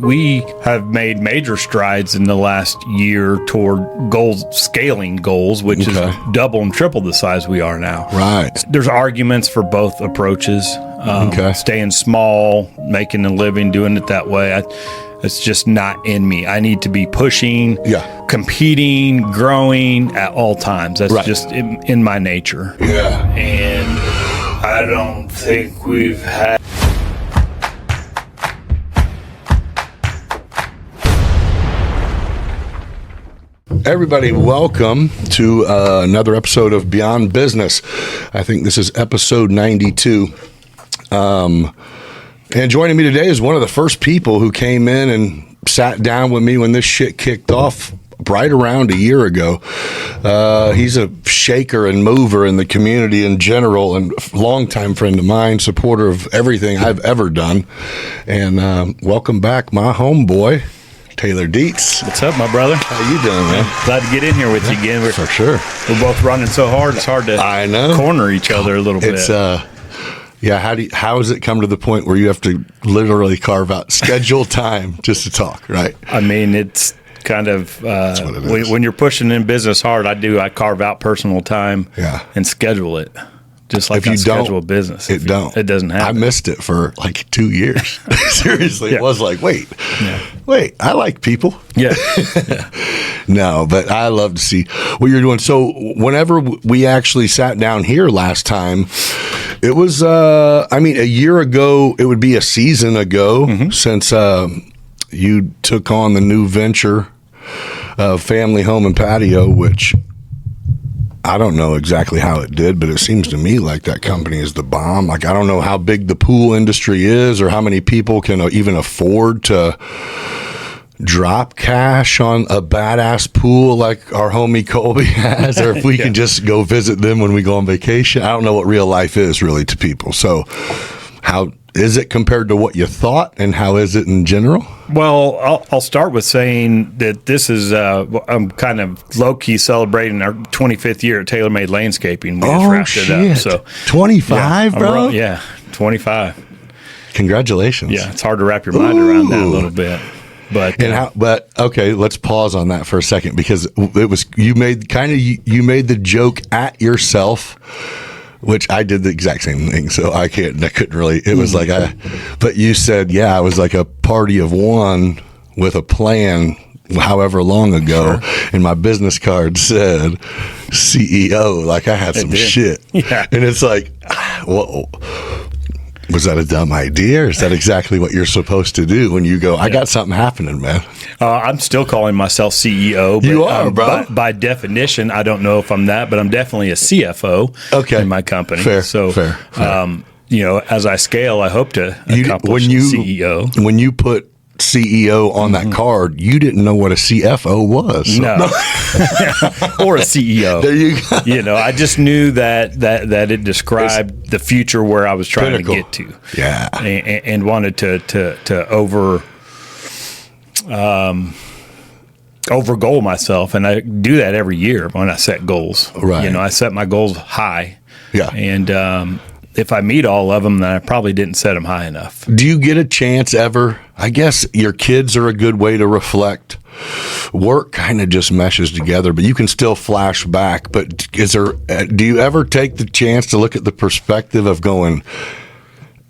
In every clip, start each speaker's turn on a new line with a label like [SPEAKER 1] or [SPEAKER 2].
[SPEAKER 1] We have made major strides in the last year toward scaling goals, which is double and triple the size we are now.
[SPEAKER 2] Right.
[SPEAKER 1] There's arguments for both approaches. Staying small, making a living, doing it that way. It's just not in me. I need to be pushing, competing, growing at all times. That's just in my nature.
[SPEAKER 2] Yeah.
[SPEAKER 1] And I don't think we've had...
[SPEAKER 2] Everybody, welcome to another episode of Beyond Business. I think this is episode 92. And joining me today is one of the first people who came in and sat down with me when this shit kicked off right around a year ago. He's a shaker and mover in the community in general and longtime friend of mine, supporter of everything I've ever done. And welcome back, my homeboy, Taylor Deetz.
[SPEAKER 1] What's up, my brother?
[SPEAKER 2] How you doing, man?
[SPEAKER 1] Glad to get in here with you again.
[SPEAKER 2] For sure.
[SPEAKER 1] We're both running so hard, it's hard to corner each other a little bit. How has it come to the point where you have to literally carve out scheduled time just to talk, right? I mean, it's kind of when you're pushing in business hard, I carve out personal time and schedule it. Just like you schedule business.
[SPEAKER 2] It doesn't happen. I missed it for like 2 years. Seriously, it was like, wait, I like people.
[SPEAKER 1] Yeah.
[SPEAKER 2] No, but I love to see what you're doing. So whenever we actually sat down here last time, it was, a year ago, it would be a season ago since you took on the new venture of Family Home and Patio, which I don't know exactly how it did, but it seems to me like that company is the bomb. Like, I don't know how big the pool industry is or how many people can even afford to drop cash on a badass pool like our homie Colby has, or if we can just go visit them when we go on vacation. I don't know what real life is really to people. So how is it compared to what you thought, and how is it in general?
[SPEAKER 1] Well, I'll start with saying that this is, I'm kind of low-key celebrating our 25th year at Tailor Made Landscaping. We just wrapped it up. So
[SPEAKER 2] 25, bro?
[SPEAKER 1] 25.
[SPEAKER 2] Congratulations.
[SPEAKER 1] Yeah, it's hard to wrap your mind around that a little bit. But
[SPEAKER 2] okay, let's pause on that for a second, because it was you made the joke at yourself, which I did the exact same thing. So I couldn't really. It was like but you said, I was like a party of one with a plan, however long ago, and my business card said CEO. Like, I had some shit, and it's like, whoa. Was that a dumb idea, or is that exactly what you're supposed to do when you go, I got something happening, man?
[SPEAKER 1] I'm still calling myself CEO. But,
[SPEAKER 2] you are, bro.
[SPEAKER 1] By definition, I don't know if I'm that, but I'm definitely a CFO in my company.
[SPEAKER 2] Fair.
[SPEAKER 1] As I scale, I hope to accomplish CEO. When
[SPEAKER 2] you put CEO on that card, you didn't know what a CFO was.
[SPEAKER 1] So. No. Or a CEO.
[SPEAKER 2] There you go.
[SPEAKER 1] I just knew that it described the future where I was trying to get to.
[SPEAKER 2] Yeah.
[SPEAKER 1] And wanted to over goal myself. And I do that every year when I set goals.
[SPEAKER 2] Right.
[SPEAKER 1] I set my goals high.
[SPEAKER 2] Yeah.
[SPEAKER 1] And if I meet all of them, then I probably didn't set them high enough.
[SPEAKER 2] Do you get a chance ever? I guess your kids are a good way to reflect. Work kind of just meshes together, but you can still flash back. But do you ever take the chance to look at the perspective of going,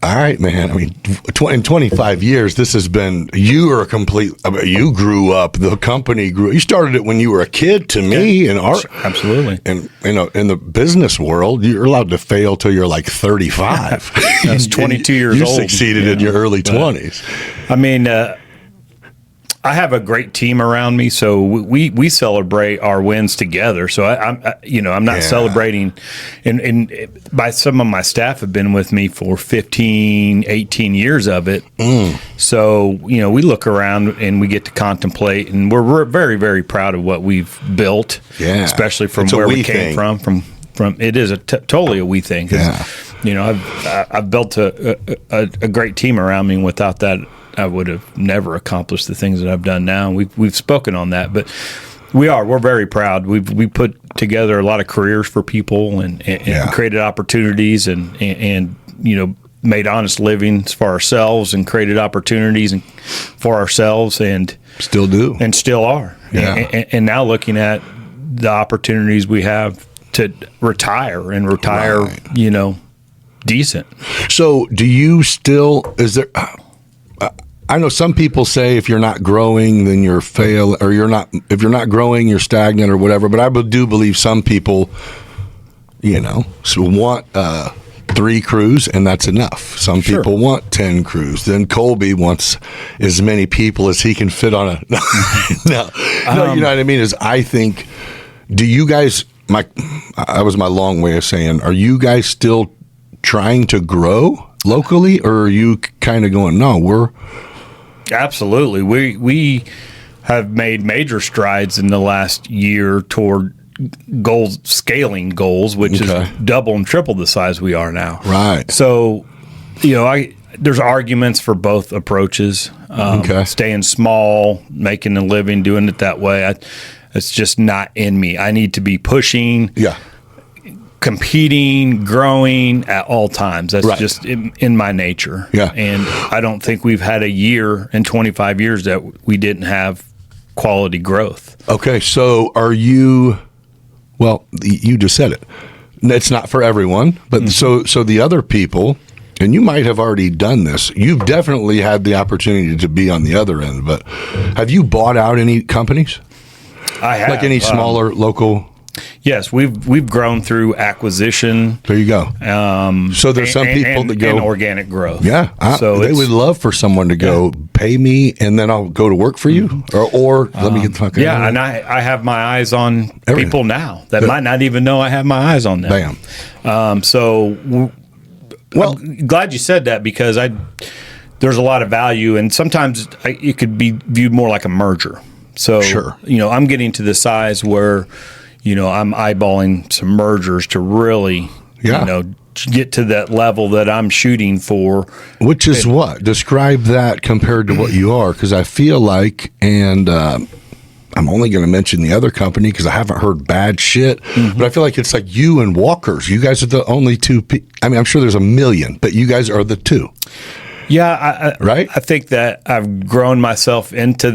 [SPEAKER 2] all right, man, I mean, in 25 years, this has been, you grew up, the company grew, you started it when you were a kid to me. And
[SPEAKER 1] absolutely.
[SPEAKER 2] And, in the business world, you're allowed to fail till you're like 35.
[SPEAKER 1] That's 22 years old.
[SPEAKER 2] You succeeded in your early 20s.
[SPEAKER 1] I mean, I have a great team around me, so we celebrate our wins together. So I'm not celebrating, and by some of my staff have been with me for 15, 18 years of it. So we look around and we get to contemplate, and we're very, very proud of what we've built, especially from where we came from. From it is totally a we thing. I've built a great team around me. Without that, I would have never accomplished the things that I've done now. We've spoken on that, but we're very proud. We put together a lot of careers for people and created opportunities and made honest livings for ourselves and created opportunities for ourselves, and
[SPEAKER 2] still do,
[SPEAKER 1] and still are.
[SPEAKER 2] Yeah.
[SPEAKER 1] And now looking at the opportunities we have to retire, right. Decent.
[SPEAKER 2] So do you still, is there, I know some people say if you're not growing, then you're fail, or if you're not growing, you're stagnant or whatever. But I do believe some people, want 3 crews and that's enough. Some
[SPEAKER 1] Sure.
[SPEAKER 2] people want 10 crews. Then Colby wants as many people as he can fit on a. No, you know what I mean? I think, do you guys, that was my long way of saying, are you guys still trying to grow locally, or are you kind of going, no, we're.
[SPEAKER 1] Absolutely. We have made major strides in the last year toward scaling goals, which is double and triple the size we are now.
[SPEAKER 2] Right.
[SPEAKER 1] So, there's arguments for both approaches. Staying small, making a living, doing it that way. It's just not in me. I need to be pushing.
[SPEAKER 2] Yeah.
[SPEAKER 1] Competing, growing at all times. That's right. Just in my nature.
[SPEAKER 2] Yeah.
[SPEAKER 1] And I don't think we've had a year in 25 years that we didn't have quality growth.
[SPEAKER 2] Okay, so are you, well, you just said it. It's not for everyone, but so the other people, and you might have already done this, you've definitely had the opportunity to be on the other end, but have you bought out any companies?
[SPEAKER 1] I have.
[SPEAKER 2] Like any smaller local?
[SPEAKER 1] Yes, we've grown through acquisition.
[SPEAKER 2] There you go. So there's some people that go
[SPEAKER 1] and organic growth.
[SPEAKER 2] Yeah,
[SPEAKER 1] so
[SPEAKER 2] they would love for someone to go pay me, and then I'll go to work for you, or let me get the fuck out.
[SPEAKER 1] Yeah, and I have my eyes on people now that might not even know I have my eyes on them.
[SPEAKER 2] Bam.
[SPEAKER 1] Well, I'm glad you said that, because there's a lot of value, and sometimes it could be viewed more like a merger. So
[SPEAKER 2] sure.
[SPEAKER 1] I'm getting to the size where. I'm eyeballing some mergers to really, get to that level that I'm shooting for.
[SPEAKER 2] Which is what? Describe that compared to what you are, because I feel like, and I'm only going to mention the other company because I haven't heard bad shit, but I feel like it's like you and Walker's. You guys are the only two. I'm sure there's a million, but you guys are the two.
[SPEAKER 1] Yeah,
[SPEAKER 2] right?
[SPEAKER 1] I think that I've grown myself into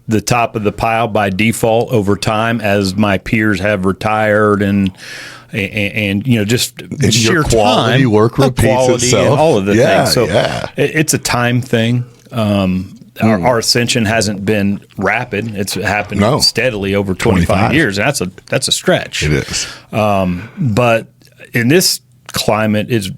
[SPEAKER 1] the top of the pile by default over time as my peers have retired and just
[SPEAKER 2] and
[SPEAKER 1] sheer
[SPEAKER 2] your quality
[SPEAKER 1] time,
[SPEAKER 2] work repeats itself,
[SPEAKER 1] and all of the things. So
[SPEAKER 2] it's
[SPEAKER 1] a time thing. Our ascension hasn't been rapid; it's happened steadily over 25 years. And that's a stretch.
[SPEAKER 2] It is,
[SPEAKER 1] but in this climate, it's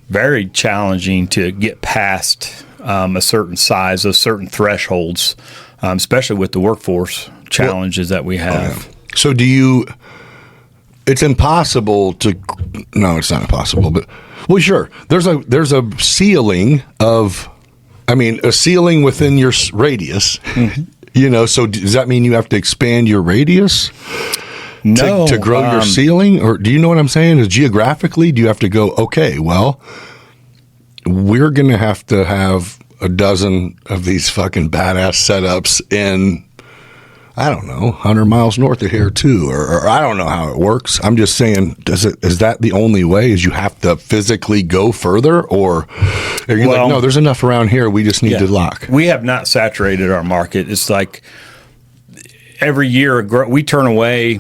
[SPEAKER 1] very challenging to get past a certain size, of certain thresholds. Especially with the workforce challenges that we have.
[SPEAKER 2] So it's impossible to, no, it's not impossible, but, well, sure. There's a ceiling a ceiling within your radius, so does that mean you have to expand your radius?
[SPEAKER 1] No.
[SPEAKER 2] To grow your ceiling? Or do you know what I'm saying? Is geographically, do you have to go, okay, well, we're going to have a dozen of these fucking badass setups in, I don't know, 100 miles north of here too, or I don't know how it works. I'm just saying, is that the only way? Is you have to physically go further, or are you like, no, there's enough around here, we just need to lock?
[SPEAKER 1] We have not saturated our market. It's like every year we turn away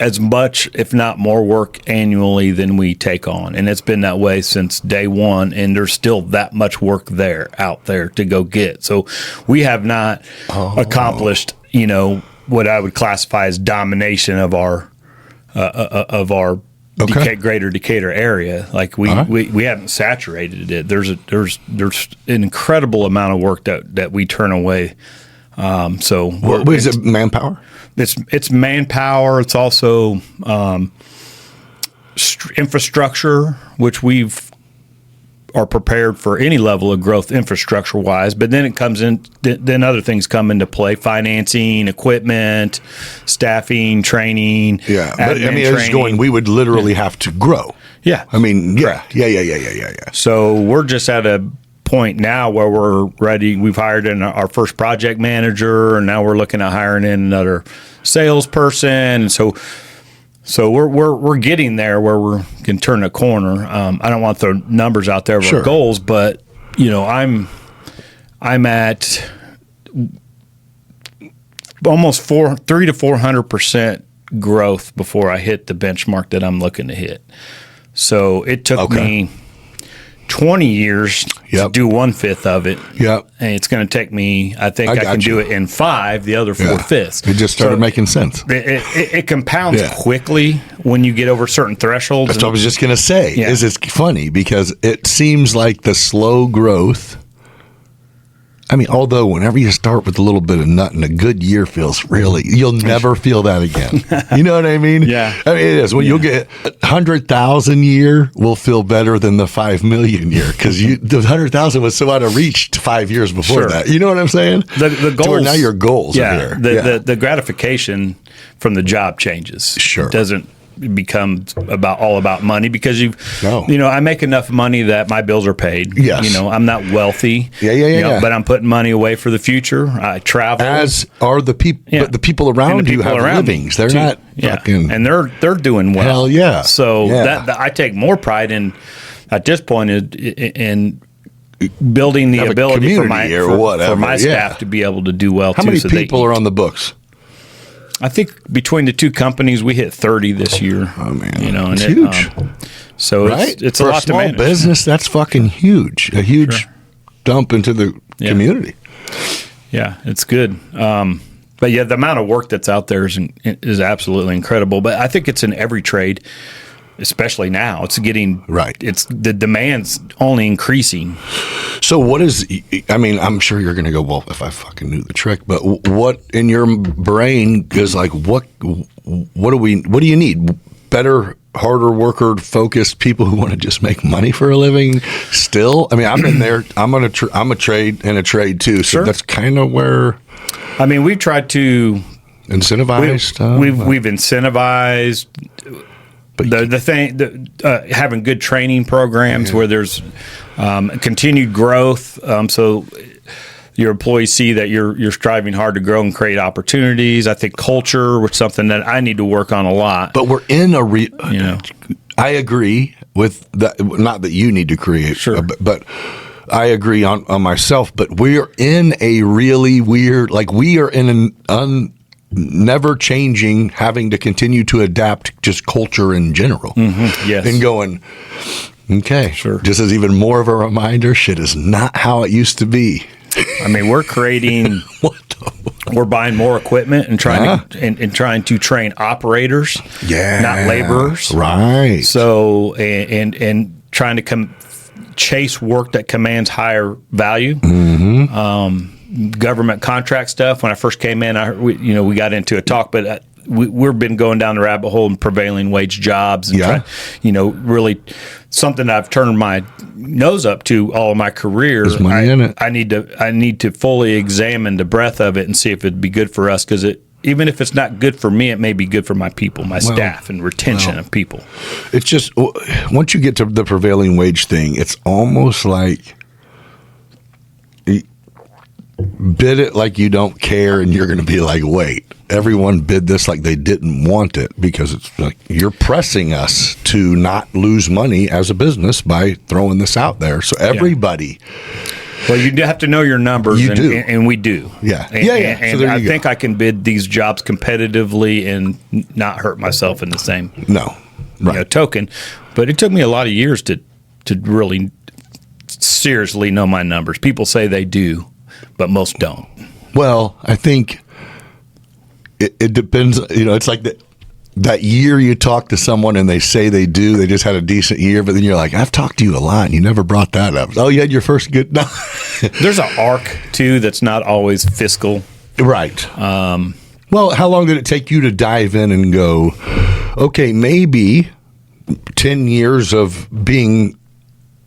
[SPEAKER 1] as much, if not more, work annually than we take on. And it's been that way since day one, and there's still that much work out there to go get. So we have not accomplished, what I would classify as domination of our greater Decatur area. Like we haven't saturated it. There's an incredible amount of work that we turn away.
[SPEAKER 2] What is it, manpower?
[SPEAKER 1] It's manpower. It's also infrastructure, which are prepared for any level of growth infrastructure wise. But then it comes in. Then other things come into play: financing, equipment, staffing, training.
[SPEAKER 2] Yeah, but it's going. We would literally have to grow.
[SPEAKER 1] Yeah,
[SPEAKER 2] yeah.
[SPEAKER 1] So we're just at a point now where we're ready. We've hired in our first project manager, and now we're looking at hiring in another salesperson. And so So we're getting there where we can turn a corner. I don't want to throw numbers out there of our goals, but I'm at almost 300 to 400% growth before I hit the benchmark that I'm looking to hit. So it took me 20 years to do 1/5 of it.
[SPEAKER 2] Yep.
[SPEAKER 1] And it's going to take me, I think I can do it in 5, the other 4/5.
[SPEAKER 2] It just started making sense.
[SPEAKER 1] It compounds quickly when you get over certain thresholds.
[SPEAKER 2] That's what I was just going to say. Is it's funny because it seems like the slow growth. I mean, although whenever you start with a little bit of nutting, a good year feels you'll never feel that again. You know what I mean?
[SPEAKER 1] Yeah.
[SPEAKER 2] I mean, it is. When you'll get 100,000 year will feel better than the 5 million year because the 100,000 was so out of reach 5 years before that. You know what I'm saying?
[SPEAKER 1] The goals.
[SPEAKER 2] Now your goals are here.
[SPEAKER 1] The gratification from the job changes.
[SPEAKER 2] Sure.
[SPEAKER 1] It doesn't become all about money because I make enough money that my bills are paid.
[SPEAKER 2] Yes.
[SPEAKER 1] I'm not wealthy. But I'm putting money away for the future. I travel.
[SPEAKER 2] As are the people, but the people around you have livings. They're not fucking,
[SPEAKER 1] and they're doing well.
[SPEAKER 2] Hell yeah.
[SPEAKER 1] So that I take more pride in at this point in building the ability for my staff to be able to do well.
[SPEAKER 2] How many people are on the books?
[SPEAKER 1] I think between the two companies, we hit 30 this year.
[SPEAKER 2] Oh man,
[SPEAKER 1] it's
[SPEAKER 2] huge.
[SPEAKER 1] It's
[SPEAKER 2] for
[SPEAKER 1] a lot to manage.
[SPEAKER 2] Small business, that's fucking huge. A huge dump into the community.
[SPEAKER 1] Yeah, it's good. But the amount of work that's out there is absolutely incredible. But I think it's in every trade, especially now. It's getting It's the demand's only increasing. So
[SPEAKER 2] what is? I mean, I'm sure you're going to go, well, if I fucking knew the trick. But what in your brain is like? What do you need? Better, harder worker, focused people who want to just make money for a living. Still, I mean, I've been there. I'm a trade too. So that's kind of where.
[SPEAKER 1] I mean, we've tried to
[SPEAKER 2] incentivize stuff.
[SPEAKER 1] We've incentivized. The thing, having good training programs where there's continued growth, so your employees see that you're striving hard to grow and create opportunities. I think culture was something that I need to work on a lot.
[SPEAKER 2] But we're in I agree with that. Not that you need to create, but I agree on myself. But we're in a really weird, we are in an never changing, having to continue to adapt just culture in general.
[SPEAKER 1] Yes.
[SPEAKER 2] And going, okay, just as even more of a reminder, shit is not how it used to be.
[SPEAKER 1] I mean, we're creating, we're buying more equipment and trying to train operators, not laborers.
[SPEAKER 2] Right.
[SPEAKER 1] So, and trying to chase work that commands higher value. Government contract stuff. When I first came in, we got into a talk, but we've been going down the rabbit hole in prevailing wage jobs and really something that I've turned my nose up to all of my career.
[SPEAKER 2] There's money in it.
[SPEAKER 1] I need to fully examine the breadth of it and see if it'd be good for us, because even if it's not good for me, it may be good for my people, my staff, and retention of people.
[SPEAKER 2] It's just once you get to the prevailing wage thing, it's almost like bid it like you don't care, and you're going to be like, wait, everyone bid this like they didn't want it, because it's like you're pressing us to not lose money as a business by throwing this out there. So everybody.
[SPEAKER 1] Well, you have to know your numbers, and we do.
[SPEAKER 2] Yeah.
[SPEAKER 1] And I think I can bid these jobs competitively and not hurt myself in the same token. But it took me a lot of years to really seriously know my numbers. People say they do, but most don't.
[SPEAKER 2] Well, I think it depends. It's like that year you talk to someone and they say they do. They just had a decent year, but then you're like, I've talked to you a lot and you never brought that up. Oh, you had your first good. No.
[SPEAKER 1] There's an arc, too, that's not always fiscal.
[SPEAKER 2] Right. Well, how long did it take you to dive in and go, okay, maybe 10 years of being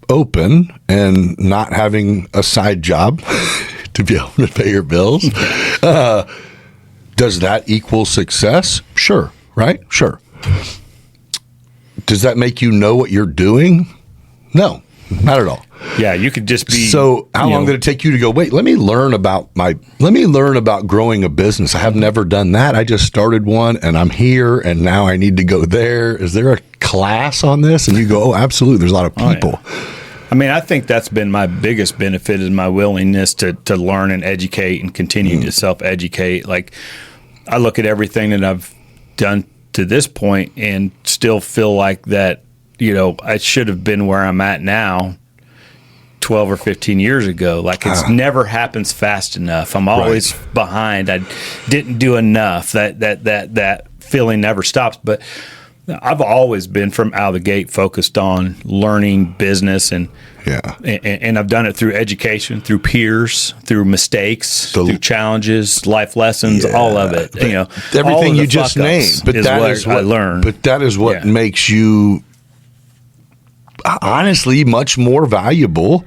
[SPEAKER 2] open and not having a side job to be able to pay your bills. Does that equal success? Sure. Right? Sure. Does that make you know what you're doing? No, not at all.
[SPEAKER 1] Yeah, you could just be.
[SPEAKER 2] So how long did it take you to go, wait, let me learn about growing a business. I have never done that. I just started one and I'm here and now I need to go there. Is there a class on this? And you go, oh, absolutely. There's a lot of people.
[SPEAKER 1] Oh, yeah. I mean, I think that's been my biggest benefit is my willingness to learn and educate and continue to self-educate. Like, I look at everything that I've done to this point and still feel like that, I should have been where I'm at now 12 or 15 years ago. Like, it's never happens fast enough. I'm always behind. I didn't do enough. That feeling never stops. But I've always been from out of the gate focused on learning business and I've done it through education, through peers, through mistakes, through challenges, life lessons, all of it.
[SPEAKER 2] Everything you just named. But that is what I learned. But that is what makes you honestly much more valuable.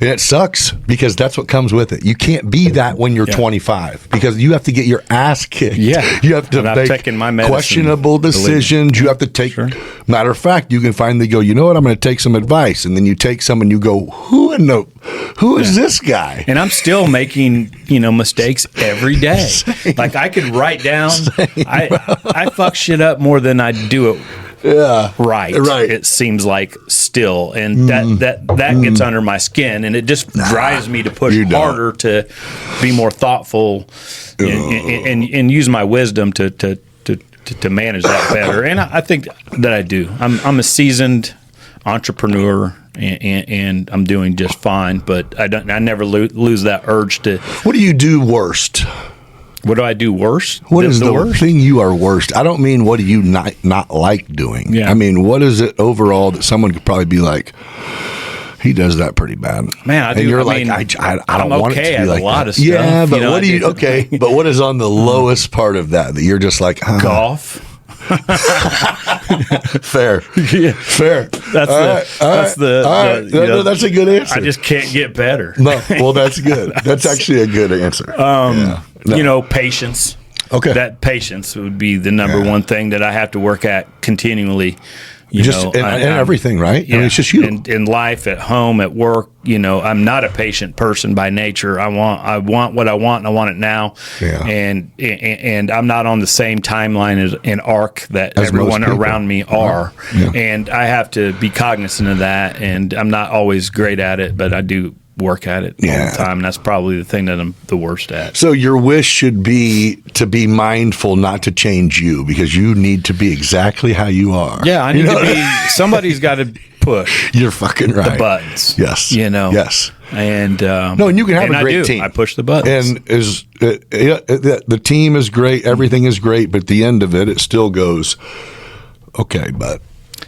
[SPEAKER 2] And it sucks because that's what comes with it. You can't be that when you're 25 because you have to get your ass kicked.
[SPEAKER 1] Yeah.
[SPEAKER 2] You have to make questionable decisions. You have to take, matter of fact, you can finally go, you know what, I'm going to take some advice. And then you take some and you go, who is this guy?
[SPEAKER 1] And I'm still making, mistakes every day. Like I could write down, I fuck shit up more than I do it. Right. It seems like still, and that gets under my skin, and it just drives me to push harder to be more thoughtful and use my wisdom to manage that better. And I think that I do. I'm a seasoned entrepreneur, and I'm doing just fine. But I never lose that urge to.
[SPEAKER 2] What do you do worst?
[SPEAKER 1] What do I do worse?
[SPEAKER 2] What is the worst thing you are worst? I don't mean what do you not like doing.
[SPEAKER 1] Yeah.
[SPEAKER 2] I mean, what is it overall that someone could probably be like, he does that pretty bad.
[SPEAKER 1] Man, I do.
[SPEAKER 2] And you're
[SPEAKER 1] I
[SPEAKER 2] don't want it to be like
[SPEAKER 1] a lot
[SPEAKER 2] that.
[SPEAKER 1] of stuff.
[SPEAKER 2] Yeah, but what do you? Okay, but what is on the lowest part of that you're just like
[SPEAKER 1] golf?
[SPEAKER 2] Fair.
[SPEAKER 1] That's
[SPEAKER 2] that's a good answer.
[SPEAKER 1] I just can't get better.
[SPEAKER 2] No, well, that's good. That's actually a good answer.
[SPEAKER 1] Patience.
[SPEAKER 2] Okay.
[SPEAKER 1] That patience would be the number one thing that I have to work at continually.
[SPEAKER 2] And everything, right?
[SPEAKER 1] Yeah.
[SPEAKER 2] I mean, it's just you.
[SPEAKER 1] In life, at home, at work, I'm not a patient person by nature. I want what I want, and I want it now.
[SPEAKER 2] Yeah.
[SPEAKER 1] And I'm not on the same timeline and arc that everyone around me are.
[SPEAKER 2] Yeah.
[SPEAKER 1] And I have to be cognizant of that. And I'm not always great at it, but I do work at it all the time. And that's probably the thing that I'm the worst at.
[SPEAKER 2] So your wish should be to be mindful, not to change you, because you need to be exactly how you are.
[SPEAKER 1] Yeah, I need to be. Somebody's got to push.
[SPEAKER 2] You're fucking right.
[SPEAKER 1] The buttons.
[SPEAKER 2] Yes.
[SPEAKER 1] Yes. And
[SPEAKER 2] and you can have a great team.
[SPEAKER 1] I push the buttons.
[SPEAKER 2] And the team is great. Everything is great. But at the end of it, it still goes, okay, but.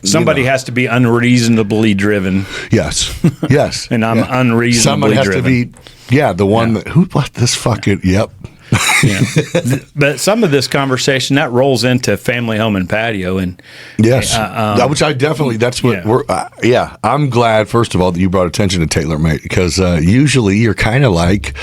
[SPEAKER 1] Somebody has to be unreasonably driven.
[SPEAKER 2] Yes.
[SPEAKER 1] And I'm unreasonably
[SPEAKER 2] Someone has
[SPEAKER 1] driven.
[SPEAKER 2] to be, the one that, who let this fucking, yep.
[SPEAKER 1] But some of this conversation, that rolls into family, home, and patio. And
[SPEAKER 2] yes, which I definitely, that's what we're, I'm glad, first of all, that you brought attention to TaylorMade, because usually you're kind of like,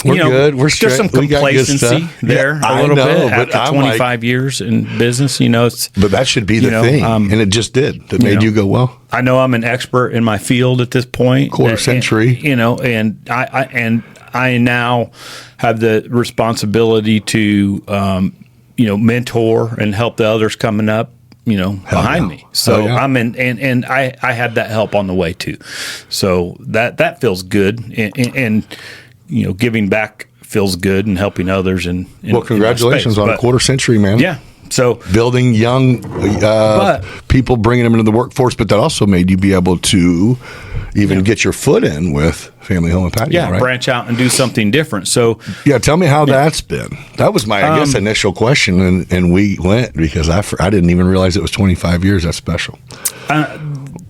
[SPEAKER 2] we're good. We're straight.
[SPEAKER 1] There's some complacency there a little bit after 25 years in business.
[SPEAKER 2] But that should be the thing, and it just did. That made you go, well.
[SPEAKER 1] I know I'm an expert in my field at this point.
[SPEAKER 2] Quarter century.
[SPEAKER 1] And I now have the responsibility to mentor and help the others coming up. Behind me. So I'm in, and I had that help on the way too. So that feels good, and giving back feels good, and helping others. And
[SPEAKER 2] well, congratulations on a quarter century, man.
[SPEAKER 1] Yeah. So
[SPEAKER 2] building young people, bringing them into the workforce, but that also made you be able to even get your foot in with family, home, and patio. Right?
[SPEAKER 1] Branch out and do something different. So
[SPEAKER 2] tell me how that's been. That was my, I guess, initial question, and we went because I didn't even realize it was 25 years. That's special.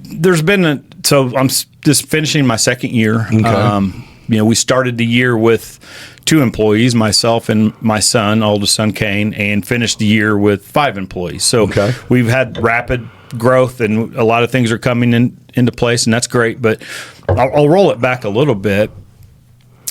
[SPEAKER 1] There's been so I'm just finishing my second year. Okay. We started the year with 2 employees, myself and my son, oldest son Kane, and finished the year with 5 employees. So we've had rapid growth, and a lot of things are coming into place, and that's great. But I'll roll it back a little bit.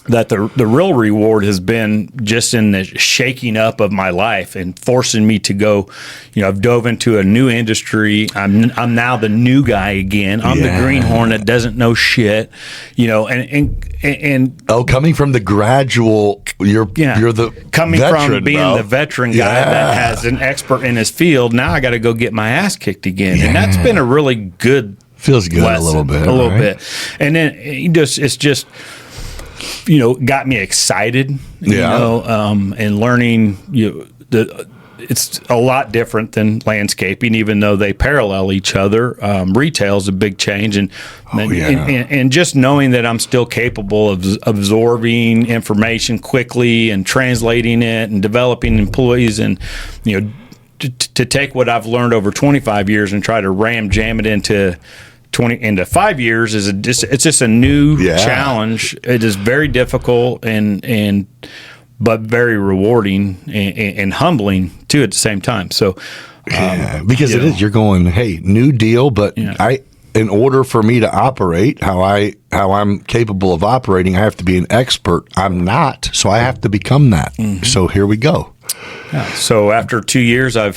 [SPEAKER 1] that the real reward has been just in the shaking up of my life and forcing me to go. I've dove into a new industry. I'm now the new guy again. I'm the greenhorn that doesn't know shit. And
[SPEAKER 2] coming from the gradual, you're the
[SPEAKER 1] coming
[SPEAKER 2] veteran,
[SPEAKER 1] from being the veteran guy that has an expert in his field. Now I got to go get my ass kicked again, and that's been a really good.
[SPEAKER 2] Feels good
[SPEAKER 1] lesson,
[SPEAKER 2] a little bit,
[SPEAKER 1] and then it's just got me excited, and learning. It's a lot different than landscaping, even though they parallel each other. Retail is a big change, and just knowing that I'm still capable of absorbing information quickly and translating it and developing employees, and to take what I've learned over 25 years and try to jam it into 5 years it's just a new challenge. It is very difficult but very rewarding and humbling too at the same time. So,
[SPEAKER 2] because you're going, hey, new deal, but in order for me to operate how I'm capable of operating, I have to be an expert. I'm not, so I have to become that. Mm-hmm. So here we go.
[SPEAKER 1] Yeah. So after 2 years, I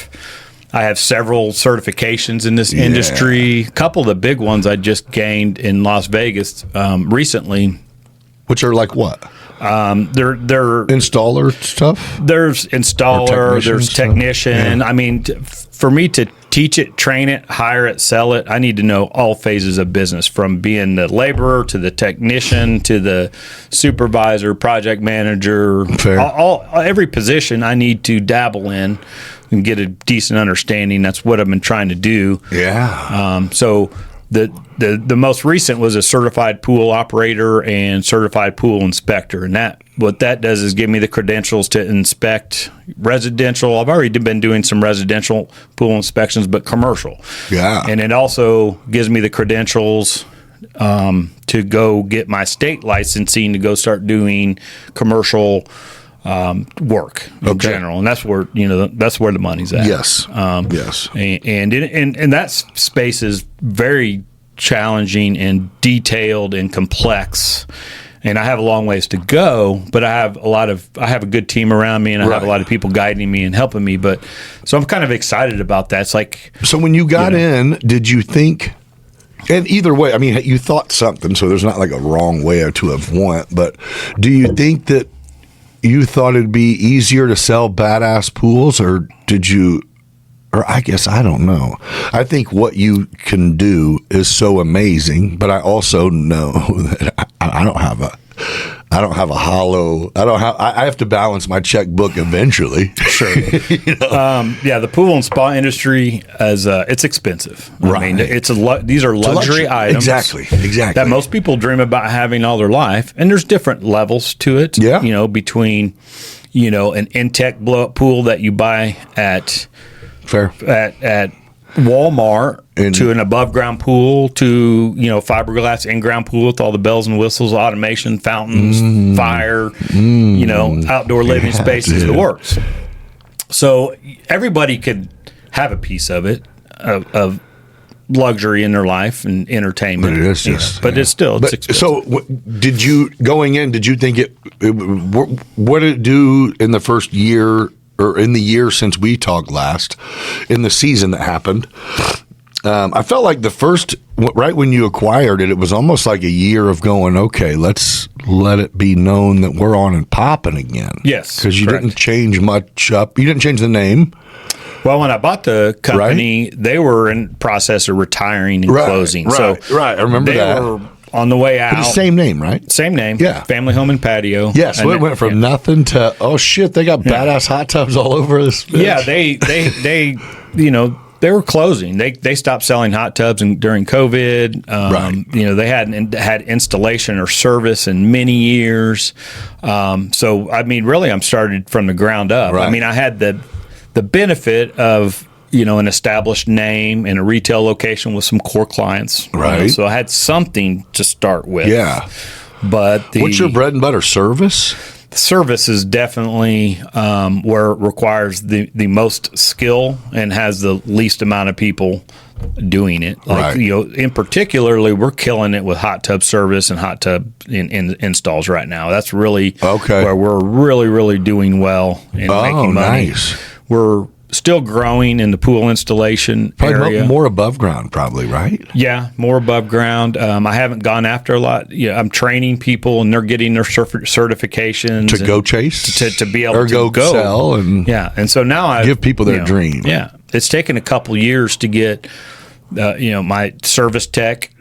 [SPEAKER 1] have several certifications in this industry. A couple of the big ones I just gained in Las Vegas recently.
[SPEAKER 2] Which are like what?
[SPEAKER 1] They're
[SPEAKER 2] installer stuff.
[SPEAKER 1] There's installer. There's technician.
[SPEAKER 2] Yeah.
[SPEAKER 1] I mean, for me to teach it, train it, hire it, sell it, I need to know all phases of business, from being the laborer to the technician to the supervisor, project manager. Every position I need to dabble in and get a decent understanding. That's what I've been trying to do.
[SPEAKER 2] Yeah.
[SPEAKER 1] So the most recent was a certified pool operator and certified pool inspector, and what that does is give me the credentials to inspect residential. I've already been doing some residential pool inspections, but commercial.
[SPEAKER 2] Yeah.
[SPEAKER 1] And it also gives me the credentials to go get my state licensing to go start doing commercial work in general, and that's where the money's at.
[SPEAKER 2] Yes, yes,
[SPEAKER 1] and that space is very challenging and detailed and complex. And I have a long ways to go, but I have a good team around me, and I have a lot of people guiding me and helping me. But so I'm kind of excited about that. It's like,
[SPEAKER 2] so when you got in, did you think? And either way, I mean, you thought something, so there's not like a wrong way to have went. But do you think that you thought it'd be easier to sell badass pools, or did you? Or I guess I don't know. I think what you can do is so amazing, but I also know that I don't have a hollow. I have to balance my checkbook eventually.
[SPEAKER 1] Sure. The pool and spa industry it's expensive.
[SPEAKER 2] Right.
[SPEAKER 1] I mean, these are luxury items.
[SPEAKER 2] Exactly.
[SPEAKER 1] That most people dream about having all their life, and there's different levels to it.
[SPEAKER 2] Yeah.
[SPEAKER 1] Between an Intech blow up pool that you buy at Walmart to an above ground pool to fiberglass in ground pool with all the bells and whistles, automation, fountains, fire, outdoor living spaces, the works. So everybody could have a piece of it of luxury in their life and entertainment.
[SPEAKER 2] But it is just,
[SPEAKER 1] it's expensive.
[SPEAKER 2] So did you think what did it do in the first year? Or in the year since we talked last, in the season that happened, I felt like the first, right when you acquired it, it was almost like a year of going, okay, let's let it be known that we're on and popping again.
[SPEAKER 1] Yes,
[SPEAKER 2] because you didn't change much up. You didn't change the name.
[SPEAKER 1] Well, when I bought the company, they were in process of retiring and closing.
[SPEAKER 2] I remember that.
[SPEAKER 1] They were on the way out.
[SPEAKER 2] But the same name, right?
[SPEAKER 1] Same name.
[SPEAKER 2] Yeah.
[SPEAKER 1] Family Home and Patio.
[SPEAKER 2] Yeah, so it went from nothing to, oh shit, they got badass hot tubs all over this bitch.
[SPEAKER 1] Yeah, they were closing. They stopped selling hot tubs during COVID. They hadn't had installation or service in many years. So I mean, really, I'm started from the ground up.
[SPEAKER 2] Right.
[SPEAKER 1] I mean, I had the benefit of an established name and a retail location with some core clients.
[SPEAKER 2] Right.
[SPEAKER 1] So I had something to start with.
[SPEAKER 2] Yeah.
[SPEAKER 1] But
[SPEAKER 2] what's your bread and butter? Service?
[SPEAKER 1] service is definitely where it requires the most skill and has the least amount of people doing it. Like, in particularly, we're killing it with hot tub service and hot tub in installs right now. That's really where we're really, really doing well and making money.
[SPEAKER 2] Nice.
[SPEAKER 1] We're still growing in the pool installation area.
[SPEAKER 2] More above ground, probably, right?
[SPEAKER 1] Yeah, more above ground. I haven't gone after a lot. Yeah, I'm training people, and they're getting their certifications
[SPEAKER 2] to go chase,
[SPEAKER 1] to be able to go
[SPEAKER 2] sell, and
[SPEAKER 1] and so now I
[SPEAKER 2] give people their dream.
[SPEAKER 1] Yeah, it's taken a couple years to get my service tech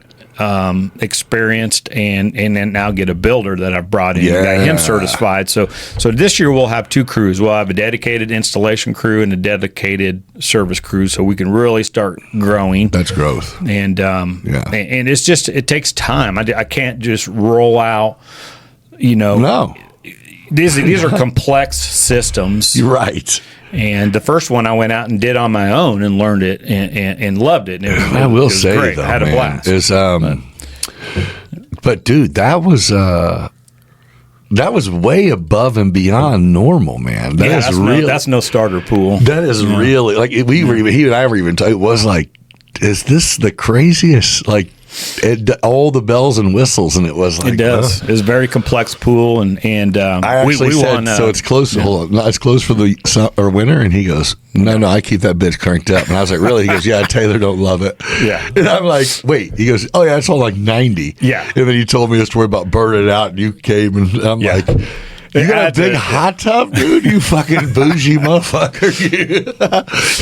[SPEAKER 1] experienced, and then now get a builder that I've brought in, got him certified. So this year we'll have 2 crews. We'll have a dedicated installation crew and a dedicated service crew, so we can really start growing.
[SPEAKER 2] That's growth.
[SPEAKER 1] And and it's just, it takes time. I can't just roll out.
[SPEAKER 2] No.
[SPEAKER 1] These are complex systems.
[SPEAKER 2] You're right.
[SPEAKER 1] And the first one I went out and did on my own and learned it and loved it. And
[SPEAKER 2] I will say,
[SPEAKER 1] great.
[SPEAKER 2] though,
[SPEAKER 1] I had a blast.
[SPEAKER 2] But dude, that was way above and beyond normal, man.
[SPEAKER 1] That's no starter pool.
[SPEAKER 2] That is really like he and I were even. It was like, is this the craziest? Like, all the bells and whistles, and it was like,
[SPEAKER 1] it does. It's a very complex pool, and
[SPEAKER 2] I actually said, so it's closed. Hold on, it's closed for the winter, and he goes, no, I keep that bitch cranked up. And I was like, really? He goes, yeah, Taylor don't love it.
[SPEAKER 1] Yeah,
[SPEAKER 2] and I'm like, wait. He goes, oh yeah, it's all like 90.
[SPEAKER 1] Yeah,
[SPEAKER 2] and then he told me a story about burning it out, and you came, and I'm like. You got a big hot tub, dude? You fucking bougie motherfucker.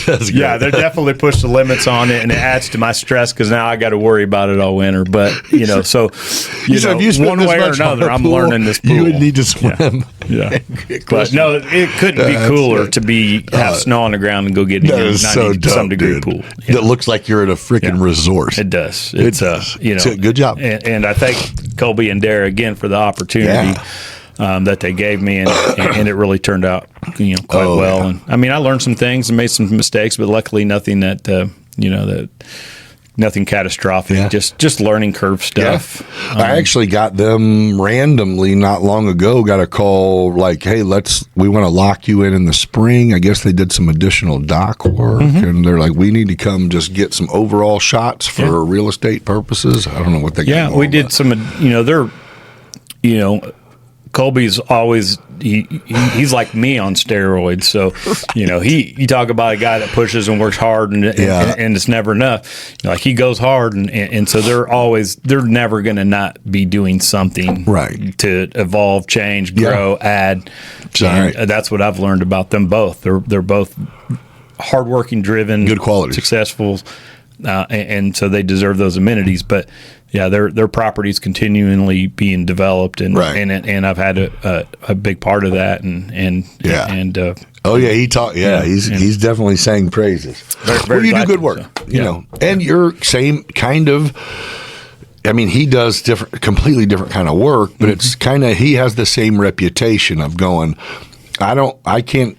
[SPEAKER 2] That's great.
[SPEAKER 1] Yeah, they definitely pushed the limits on it, and it adds to my stress because now I got to worry about it all winter. But, so
[SPEAKER 2] if you
[SPEAKER 1] one way or another, I'm learning this pool.
[SPEAKER 2] You would need to swim.
[SPEAKER 1] Yeah. But no, it couldn't be cooler to have snow on the ground and go get in a 90-some-degree pool.
[SPEAKER 2] That looks like you're at a freaking resort.
[SPEAKER 1] It does.
[SPEAKER 2] It's a good job.
[SPEAKER 1] And I thank Colby and Dara again for the opportunity. Yeah. That they gave me, and it really turned out, quite well.
[SPEAKER 2] Yeah.
[SPEAKER 1] And I mean, I learned some things and made some mistakes, but luckily nothing that nothing catastrophic.
[SPEAKER 2] Yeah.
[SPEAKER 1] Just learning curve stuff.
[SPEAKER 2] Yeah. I actually got them randomly not long ago. Got a call like, "Hey, we want to lock you in the spring." I guess they did some additional dock work, and they're like, "We need to come just get some overall shots for real estate purposes." I don't know what they.
[SPEAKER 1] Yeah, we did some. Colby's always he's like me on steroids. So you talk about a guy that pushes and works hard and it's never enough. Like, he goes hard and so they're never going to not be doing something to evolve, change, grow, add. That's what I've learned about them both. They're both hardworking, driven,
[SPEAKER 2] good quality,
[SPEAKER 1] successful, and so they deserve those amenities. But yeah, their property's continually being developed, and I've had a big part of that,
[SPEAKER 2] he's definitely sang praises.
[SPEAKER 1] Very
[SPEAKER 2] you do good work, and you're same kind of. I mean, he does completely different kind of work, but it's kind of, he has the same reputation of going, I can't.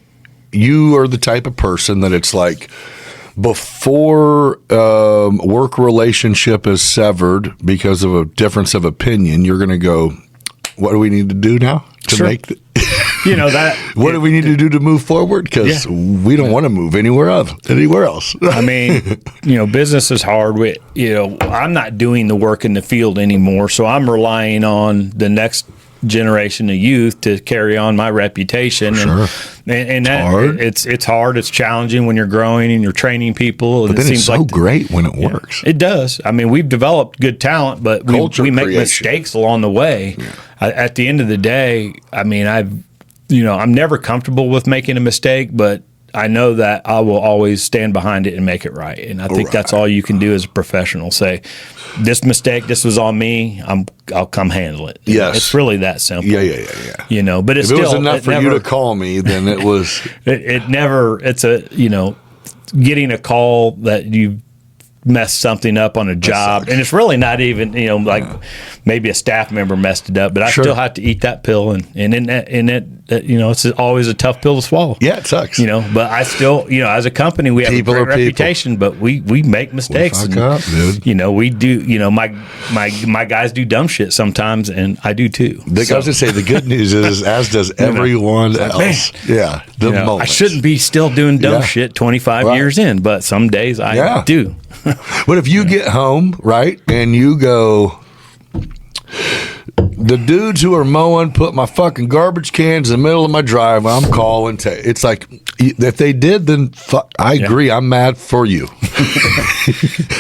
[SPEAKER 2] You are the type of person that it's like, before work relationship is severed because of a difference of opinion, you're going to go, what do we need to do now to make what do we need to do to move forward? Because we don't want to move anywhere else.
[SPEAKER 1] I mean, business is hard. I'm not doing the work in the field anymore, so I'm relying on the next generation of youth to carry on my reputation. And that, hard. It's hard. It's challenging when you're growing and you're training people.
[SPEAKER 2] But
[SPEAKER 1] and
[SPEAKER 2] then
[SPEAKER 1] it seems
[SPEAKER 2] it's so great when it works.
[SPEAKER 1] It does. I mean, we've developed good talent, but we make mistakes along the way. Yeah. At the end of the day, I mean, I'm never comfortable with making a mistake, but I know that I will always stand behind it and make it right. And I think that's all you can do as a professional. Say, this mistake, this was on me. I'll come handle it.
[SPEAKER 2] Yes.
[SPEAKER 1] It's really that simple.
[SPEAKER 2] Yeah.
[SPEAKER 1] But it's
[SPEAKER 2] if it was enough for you to call me, then it was.
[SPEAKER 1] It's getting a call that you've mess something up on a job, and it's really not even, like maybe a staff member messed it up, but I still have to eat that pill, and it's always a tough pill to swallow.
[SPEAKER 2] Yeah, it sucks.
[SPEAKER 1] But I still, as a company, we have a great reputation, but we make mistakes.
[SPEAKER 2] We fuck up, dude.
[SPEAKER 1] We do. My guys do dumb shit sometimes, and I do too.
[SPEAKER 2] I was gonna say the good news is, as does everyone else. Man,
[SPEAKER 1] I shouldn't be still doing dumb shit 25 years in, but some days I do.
[SPEAKER 2] But if you get home, right, and you go, the dudes who are mowing put my fucking garbage cans in the middle of my driveway, I'm calling. It's like, if they did, then I agree. I'm mad for you.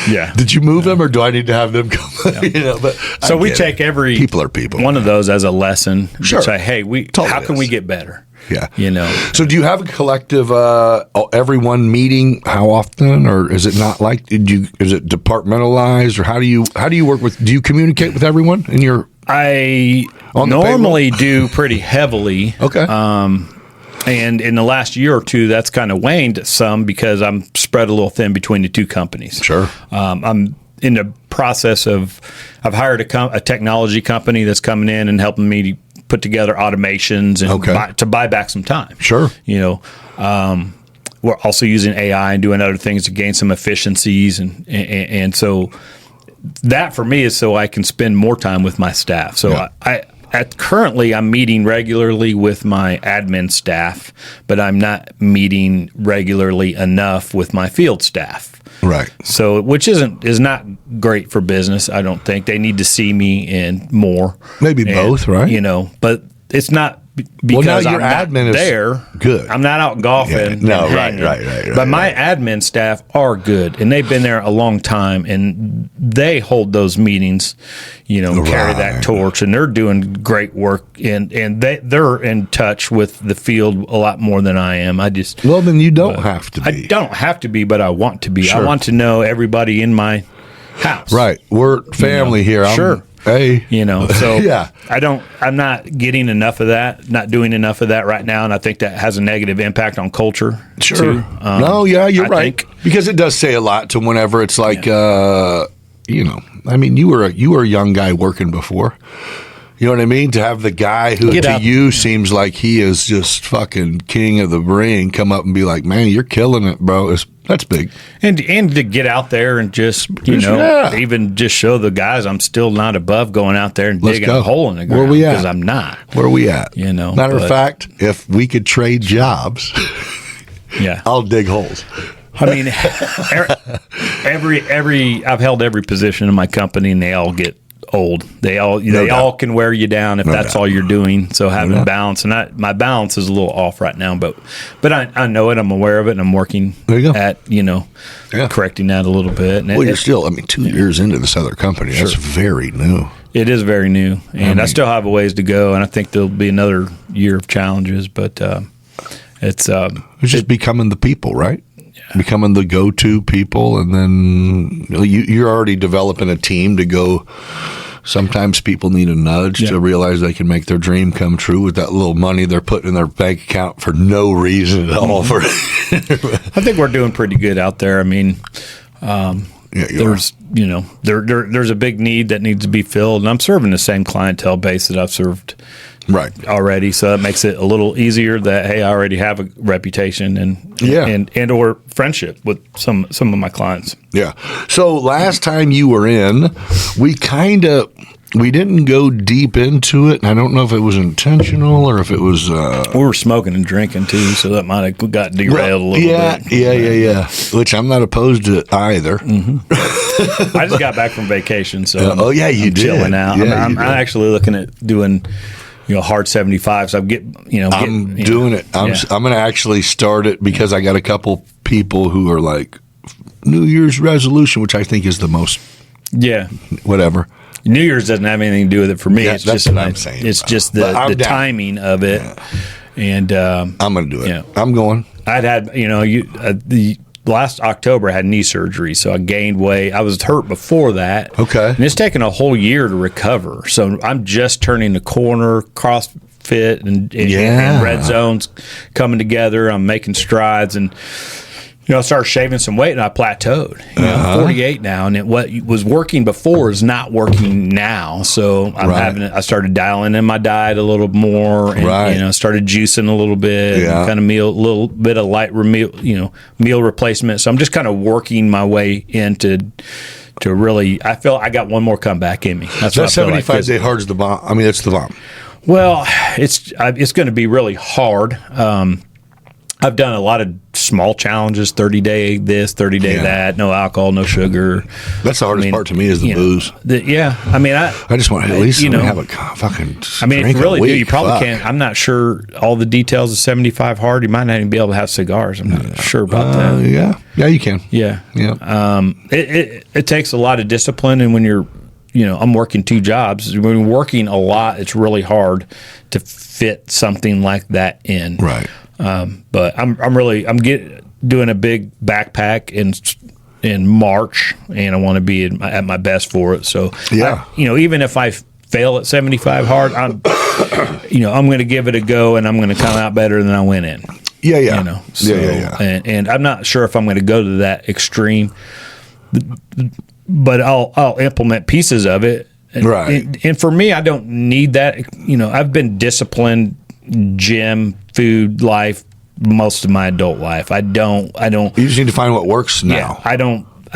[SPEAKER 1] Yeah.
[SPEAKER 2] Did you move them, or do I need to have them come? But
[SPEAKER 1] so we take every
[SPEAKER 2] people are people.
[SPEAKER 1] One of those as a lesson.
[SPEAKER 2] Sure.
[SPEAKER 1] Say, hey, how can we get better?
[SPEAKER 2] Yeah.
[SPEAKER 1] So
[SPEAKER 2] do you have a collective everyone meeting? How often, or is it not like, is it departmentalized, or how do you work with, do you communicate with everyone in your
[SPEAKER 1] I normally do pretty heavily.
[SPEAKER 2] Okay.
[SPEAKER 1] And in the last year or two, that's kind of waned some because I'm spread a little thin between the two companies.
[SPEAKER 2] Sure.
[SPEAKER 1] I'm in the process of, I've hired a technology company that's coming in and helping me put together automations and to buy back some time.
[SPEAKER 2] Sure.
[SPEAKER 1] We're also using AI and doing other things to gain some efficiencies, and so that for me is so I can spend more time with my staff. So currently I'm meeting regularly with my admin staff, but I'm not meeting regularly enough with my field staff.
[SPEAKER 2] Right.
[SPEAKER 1] So, which is not great for business. I don't think they need to see me in more.
[SPEAKER 2] Maybe both, right?
[SPEAKER 1] But it's not because
[SPEAKER 2] your
[SPEAKER 1] I'm
[SPEAKER 2] admin
[SPEAKER 1] not there.
[SPEAKER 2] Is good.
[SPEAKER 1] I'm not out golfing.
[SPEAKER 2] Yeah. No,
[SPEAKER 1] and
[SPEAKER 2] right.
[SPEAKER 1] But my admin staff are good, and they've been there a long time, and they hold those meetings. Carry that torch, and they're doing great work, and they're in touch with the field a lot more than I am.
[SPEAKER 2] Well, then you don't have to be.
[SPEAKER 1] I don't have to be, but I want to be.
[SPEAKER 2] Sure.
[SPEAKER 1] I want to know everybody in my house.
[SPEAKER 2] Right. We're family here.
[SPEAKER 1] Sure.
[SPEAKER 2] Hey.
[SPEAKER 1] So
[SPEAKER 2] yeah.
[SPEAKER 1] I'm not getting enough of that, not doing enough of that right now, and I think that has a negative impact on culture.
[SPEAKER 2] Sure.
[SPEAKER 1] Too.
[SPEAKER 2] You're right. Because it does say a lot to whenever it's like, you were a young guy working before. You know what I mean? To have the guy who to you seems like he is just fucking king of the ring come up and be like, man, you're killing it, bro. That's big.
[SPEAKER 1] And to get out there and just, even just show the guys I'm still not above going out there and digging a hole in the ground.
[SPEAKER 2] Where we at?
[SPEAKER 1] Because I'm not.
[SPEAKER 2] Where are we at?
[SPEAKER 1] Matter
[SPEAKER 2] of fact, if we could trade jobs, I'll dig holes.
[SPEAKER 1] I mean, I've held every position in my company, and they all get old. They all can wear you down if that's all you're doing. So having balance, and my balance is a little off right now, but I know it. I'm aware of it, and I'm working at correcting that a little bit. And
[SPEAKER 2] you're still 2 years into this other company. That's very new.
[SPEAKER 1] It is very new, and I still have a ways to go, and I think there'll be another year of challenges. But it's
[SPEAKER 2] just becoming the people, right? Becoming the go-to people, and then you're already developing a team to go. Sometimes people need a nudge to realize they can make their dream come true with that little money they're putting in their bank account for no reason at all.
[SPEAKER 1] I think we're doing pretty good out there. I mean, there's there's a big need that needs to be filled, and I'm serving the same clientele base that I've served already, so that makes it a little easier that I already have a reputation and or friendship with some of my clients.
[SPEAKER 2] Yeah. So last time you were in, we didn't go deep into it, and I don't know if it was intentional or if it was
[SPEAKER 1] we were smoking and drinking too, so that might have got derailed a little bit.
[SPEAKER 2] Yeah. Which I'm not opposed to either.
[SPEAKER 1] Mm-hmm. I just got back from vacation, so
[SPEAKER 2] I'm
[SPEAKER 1] did chilling out. Yeah, I'm actually looking at doing hard 75. So I'm
[SPEAKER 2] doing it. I'm going to actually start it because I got a couple people who are like New Year's resolution, which I think is the most whatever.
[SPEAKER 1] New Year's doesn't have anything to do with it for me. It's
[SPEAKER 2] that's
[SPEAKER 1] just
[SPEAKER 2] what I'm saying.
[SPEAKER 1] It's just the timing of it. Yeah. And
[SPEAKER 2] I'm going to do it. I'm going.
[SPEAKER 1] I'd had the last October I had knee surgery, so I gained weight. I was hurt before that.
[SPEAKER 2] Okay.
[SPEAKER 1] And it's taken a whole year to recover. So I'm just turning the corner, CrossFit and red zones coming together. I'm making strides, and I started shaving some weight and I plateaued. I'm 48 now, and what was working before is not working now. So I started dialing in my diet a little more, and started juicing a little bit, kind of little bit of light meal replacement. So I'm just kind of working my way into to really. I feel I got one more comeback in me. That's
[SPEAKER 2] that 75-day hard is the bomb. I mean, it's the bomb.
[SPEAKER 1] Well, it's going to be really hard. I've done a lot of small challenges, 30-day this, 30-day that, no alcohol, no sugar.
[SPEAKER 2] That's the hardest part to me is the booze.
[SPEAKER 1] I
[SPEAKER 2] just want to at least have a fucking drink
[SPEAKER 1] if you really
[SPEAKER 2] a week.
[SPEAKER 1] do, you probably can't. I'm not sure all the details of 75 hard. You might not even be able to have cigars. I'm not sure about that.
[SPEAKER 2] Yeah, you can.
[SPEAKER 1] Yeah. It takes a lot of discipline, and when you're, I'm working 2 jobs. When you're working a lot, it's really hard to fit something like that in.
[SPEAKER 2] Right.
[SPEAKER 1] But I'm doing a big backpack in March, and I want to be at my best for it. So even if I fail at 75 hard, I'm going to give it a go, and I'm going to come out better than I went in. And I'm not sure if I'm going to go to that extreme, but I'll implement pieces of it. And for me, I don't need that. I've been disciplined gym, food, life most of my adult life. I don't.
[SPEAKER 2] You just need to find what works now.
[SPEAKER 1] Yeah, I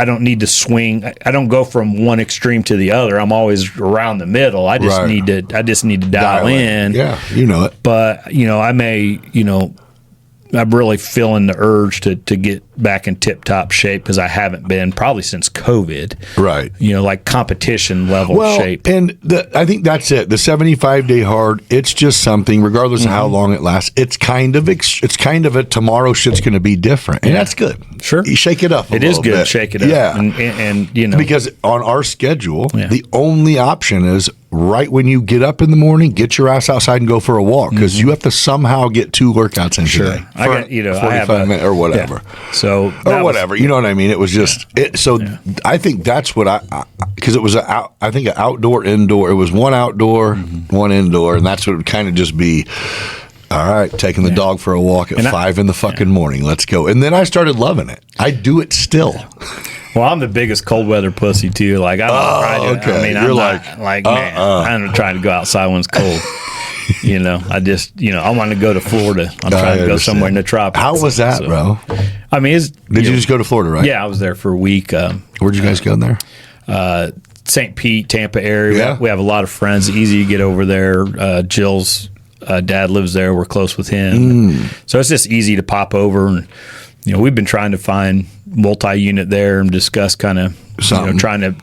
[SPEAKER 1] don't need to swing. I don't go from one extreme to the other. I'm always around the middle. I just need to dial in.
[SPEAKER 2] Yeah, you know it.
[SPEAKER 1] But I may I'm really feeling the urge to get back in tip-top shape because I haven't been probably since COVID.
[SPEAKER 2] Right.
[SPEAKER 1] Like competition level shape.
[SPEAKER 2] And I think that's it. The 75-day hard, it's just something, regardless of how long it lasts, it's kind of a tomorrow shit's going to be different. And that's good.
[SPEAKER 1] Sure.
[SPEAKER 2] You shake it up a little bit.
[SPEAKER 1] It is good to shake it up.
[SPEAKER 2] Yeah.
[SPEAKER 1] And
[SPEAKER 2] because on our schedule, the only option is right when you get up in the morning, get your ass outside and go for a walk because you have to somehow get 2 workouts in today.
[SPEAKER 1] I got
[SPEAKER 2] 45 minutes or whatever.
[SPEAKER 1] Yeah. So
[SPEAKER 2] whatever. You know what I mean? It was just I think that's what because it was an outdoor, indoor. It was one outdoor, one indoor, and that's what it would kind of just be. All right, taking the dog for a walk at 5 in the fucking morning. Let's go. And then I started loving it. I do it still.
[SPEAKER 1] Well, I'm the biggest cold weather pussy too. Like I'm I'm not trying to go outside when it's cold. I just I want to go to Florida. I'm trying to go somewhere in the tropics.
[SPEAKER 2] How was that, bro?
[SPEAKER 1] I mean,
[SPEAKER 2] did you just go to Florida, right?
[SPEAKER 1] Yeah, I was there for a week.
[SPEAKER 2] Where'd you guys go there?
[SPEAKER 1] St. Pete, Tampa area.
[SPEAKER 2] Yeah.
[SPEAKER 1] We have a lot of friends. Easy to get over there. Jill's dad lives there. We're close with him. So it's just easy to pop over. And we've been trying to find multi-unit there and discuss kind of trying to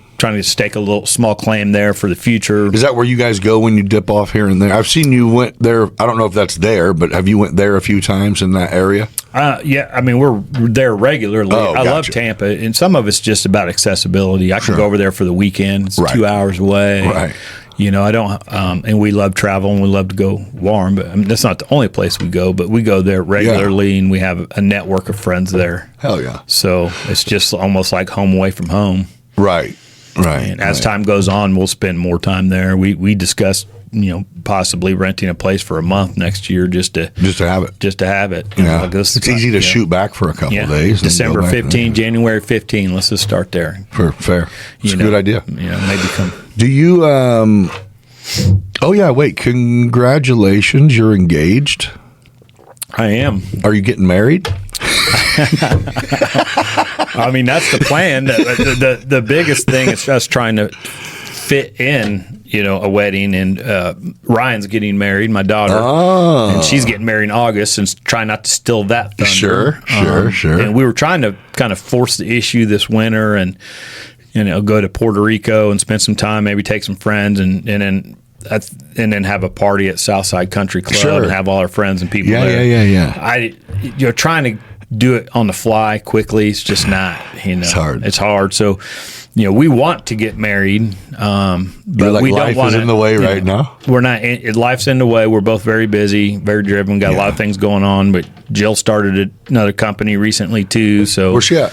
[SPEAKER 1] stake a little small claim there for the future.
[SPEAKER 2] Is that where you guys go when you dip off here and there? I've seen you went there. I don't know if that's there, but have you went there a few times in that area?
[SPEAKER 1] Yeah, I mean, we're there regularly. I love Tampa, and some of it's just about accessibility. I can go over there for the weekend. It's 2 hours away.
[SPEAKER 2] Right.
[SPEAKER 1] I don't, and we love travel and we love to go warm, but that's not the only place we go, but we go there regularly and we have a network of friends there.
[SPEAKER 2] Hell yeah.
[SPEAKER 1] So it's just almost like home away from home.
[SPEAKER 2] Right.
[SPEAKER 1] And as time goes on, we'll spend more time there. We discussed, possibly renting a place for a month next year just to have it.
[SPEAKER 2] Yeah. It's easy to shoot back for a couple of days.
[SPEAKER 1] December 15, January 15. Let's just start there.
[SPEAKER 2] Fair. It's a good idea.
[SPEAKER 1] Maybe come.
[SPEAKER 2] Do you? Oh yeah. Wait. Congratulations. You're engaged.
[SPEAKER 1] I am.
[SPEAKER 2] Are you getting married?
[SPEAKER 1] I mean, that's the plan. The biggest thing is just trying to fit in, a wedding. And Ryan's getting married, my daughter, and she's getting married in August, and trying not to steal that thunder.
[SPEAKER 2] Sure.
[SPEAKER 1] And we were trying to kind of force the issue this winter, and go to Puerto Rico and spend some time, maybe take some friends, and then have a party at Southside Country Club and have all our friends and people there. Yeah. Trying to do it on the fly quickly, it's just not,
[SPEAKER 2] It's hard.
[SPEAKER 1] It's hard. So we want to get married, but
[SPEAKER 2] like,
[SPEAKER 1] we
[SPEAKER 2] life
[SPEAKER 1] don't want
[SPEAKER 2] is in the way right now.
[SPEAKER 1] We're not. Life's in the way. We're both very busy, very driven. Got a lot of things going on. But Jill started another company recently too. So
[SPEAKER 2] Where's she at?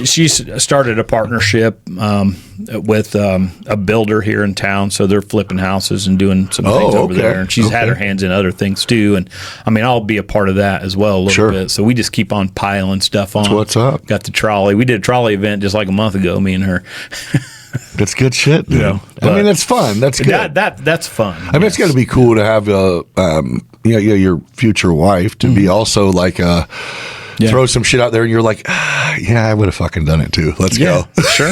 [SPEAKER 1] She started a partnership with a builder here in town. So they're flipping houses and doing some things over there. And she's had her hands in other things too. And I mean, I'll be a part of that as well a little bit. So we just keep on piling stuff on.
[SPEAKER 2] That's what's up.
[SPEAKER 1] Got the trolley. We did a trolley event just like a month ago, me and her.
[SPEAKER 2] That's good shit, dude. I mean, that's fun. That's good.
[SPEAKER 1] That's fun.
[SPEAKER 2] I mean, it's got to be cool to have your future wife to be also like throw some shit out there, and you're like, yeah, I would have fucking done it too. Let's go.
[SPEAKER 1] Sure.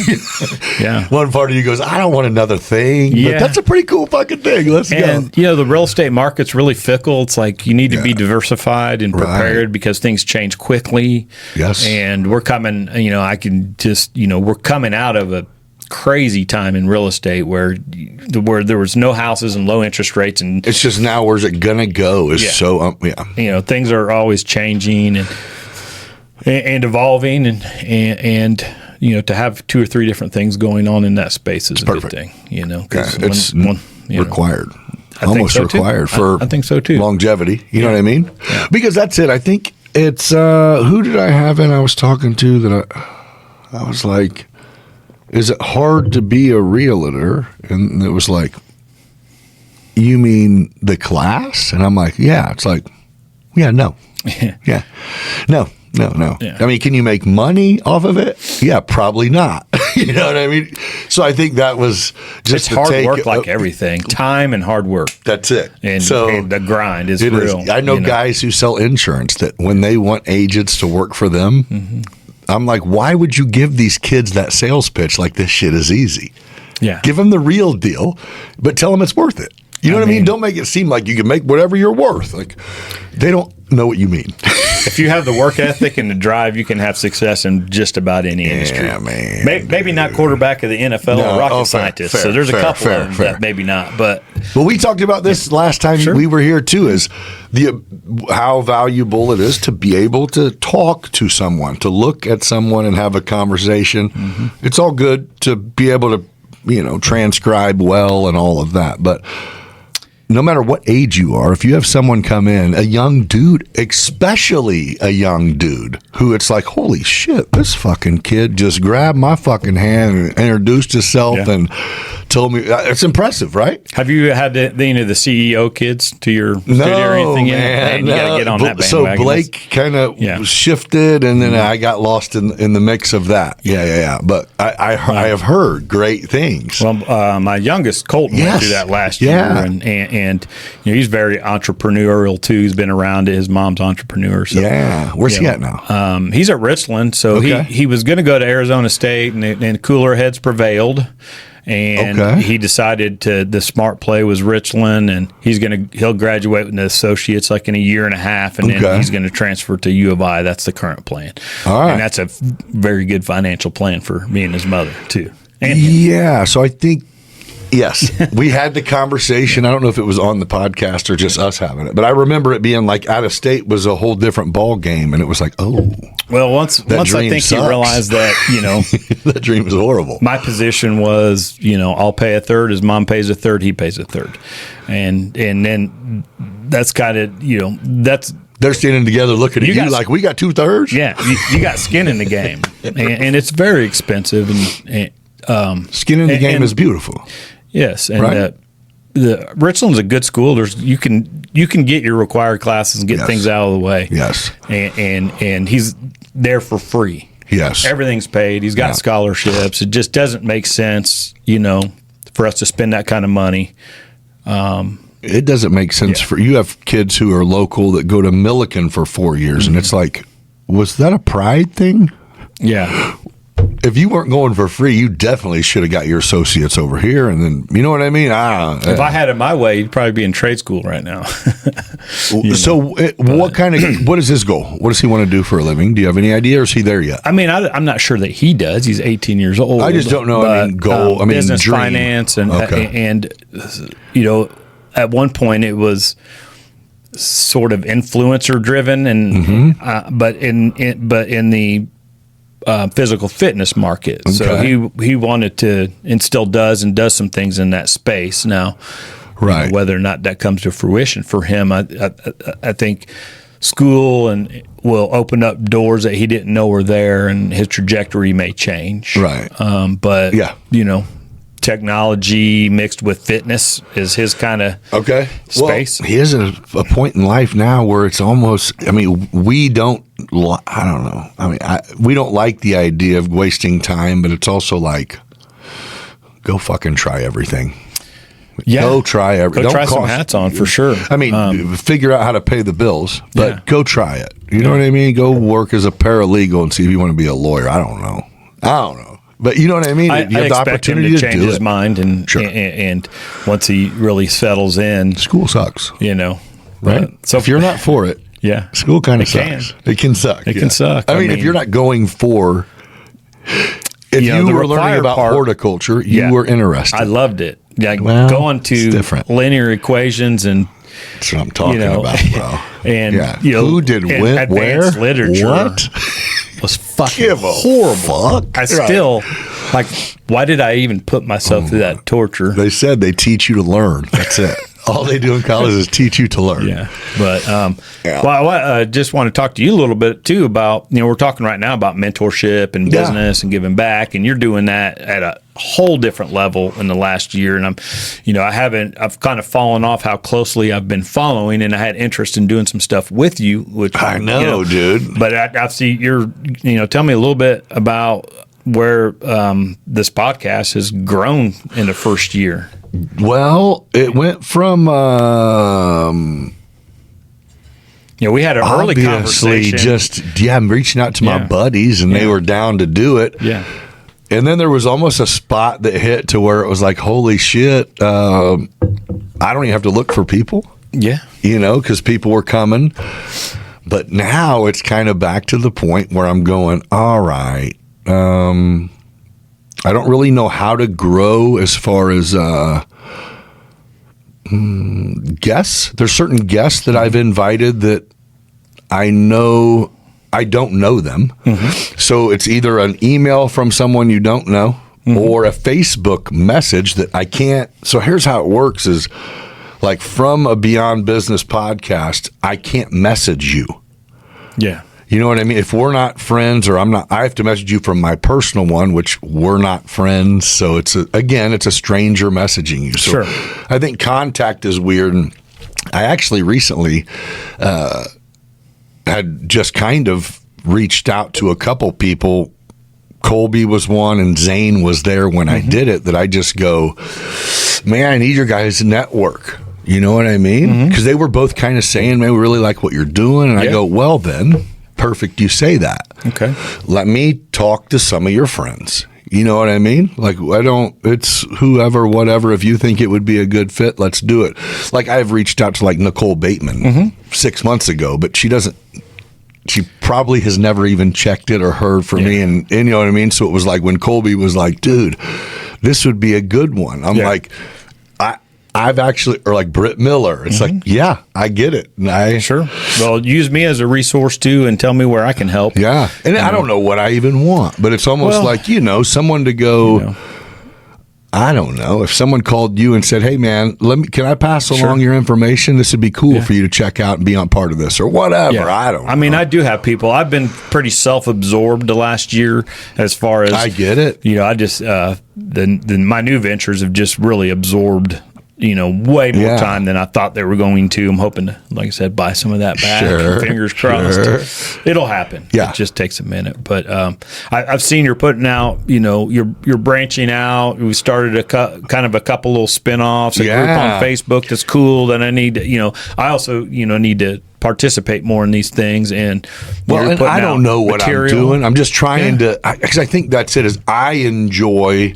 [SPEAKER 1] Yeah.
[SPEAKER 2] One part of you goes, I don't want another thing.
[SPEAKER 1] Yeah.
[SPEAKER 2] But that's a pretty cool fucking thing. Let's go.
[SPEAKER 1] And the real estate market's really fickle. It's like you need to be diversified and prepared because things change quickly.
[SPEAKER 2] Yes.
[SPEAKER 1] And we're coming. We're coming out of a crazy time in real estate where there was no houses and low interest rates, and
[SPEAKER 2] it's just now where's it gonna go is so
[SPEAKER 1] things are always changing and evolving, and to have 2 or 3 different things going on in that space is a good thing.
[SPEAKER 2] It's required. Almost
[SPEAKER 1] so
[SPEAKER 2] required
[SPEAKER 1] too. I think so too.
[SPEAKER 2] Longevity. You know what I mean? Yeah. Because that's it. I think it's who did I have in I was talking to that I was like, is it hard to be a realtor? And it was like, you mean the class? And I'm like, yeah. It's like, yeah, no. Yeah. No. Yeah. I mean, can you make money off of it? Yeah, probably not. You know what I mean? So I think that was just
[SPEAKER 1] hard work, like everything. Time and hard work.
[SPEAKER 2] That's it.
[SPEAKER 1] And
[SPEAKER 2] so
[SPEAKER 1] the grind is real.
[SPEAKER 2] I know guys who sell insurance that when they want agents to work for them, I'm like, why would you give these kids that sales pitch like this shit is easy?
[SPEAKER 1] Yeah.
[SPEAKER 2] Give them the real deal, but tell them it's worth it. You know what I mean? Don't make it seem like you can make whatever you're worth. Like, they don't know what you mean.
[SPEAKER 1] If you have the work ethic and the drive, you can have success in just about any industry.
[SPEAKER 2] Yeah, man.
[SPEAKER 1] Maybe not quarterback of the NFL or rocket scientist.
[SPEAKER 2] Fair,
[SPEAKER 1] so there's a couple of them
[SPEAKER 2] fair.
[SPEAKER 1] that maybe not. But
[SPEAKER 2] well, we talked about this last time we were here too. Is how valuable it is to be able to talk to someone, to look at someone and have a conversation. It's all good to be able to transcribe well and all of that, but no matter what age you are, if you have someone come in, a young dude, especially a young dude, who it's like, holy shit, this fucking kid just grabbed my fucking hand and introduced himself and told me, it's impressive, right?
[SPEAKER 1] Have you had the CEO kids to your studio or anything yet? Man, you got to get on that bandwagon.
[SPEAKER 2] So Blake kind of shifted, and then I got lost in the mix of that. Yeah. But I have heard great things.
[SPEAKER 1] Well, my youngest, Colton, went through that last year, and he's very entrepreneurial too. He's been around it. His mom's entrepreneur. So,
[SPEAKER 2] where's he at now?
[SPEAKER 1] He's at Richland. So he was going to go to Arizona State, and cooler heads prevailed. And he decided the smart play was Richland, and he'll graduate with an associate's like in a year and a half, and then he's going to transfer to U of I. That's the current plan. All right. And that's a very good financial plan for me and his mother too. And
[SPEAKER 2] so I think. Yes, we had the conversation. I don't know if it was on the podcast or just us having it, but I remember it being like out of state was a whole different ball game, and it was like,
[SPEAKER 1] well, once I think he realized that,
[SPEAKER 2] that dream was horrible.
[SPEAKER 1] My position was, I'll pay a third. His mom pays a third. He pays a third, and then that's kind of that's.
[SPEAKER 2] They're standing together looking at you like, we got 2/3.
[SPEAKER 1] Yeah, you got skin in the game, and it's very expensive. And
[SPEAKER 2] skin in the game is beautiful.
[SPEAKER 1] Yes, and the Richland's a good school. You can get your required classes and get things out of the way.
[SPEAKER 2] Yes,
[SPEAKER 1] and he's there for free.
[SPEAKER 2] Yes,
[SPEAKER 1] everything's paid. He's got scholarships. It just doesn't make sense, for us to spend that kind of money.
[SPEAKER 2] It doesn't make sense for you. Have kids who are local that go to Milliken for 4 years, and it's like, was that a pride thing?
[SPEAKER 1] Yeah.
[SPEAKER 2] If you weren't going for free, you definitely should have got your associates over here, and then you know what I mean.
[SPEAKER 1] If I had it my way, you'd probably be in trade school right now.
[SPEAKER 2] What is his goal? What does he want to do for a living? Do you have any idea, or is he there yet?
[SPEAKER 1] I mean, I'm not sure that he does. He's 18 years old.
[SPEAKER 2] I just don't know. But, goal.
[SPEAKER 1] Business,
[SPEAKER 2] dream.
[SPEAKER 1] Finance, and at one point it was sort of influencer driven, and but in the physical fitness market. So he wanted to, and still does, and does some things in that space now.
[SPEAKER 2] Right.
[SPEAKER 1] You know, whether or not that comes to fruition for him, I think school and will open up doors that he didn't know were there, and his trajectory may change.
[SPEAKER 2] Right.
[SPEAKER 1] But you know, technology mixed with fitness is his kind of space.
[SPEAKER 2] Well, he is at a point in life now where it's almost, I mean, we don't like the idea of wasting time, but it's also like, go fucking try everything.
[SPEAKER 1] Yeah.
[SPEAKER 2] Go try everything.
[SPEAKER 1] Go try some hats on for sure.
[SPEAKER 2] I mean, figure out how to pay the bills, but go try it. You know what I mean? Go work as a paralegal and see if you want to be a lawyer. I don't know. But you know what I mean?
[SPEAKER 1] I expect him to change his mind, and once he really settles in,
[SPEAKER 2] school sucks.
[SPEAKER 1] You know,
[SPEAKER 2] right? So if you're not for it, school kind of sucks. It can suck.
[SPEAKER 1] It can suck.
[SPEAKER 2] I mean, if you're not going for, if you were learning about horticulture, you were interested.
[SPEAKER 1] I loved it. Like going to linear equations and.
[SPEAKER 2] That's what I'm talking about, bro.
[SPEAKER 1] And
[SPEAKER 2] who did when, where,
[SPEAKER 1] literature
[SPEAKER 2] what?
[SPEAKER 1] Was fucking horrible. I still like. Why did I even put myself through that torture?
[SPEAKER 2] They said they teach you to learn. That's it. All they do in college is teach you to learn.
[SPEAKER 1] Yeah, but well, I just want to talk to you a little bit too about, we're talking right now about mentorship and business and giving back, and you're doing that at a whole different level in the last year. And I've kind of fallen off how closely I've been following, and I had interest in doing some stuff with you, which
[SPEAKER 2] I know, dude.
[SPEAKER 1] But I see tell me a little bit about where this podcast has grown in the first year.
[SPEAKER 2] Well, it went from
[SPEAKER 1] we had an early conversation.
[SPEAKER 2] I'm reaching out to my buddies, and they were down to do it.
[SPEAKER 1] Yeah.
[SPEAKER 2] And then there was almost a spot that hit to where it was like, holy shit, I don't even have to look for people.
[SPEAKER 1] Yeah.
[SPEAKER 2] Because people were coming. But now it's kind of back to the point where I'm going, all right, I don't really know how to grow as far as guests. There's certain guests that I've invited that I know I don't know them. Mm-hmm. So it's either an email from someone you don't know or a Facebook message that I can't. So here's how it works is like from a Beyond Business podcast, I can't message you.
[SPEAKER 1] Yeah.
[SPEAKER 2] You know what I mean? If we're not friends or I have to message you from my personal one, which we're not friends. So it's a stranger messaging you. So
[SPEAKER 1] sure.
[SPEAKER 2] I think contact is weird. And I actually recently had just kind of reached out to a couple people. Colby was one and Zane was there when I did it, that I just go, man, I need your guys' network. You know what I mean? Because they were both kind of saying, man, we really like what you're doing. And I go, well, then. Perfect, you say that.
[SPEAKER 1] Okay.
[SPEAKER 2] Let me talk to some of your friends. You know what I mean? Like, it's whoever, whatever. If you think it would be a good fit, let's do it. Like, I've reached out to like Nicole Bateman 6 months ago, but she probably has never even checked it or heard from me. And you know what I mean? So it was like when Colby was like, dude, this would be a good one. I'm like, I've actually, or like Britt Miller. It's like, yeah, I get it. And
[SPEAKER 1] sure. Well, use me as a resource too, and tell me where I can help.
[SPEAKER 2] Yeah, and I don't know what I even want, but it's almost like someone to go. I don't know if someone called you and said, "Hey, man, can I pass along your information? This would be cool for you to check out and be on part of this or whatever."
[SPEAKER 1] Yeah.
[SPEAKER 2] I don't know.
[SPEAKER 1] I mean, I do have people. I've been pretty self-absorbed the last year as far as
[SPEAKER 2] I get it.
[SPEAKER 1] I just my new ventures have just really absorbed. Way more time than I thought they were going to. I'm hoping to, like I said, buy some of that back.
[SPEAKER 2] Sure,
[SPEAKER 1] fingers crossed. It'll happen.
[SPEAKER 2] Yeah.
[SPEAKER 1] It just takes a minute. But I've seen you're putting out, you're branching out. We started a couple little spin-offs, a group on Facebook that's cool that I need to, I also, need to participate more in these things. And
[SPEAKER 2] I don't know what I'm doing. I'm just trying to, because I think that's it, is I enjoy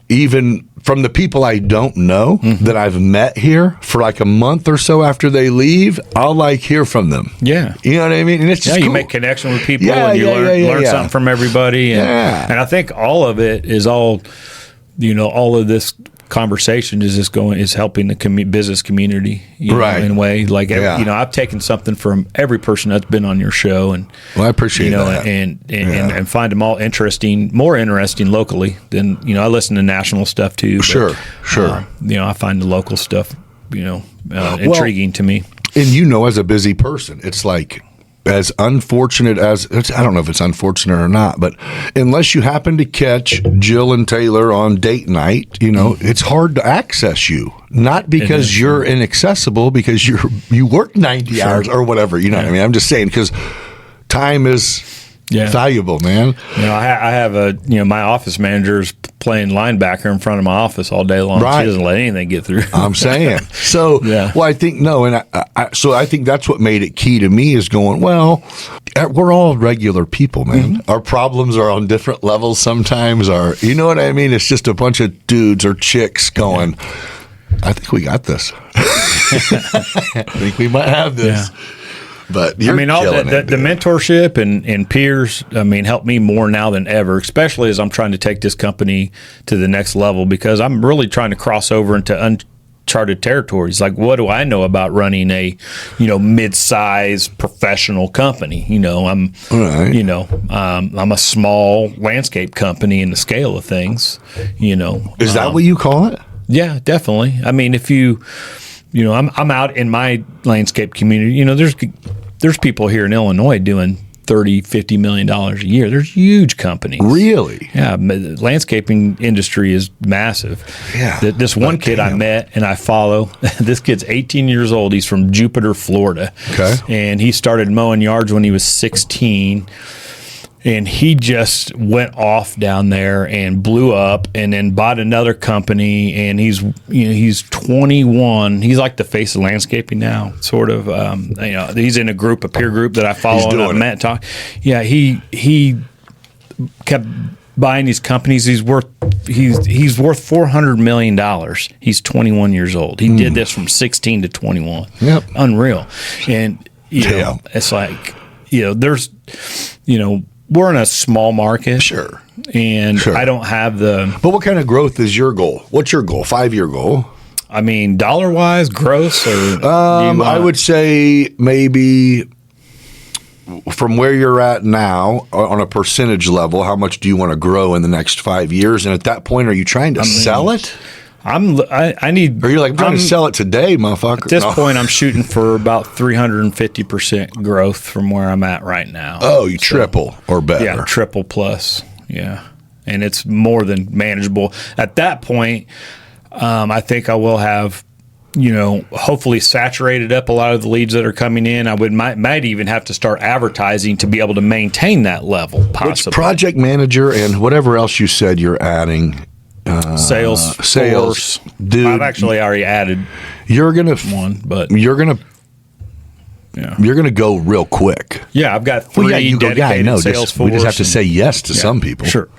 [SPEAKER 2] even from the people I don't know that I've met here for like a month or so after they leave, I'll hear from them.
[SPEAKER 1] Yeah.
[SPEAKER 2] You know what I mean? And it's just
[SPEAKER 1] you
[SPEAKER 2] cool.
[SPEAKER 1] make connection with people and you learn something from everybody. And I think all of it is all of this conversation is helping the business community,
[SPEAKER 2] Right.
[SPEAKER 1] in a way. Like,
[SPEAKER 2] Yeah.
[SPEAKER 1] I've taken something from every person that's been on your show, and
[SPEAKER 2] Well, I appreciate that.
[SPEAKER 1] and find them all more interesting locally than, I listen to national stuff too. But,
[SPEAKER 2] Sure.
[SPEAKER 1] I find the local stuff, intriguing to me.
[SPEAKER 2] And as a busy person, it's like, as unfortunate as I don't know if it's unfortunate or not, but unless you happen to catch Jill and Taylor on date night, it's hard to access you. Not because you're inaccessible, because you work 90 hours or whatever. You know what I mean? I'm just saying, because time is valuable, man.
[SPEAKER 1] I have my office manager's playing linebacker in front of my office all day long.
[SPEAKER 2] Right.
[SPEAKER 1] She doesn't let anything get through.
[SPEAKER 2] I'm saying. So, well, I think, I think that's what made it key to me, is going, well, we're all regular people, man. Our problems are on different levels sometimes, you know what I mean? It's just a bunch of dudes or chicks going, I think we got this. I think we might have this. Yeah. But all
[SPEAKER 1] the mentorship and peers, help me more now than ever, especially as I'm trying to take this company to the next level, because I'm really trying to cross over into uncharted territories. Like, what do I know about running a, mid-size professional company? I'm a small landscape company in the scale of things,
[SPEAKER 2] Is that what you call it?
[SPEAKER 1] Yeah, definitely. If I'm out in my landscape community. There's people here in Illinois doing $30-50 million a year. There's huge companies.
[SPEAKER 2] Really?
[SPEAKER 1] Yeah, the landscaping industry is massive.
[SPEAKER 2] Yeah.
[SPEAKER 1] This one kid I met and I follow, this kid's 18 years old. He's from Jupiter, Florida.
[SPEAKER 2] Okay.
[SPEAKER 1] And he started mowing yards when he was 16. And he just went off down there and blew up, and then bought another company. And he's 21. He's like the face of landscaping now, sort of. He's in a peer group that I follow. And I've met, talk. Yeah, he kept buying these companies. He's worth $400 million. He's 21 years old. He did this from 16 to 21.
[SPEAKER 2] Yep,
[SPEAKER 1] unreal. And it's like there's we're in a small market.
[SPEAKER 2] Sure.
[SPEAKER 1] And I don't have
[SPEAKER 2] But what kind of growth is your goal? What's your goal? 5-year goal?
[SPEAKER 1] Dollar-wise, gross, or
[SPEAKER 2] I would say maybe from where you're at now on a percentage level, how much do you want to grow in the next 5 years? And at that point, are you trying to sell it?
[SPEAKER 1] I need.
[SPEAKER 2] Or you're like, I'm trying to sell it today, motherfucker.
[SPEAKER 1] At this point, I'm shooting for about 350% growth from where I'm at right now.
[SPEAKER 2] Oh, triple or better.
[SPEAKER 1] Yeah, triple plus. Yeah. And it's more than manageable. At that point, I think I will have, hopefully saturated up a lot of the leads that are coming in. I might even have to start advertising to be able to maintain that level, possibly.
[SPEAKER 2] Which project manager and whatever else you said you're adding.
[SPEAKER 1] Sales,
[SPEAKER 2] dude.
[SPEAKER 1] I've actually already added.
[SPEAKER 2] You're gonna
[SPEAKER 1] one, but
[SPEAKER 2] you're gonna go real quick.
[SPEAKER 1] Yeah, I've got 3 dedicated sales force.
[SPEAKER 2] We just have to say yes to some people.
[SPEAKER 1] Sure,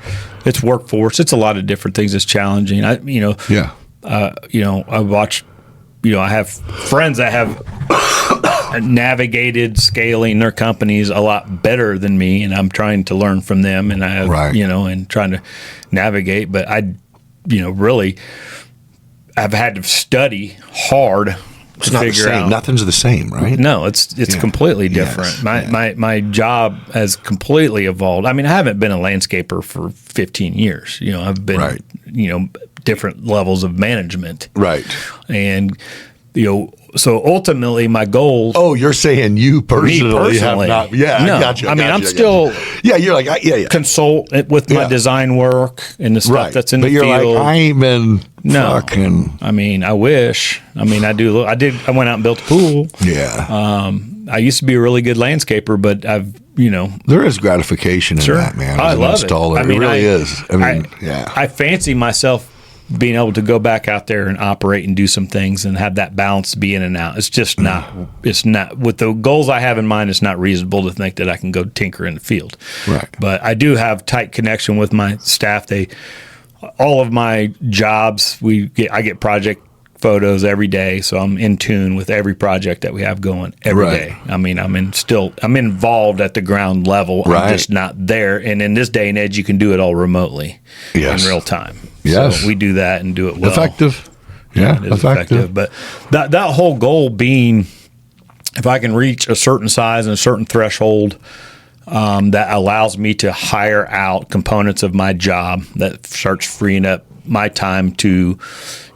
[SPEAKER 1] it's workforce. It's a lot of different things. It's challenging. I watch. I have friends that have navigated scaling their companies a lot better than me, and I'm trying to learn from them. And I have, and trying to navigate. But really, I've had to study hard
[SPEAKER 2] It's not the same. Nothing's the same, right?
[SPEAKER 1] No, it's completely different. Yes. My job has completely evolved. I haven't been a landscaper for 15 years. I've been different levels of management.
[SPEAKER 2] Right.
[SPEAKER 1] And so ultimately my goal.
[SPEAKER 2] Oh, you're saying you personally have not? Yeah,
[SPEAKER 1] no,
[SPEAKER 2] I got you.
[SPEAKER 1] I'm still.
[SPEAKER 2] Yeah, you're like consult
[SPEAKER 1] with my design work and the stuff that's in the field.
[SPEAKER 2] But you're like, I ain't been fucking.
[SPEAKER 1] I wish. I do. I went out and built a pool.
[SPEAKER 2] Yeah.
[SPEAKER 1] I used to be a really good landscaper, but I've.
[SPEAKER 2] There is gratification in that, man.
[SPEAKER 1] I love it.
[SPEAKER 2] It really is.
[SPEAKER 1] I fancy myself being able to go back out there and operate and do some things and have that balance be in and out. It's just not, with the goals I have in mind, it's not reasonable to think that I can go tinker in the field.
[SPEAKER 2] Right.
[SPEAKER 1] But I do have tight connection with my staff. All of my jobs, I get project photos every day, so I'm in tune with every project that we have going every day. I'm involved at the ground level.
[SPEAKER 2] Right.
[SPEAKER 1] I'm just not there. And in this day and age, you can do it all remotely in real time.
[SPEAKER 2] Yes.
[SPEAKER 1] So we do that and do it well.
[SPEAKER 2] Effective. Yeah,
[SPEAKER 1] it is effective. But that whole goal being, if I can reach a certain size and a certain threshold, that allows me to hire out components of my job, that starts freeing up my time to,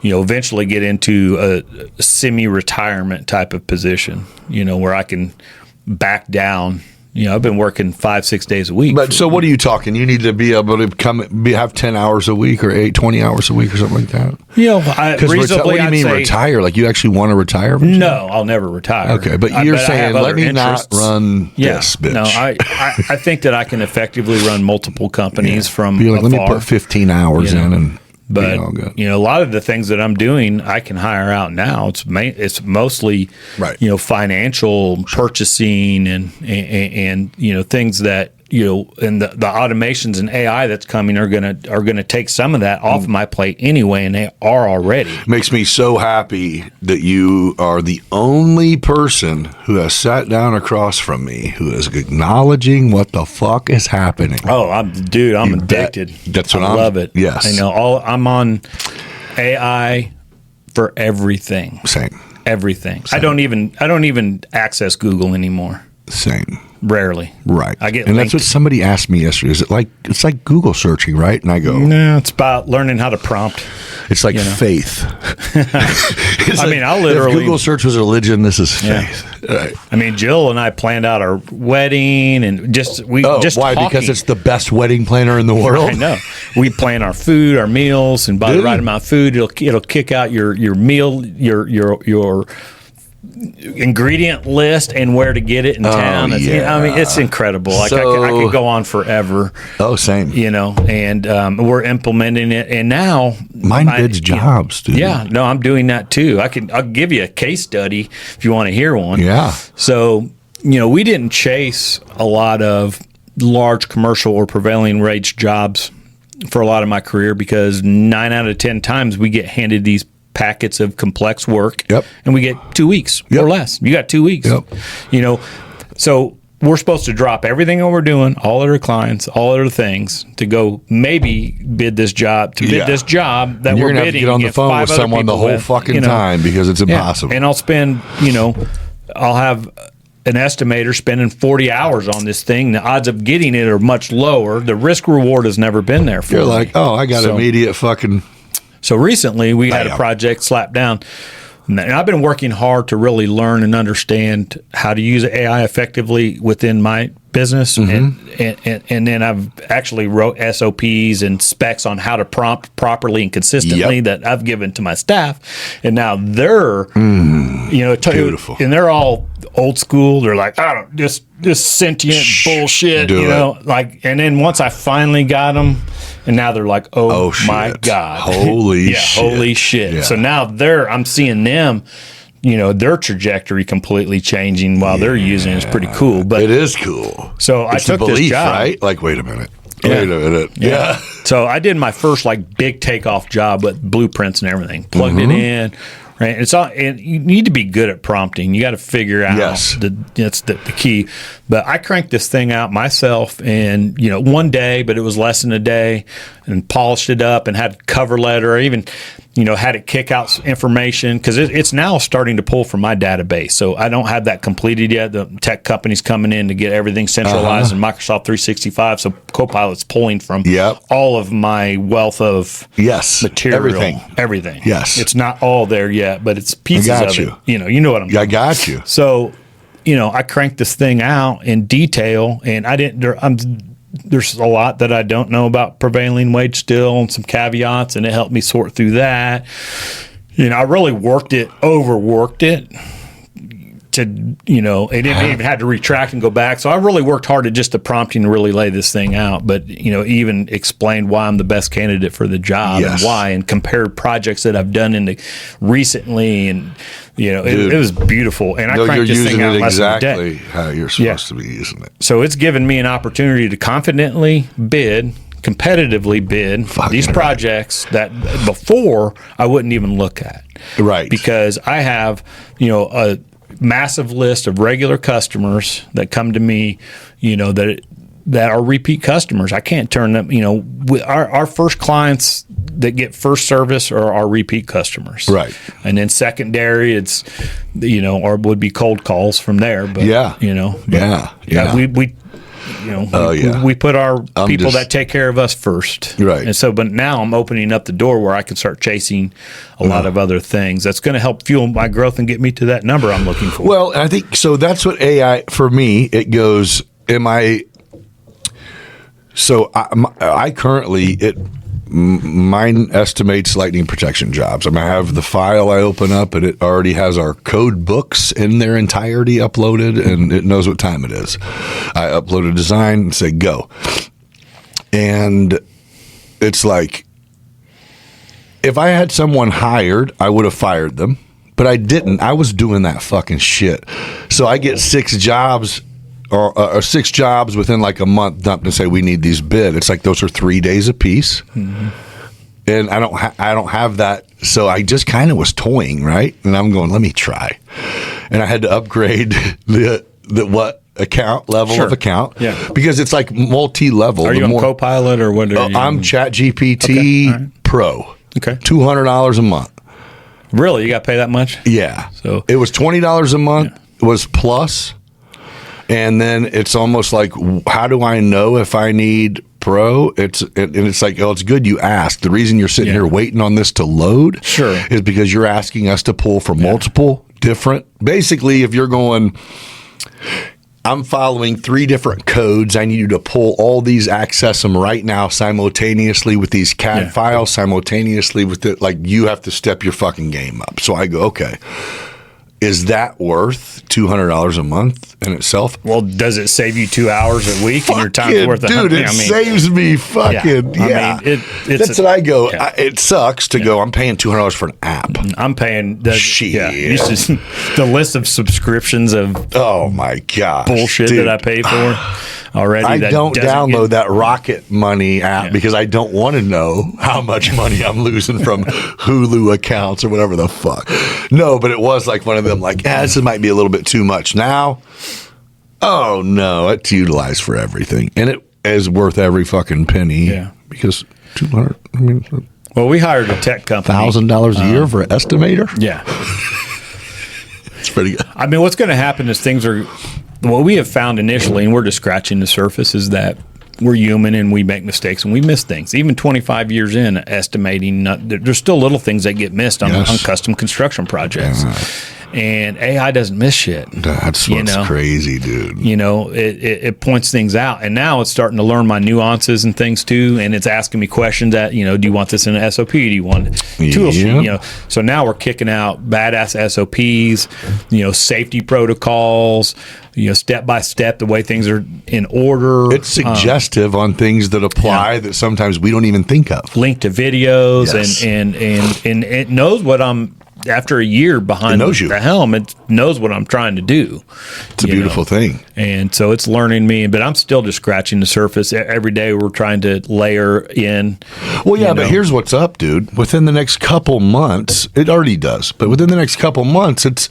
[SPEAKER 1] eventually get into a semi-retirement type of position, where I can back down. I've been working 5-6 days a week.
[SPEAKER 2] But so what are you talking? You need to be able to have 10 hours a week or 20 hours a week or something like that?
[SPEAKER 1] Reasonably,
[SPEAKER 2] what do you mean retire? Like you actually want to retire?
[SPEAKER 1] No, I'll never retire.
[SPEAKER 2] Okay, but you're saying, let me not run this bitch.
[SPEAKER 1] No, I think that I can effectively run multiple companies from
[SPEAKER 2] afar. Let me put 15 hours in and...
[SPEAKER 1] But a lot of the things that I'm doing, I can hire out now. It's mostly financial purchasing and things that and the automations and AI that's coming are gonna take some of that off my plate anyway, and they are already.
[SPEAKER 2] Makes me so happy that you are the only person who has sat down across from me who is acknowledging what the fuck is happening.
[SPEAKER 1] Oh, I'm addicted.
[SPEAKER 2] That's what
[SPEAKER 1] I love it.
[SPEAKER 2] Yes,
[SPEAKER 1] I know. I'm on AI for everything.
[SPEAKER 2] Same.
[SPEAKER 1] Everything. Same. I don't even access Google anymore.
[SPEAKER 2] Same.
[SPEAKER 1] Rarely.
[SPEAKER 2] Right.
[SPEAKER 1] I get
[SPEAKER 2] and
[SPEAKER 1] linked.
[SPEAKER 2] That's what somebody asked me yesterday. Is it it's like Google searching, right? And I go,
[SPEAKER 1] no, it's about learning how to prompt.
[SPEAKER 2] It's like faith.
[SPEAKER 1] I'll literally.
[SPEAKER 2] If Google search was religion, this is faith.
[SPEAKER 1] Yeah. Right. Jill and I planned out our wedding and just
[SPEAKER 2] why?
[SPEAKER 1] Talking.
[SPEAKER 2] Because it's the best wedding planner in the world.
[SPEAKER 1] I know. We plan our food, our meals, and by the right amount of food, it'll kick out your meal, your ingredient list and where to get it in town. It's incredible. Like I could go on forever.
[SPEAKER 2] Oh, same.
[SPEAKER 1] And we're implementing it, and now
[SPEAKER 2] mine bids jobs, dude.
[SPEAKER 1] Yeah, no, I'm doing that too. I'll give you a case study if you want to hear one.
[SPEAKER 2] Yeah.
[SPEAKER 1] So we didn't chase a lot of large commercial or prevailing wage jobs for a lot of my career because 9 out of 10 times we get handed these packets of complex work, and we get 2 weeks or less. You got 2 weeks. So we're supposed to drop everything that we're doing, all other clients, all other things, to go maybe bid this job that
[SPEAKER 2] you're
[SPEAKER 1] we're
[SPEAKER 2] gonna
[SPEAKER 1] bidding.
[SPEAKER 2] Have to get on the phone with someone the whole fucking time because it's impossible.
[SPEAKER 1] And I'll spend, I'll have an estimator spending 40 hours on this thing. The odds of getting it are much lower. The risk reward has never been there for me.
[SPEAKER 2] You're like, I got immediate fucking...
[SPEAKER 1] So recently we had a project slapped down, and I've been working hard to really learn and understand how to use AI effectively within my business, and then I've actually wrote SOPs and specs on how to prompt properly and consistently that I've given to my staff, and now they're
[SPEAKER 2] beautiful,
[SPEAKER 1] and they're all old school. They're like, I don't just sentient bullshit, and then once I finally got them. And now they're like, oh my God.
[SPEAKER 2] Holy shit.
[SPEAKER 1] Holy shit. Yeah. So now I'm seeing them, their trajectory completely changing while they're using it. It's pretty cool. But
[SPEAKER 2] it is cool.
[SPEAKER 1] So
[SPEAKER 2] it's
[SPEAKER 1] I took
[SPEAKER 2] this
[SPEAKER 1] job.
[SPEAKER 2] Right? Like, wait a minute. Wait a minute. Yeah.
[SPEAKER 1] So I did my first big takeoff job with blueprints and everything. Plugged it in. Right. It's all, and you need to be good at prompting. You got to figure out that's the key. But I cranked this thing out myself in, one day, but it was less than a day, and polished it up and had cover letter. I even, had it kick out information because it's now starting to pull from my database. So I don't have that completed yet. The tech company's coming in to get everything centralized in Microsoft 365. So Copilot's pulling from all of my wealth of material. Everything.
[SPEAKER 2] Yes.
[SPEAKER 1] It's not all there yet, but it's pieces of it. You know what I'm
[SPEAKER 2] I got you.
[SPEAKER 1] So, I cranked this thing out in detail, and there's a lot that I don't know about prevailing wage still, and some caveats, and it helped me sort through that. I really overworked it to, and even had to retract and go back. So I really worked hard at just the prompting to really lay this thing out, but, even explained why I'm the best candidate for the job and why, and compared projects that I've done recently, and, it was beautiful. And I cranked this thing out less than a day.
[SPEAKER 2] Exactly how you're supposed to be using it.
[SPEAKER 1] So it's given me an opportunity to confidently competitively bid these projects that before I wouldn't even look at.
[SPEAKER 2] Right.
[SPEAKER 1] Because I have, a massive list of regular customers that come to me, that are repeat customers. I can't turn them, our first clients that get first service are our repeat customers.
[SPEAKER 2] Right.
[SPEAKER 1] And then secondary, it's, or would be cold calls from there. But,
[SPEAKER 2] Yeah.
[SPEAKER 1] We put our people that take care of us first.
[SPEAKER 2] Right.
[SPEAKER 1] And so, but now I'm opening up the door where I can start chasing a lot of other things. That's going to help fuel my growth and get me to that number I'm looking for.
[SPEAKER 2] Well, I think so. That's what AI for me. It goes. I currently mine estimates lightning protection jobs. I have the file I open up, and it already has our code books in their entirety uploaded, and it knows what time it is. I upload a design and say go, and it's like if I had someone hired, I would have fired them, but I didn't. I was doing that fucking shit, so I get 6 jobs. Or 6 jobs within like a month dumped and say we need these bid. It's like those are 3 days a piece, and I don't have that. So I just kind of was toying, right? And I'm going, let me try, and I had to upgrade the account level of account, because it's like multi-level.
[SPEAKER 1] Are you on Copilot or what?
[SPEAKER 2] I'm ChatGPT Pro.
[SPEAKER 1] Okay,
[SPEAKER 2] $200 a month.
[SPEAKER 1] Really, you got to pay that much?
[SPEAKER 2] Yeah.
[SPEAKER 1] So
[SPEAKER 2] it was $20 a month. Was plus. And then it's almost like, how do I know if I need Pro? And it's like, oh, it's good you asked. The reason you're sitting here waiting on this to load is because you're asking us to pull from multiple different. Basically, if you're going, I'm following 3 different codes. I need you to pull all these, access them right now simultaneously with these CAD files, simultaneously with it. Like, you have to step your fucking game up. So I go, okay. Is that worth $200 a month in itself?
[SPEAKER 1] Well, does it save you 2 hours a week and your time's worth
[SPEAKER 2] dude, it saves me fucking that's what I go.
[SPEAKER 1] Yeah.
[SPEAKER 2] It sucks to go. I'm paying $200 for an app.
[SPEAKER 1] I'm paying
[SPEAKER 2] shit.
[SPEAKER 1] The list of subscriptions of
[SPEAKER 2] oh my god
[SPEAKER 1] bullshit that I pay for already.
[SPEAKER 2] I don't download that Rocket Money app because I don't want to know how much money I'm losing from Hulu accounts or whatever the fuck. No, but it was like one of them. Like, this might be a little bit too much now. Oh no, it's utilized for everything, and it is worth every fucking penny.
[SPEAKER 1] Yeah,
[SPEAKER 2] because $200.
[SPEAKER 1] Well, we hired a tech company,
[SPEAKER 2] $1,000 a year for an estimator.
[SPEAKER 1] Yeah,
[SPEAKER 2] it's pretty good.
[SPEAKER 1] I mean, what's going to happen is things are. What we have found initially, and we're just scratching the surface, is that we're human and we make mistakes and we miss things. Even 25 years in, estimating, there's still little things that get missed on custom construction projects. Yeah. And AI doesn't miss shit.
[SPEAKER 2] That's what's crazy, dude.
[SPEAKER 1] It points things out. And now it's starting to learn my nuances and things too. And it's asking me questions that, do you want this in an SOP? Do you want tool sheet? So now we're kicking out badass SOPs, safety protocols, step by step, the way things are in order.
[SPEAKER 2] It's suggestive on things that apply that sometimes we don't even think of.
[SPEAKER 1] Link to videos and it knows what I'm. After a year behind the helm, it knows what I'm trying to do.
[SPEAKER 2] It's a beautiful thing.
[SPEAKER 1] And so it's learning me, but I'm still just scratching the surface. Every day we're trying to layer in.
[SPEAKER 2] Well, yeah, but here's what's up, dude. Within the next couple months, it already does, but within the next couple months, it's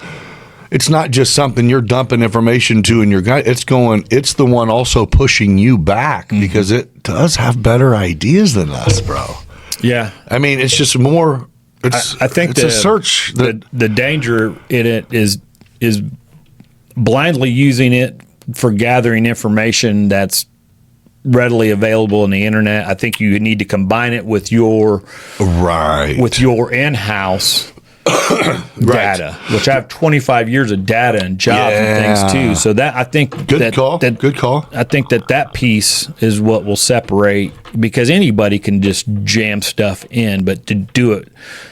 [SPEAKER 2] not just something you're dumping information to in your guide. It's the one also pushing you back because it does have better ideas than us, bro.
[SPEAKER 1] Yeah.
[SPEAKER 2] I mean, it's just more... I think it's a search.
[SPEAKER 1] The danger in it is blindly using it for gathering information that's readily available on the internet. I think you need to combine it with your in-house data, which I have 25 years of data and jobs and things too. So that I think
[SPEAKER 2] good call.
[SPEAKER 1] I think that piece is what will separate, because anybody can just jam stuff in, but to do it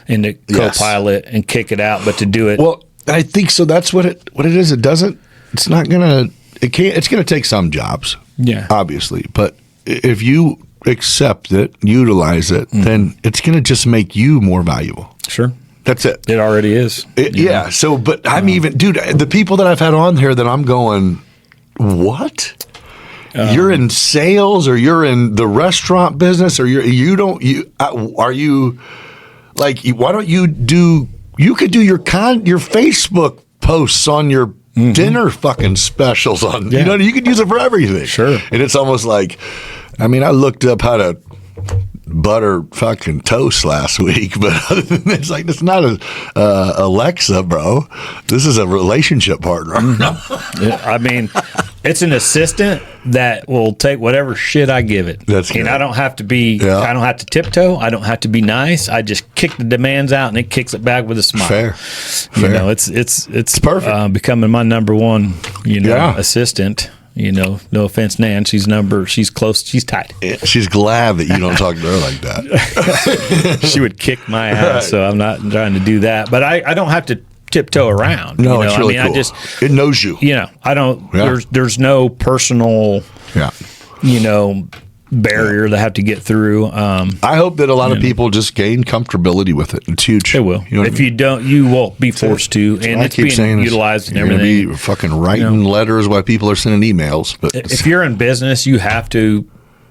[SPEAKER 1] in the Copilot and kick it out, but to do it.
[SPEAKER 2] Well, I think so. That's what it is. It's not gonna. It's gonna take some jobs. Yeah, obviously, but if you accept it, utilize it, then it's gonna just make you more valuable.
[SPEAKER 1] Sure.
[SPEAKER 2] That's it.
[SPEAKER 1] It already is.
[SPEAKER 2] Yeah. So, but I'm even, dude, the people that I've had on here that I'm going, what? You're in sales, or you're in the restaurant business, or are you like, why don't you could do your Facebook posts on your dinner fucking specials on, you could use it for everything.
[SPEAKER 1] Sure.
[SPEAKER 2] And it's almost like, I looked up how to butter fucking toast last week, but other than that, it's like, it's not a Alexa, bro. This is a relationship partner.
[SPEAKER 1] I mean, it's an assistant that will take whatever shit I give it.
[SPEAKER 2] That's
[SPEAKER 1] and
[SPEAKER 2] great.
[SPEAKER 1] I don't have to be, I don't have to tiptoe. I don't have to be nice. I just kick the demands out and it kicks it back with a smile.
[SPEAKER 2] Fair.
[SPEAKER 1] You know, it's
[SPEAKER 2] perfect.
[SPEAKER 1] Becoming my number one, assistant. You know, no offense, Nan. She's close. She's tight.
[SPEAKER 2] She's glad that you don't talk to her like that.
[SPEAKER 1] She would kick my ass,
[SPEAKER 2] Right.
[SPEAKER 1] so I'm not trying to do that. But I don't have to tiptoe around.
[SPEAKER 2] No,
[SPEAKER 1] you know?
[SPEAKER 2] it's really
[SPEAKER 1] I mean,
[SPEAKER 2] cool. It knows you.
[SPEAKER 1] You know, I don't.
[SPEAKER 2] Yeah.
[SPEAKER 1] There's no personal.
[SPEAKER 2] Yeah.
[SPEAKER 1] You know, barrier that I have to get through.
[SPEAKER 2] I hope that a lot of people just gain comfortability with it. It's huge.
[SPEAKER 1] It will.
[SPEAKER 2] You know what I
[SPEAKER 1] If
[SPEAKER 2] mean?
[SPEAKER 1] you don't, you will be forced to, and
[SPEAKER 2] I
[SPEAKER 1] it's
[SPEAKER 2] keep
[SPEAKER 1] being
[SPEAKER 2] saying
[SPEAKER 1] utilized and
[SPEAKER 2] you're gonna
[SPEAKER 1] everything.
[SPEAKER 2] be fucking writing letters while people are sending emails. But
[SPEAKER 1] If you're in business, you have to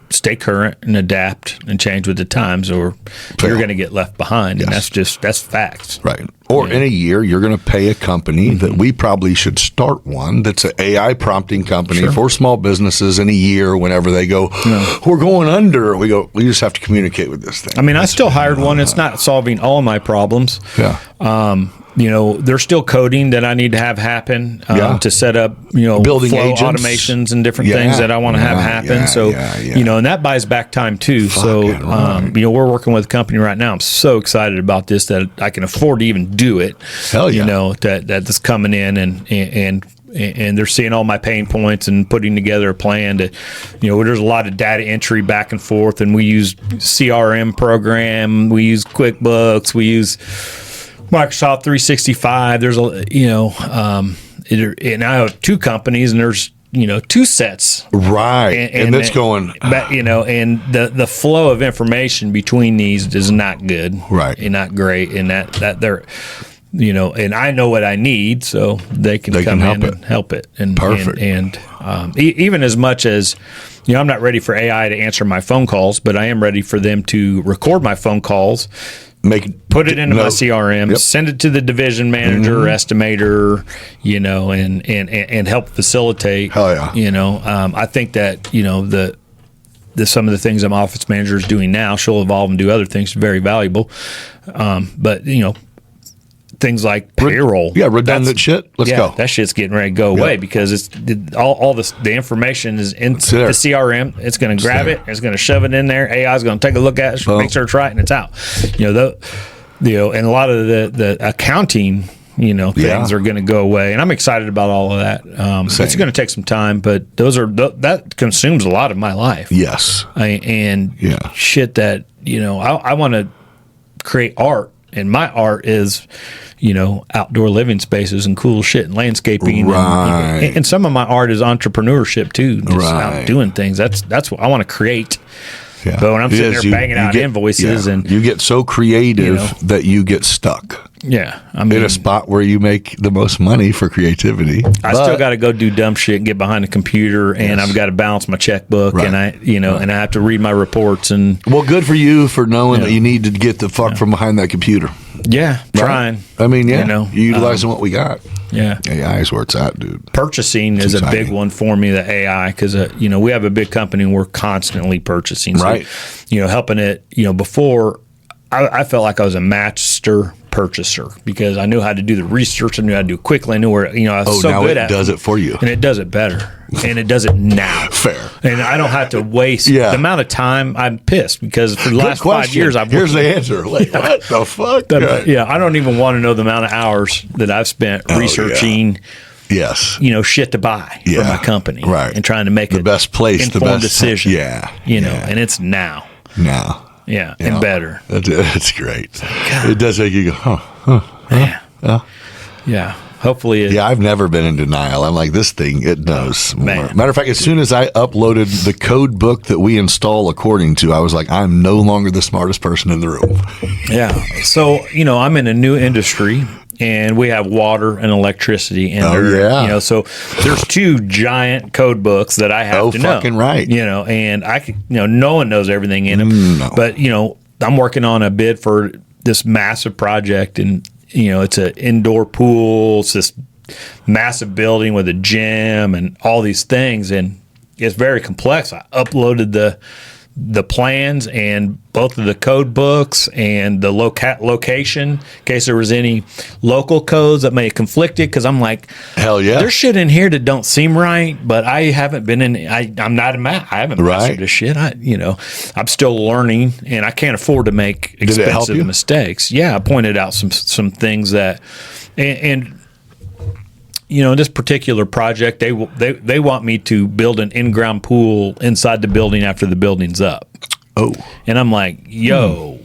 [SPEAKER 1] stay current and adapt and change with the times, or
[SPEAKER 2] Fair.
[SPEAKER 1] you're going to get left behind. And
[SPEAKER 2] Yes.
[SPEAKER 1] that's facts.
[SPEAKER 2] right. Or in a year, you're going to pay a company that we probably should start one that's an AI prompting company for small businesses in a year whenever they go, we're going under. We go, we just have to communicate with this thing.
[SPEAKER 1] I mean, I still hired one. It's not solving all of my problems.
[SPEAKER 2] Yeah.
[SPEAKER 1] You know, there's still coding that I need to have happen to set up,
[SPEAKER 2] Building
[SPEAKER 1] flow
[SPEAKER 2] agents.
[SPEAKER 1] automations and different
[SPEAKER 2] Yeah.
[SPEAKER 1] things that I want to have
[SPEAKER 2] Yeah,
[SPEAKER 1] happen.
[SPEAKER 2] yeah,
[SPEAKER 1] so,
[SPEAKER 2] yeah.
[SPEAKER 1] you know, and that buys back time too. So,
[SPEAKER 2] right.
[SPEAKER 1] we're working with a company right now. I'm so excited about this that I can afford to even do it.
[SPEAKER 2] Hell yeah.
[SPEAKER 1] You know, that's coming in and they're seeing all my pain points and putting together a plan to, there's a lot of data entry back and forth, and we use CRM program, we use QuickBooks, we use Microsoft 365. There's and I have two companies, and there's two sets,
[SPEAKER 2] Right. And that's going.
[SPEAKER 1] but and the flow of information between these is not good,
[SPEAKER 2] Right.
[SPEAKER 1] and not great, and that they're. And I know what I need, so they can come
[SPEAKER 2] help
[SPEAKER 1] in
[SPEAKER 2] it.
[SPEAKER 1] and help it. And
[SPEAKER 2] Perfect.
[SPEAKER 1] And even as much as, I'm not ready for AI to answer my phone calls, but I am ready for them to record my phone calls, put it into my CRM, send it to the division manager, estimator, and help facilitate.
[SPEAKER 2] Hell yeah.
[SPEAKER 1] I think that, some of the things that my office manager is doing now, she'll evolve and do other things very valuable. But, things like payroll.
[SPEAKER 2] Redundant shit. Let's go.
[SPEAKER 1] That shit's getting ready to go away because it's all the information is in the
[SPEAKER 2] there.
[SPEAKER 1] CRM. It's going to grab it. It's going to shove it in there. AI is going to take a look at it, make sure it's right, and it's out. And a lot of the accounting, things are going to go away, and I'm excited about all of that. It's going to take some time, but that consumes a lot of my life.
[SPEAKER 2] Yes.
[SPEAKER 1] Shit that I want to create art. And my art is, outdoor living spaces and cool shit and landscaping.
[SPEAKER 2] Right.
[SPEAKER 1] And some of my art is entrepreneurship too. Just out doing things. That's what I want to create.
[SPEAKER 2] Yeah.
[SPEAKER 1] But when I'm sitting there banging out invoices and
[SPEAKER 2] you get so creative that you get stuck.
[SPEAKER 1] Yeah. I mean,
[SPEAKER 2] in a spot where you make the most money for creativity.
[SPEAKER 1] I still got to go do dumb shit and get behind the computer, and I've got to balance my checkbook, and and I have to read my reports. And
[SPEAKER 2] well, good for you for knowing that you need to get the fuck from behind that computer.
[SPEAKER 1] Yeah, trying.
[SPEAKER 2] I mean, you're utilizing what we got.
[SPEAKER 1] Yeah,
[SPEAKER 2] AI is where it's at, dude.
[SPEAKER 1] Purchasing is a big one for me. The AI, because we have a big company and we're constantly purchasing. So, helping it. Before I felt like I was a master purchaser because I knew how to do the research. I knew how to do it quickly. I knew where I was so good at it.
[SPEAKER 2] Does it for you,
[SPEAKER 1] and it does it better, and it does it now.
[SPEAKER 2] Fair,
[SPEAKER 1] and I don't have to waste the amount of time. I'm pissed because for the last 5 years,
[SPEAKER 2] here's the answer. Like, what the fuck?
[SPEAKER 1] I don't even want to know the amount of hours that I've spent researching.
[SPEAKER 2] Yes.
[SPEAKER 1] Shit to buy for my company, and trying to make
[SPEAKER 2] the best place,
[SPEAKER 1] informed
[SPEAKER 2] the best
[SPEAKER 1] decision.
[SPEAKER 2] and
[SPEAKER 1] it's now. Yeah, and
[SPEAKER 2] know,
[SPEAKER 1] better.
[SPEAKER 2] That's great. It does make you go,
[SPEAKER 1] Yeah. Hopefully
[SPEAKER 2] I've never been in denial. I'm like, this thing, it knows more.
[SPEAKER 1] Man.
[SPEAKER 2] Matter of fact, as soon as I uploaded the code book that we install according to, I was like, I'm no longer the smartest person in the room.
[SPEAKER 1] Yeah. So, I'm in a new industry, and we have water and electricity. And so there's two giant code books that I have to know.
[SPEAKER 2] Fucking right.
[SPEAKER 1] And I can, no one knows everything in them.
[SPEAKER 2] No.
[SPEAKER 1] But, I'm working on a bid for this massive project, and, it's an indoor pool. It's this massive building with a gym and all these things. And it's very complex. I uploaded the plans and both of the code books and the location in case there was any local codes that may have conflicted. Because I'm like,
[SPEAKER 2] hell yeah,
[SPEAKER 1] there's shit in here that don't seem right, but I haven't been in. I'm not a I haven't mastered this shit. I'm still learning, and I can't afford to make expensive mistakes. Yeah, I pointed out some things that, and this particular project, they want me to build an in-ground pool inside the building after the building's up.
[SPEAKER 2] Oh.
[SPEAKER 1] And I'm like, yo,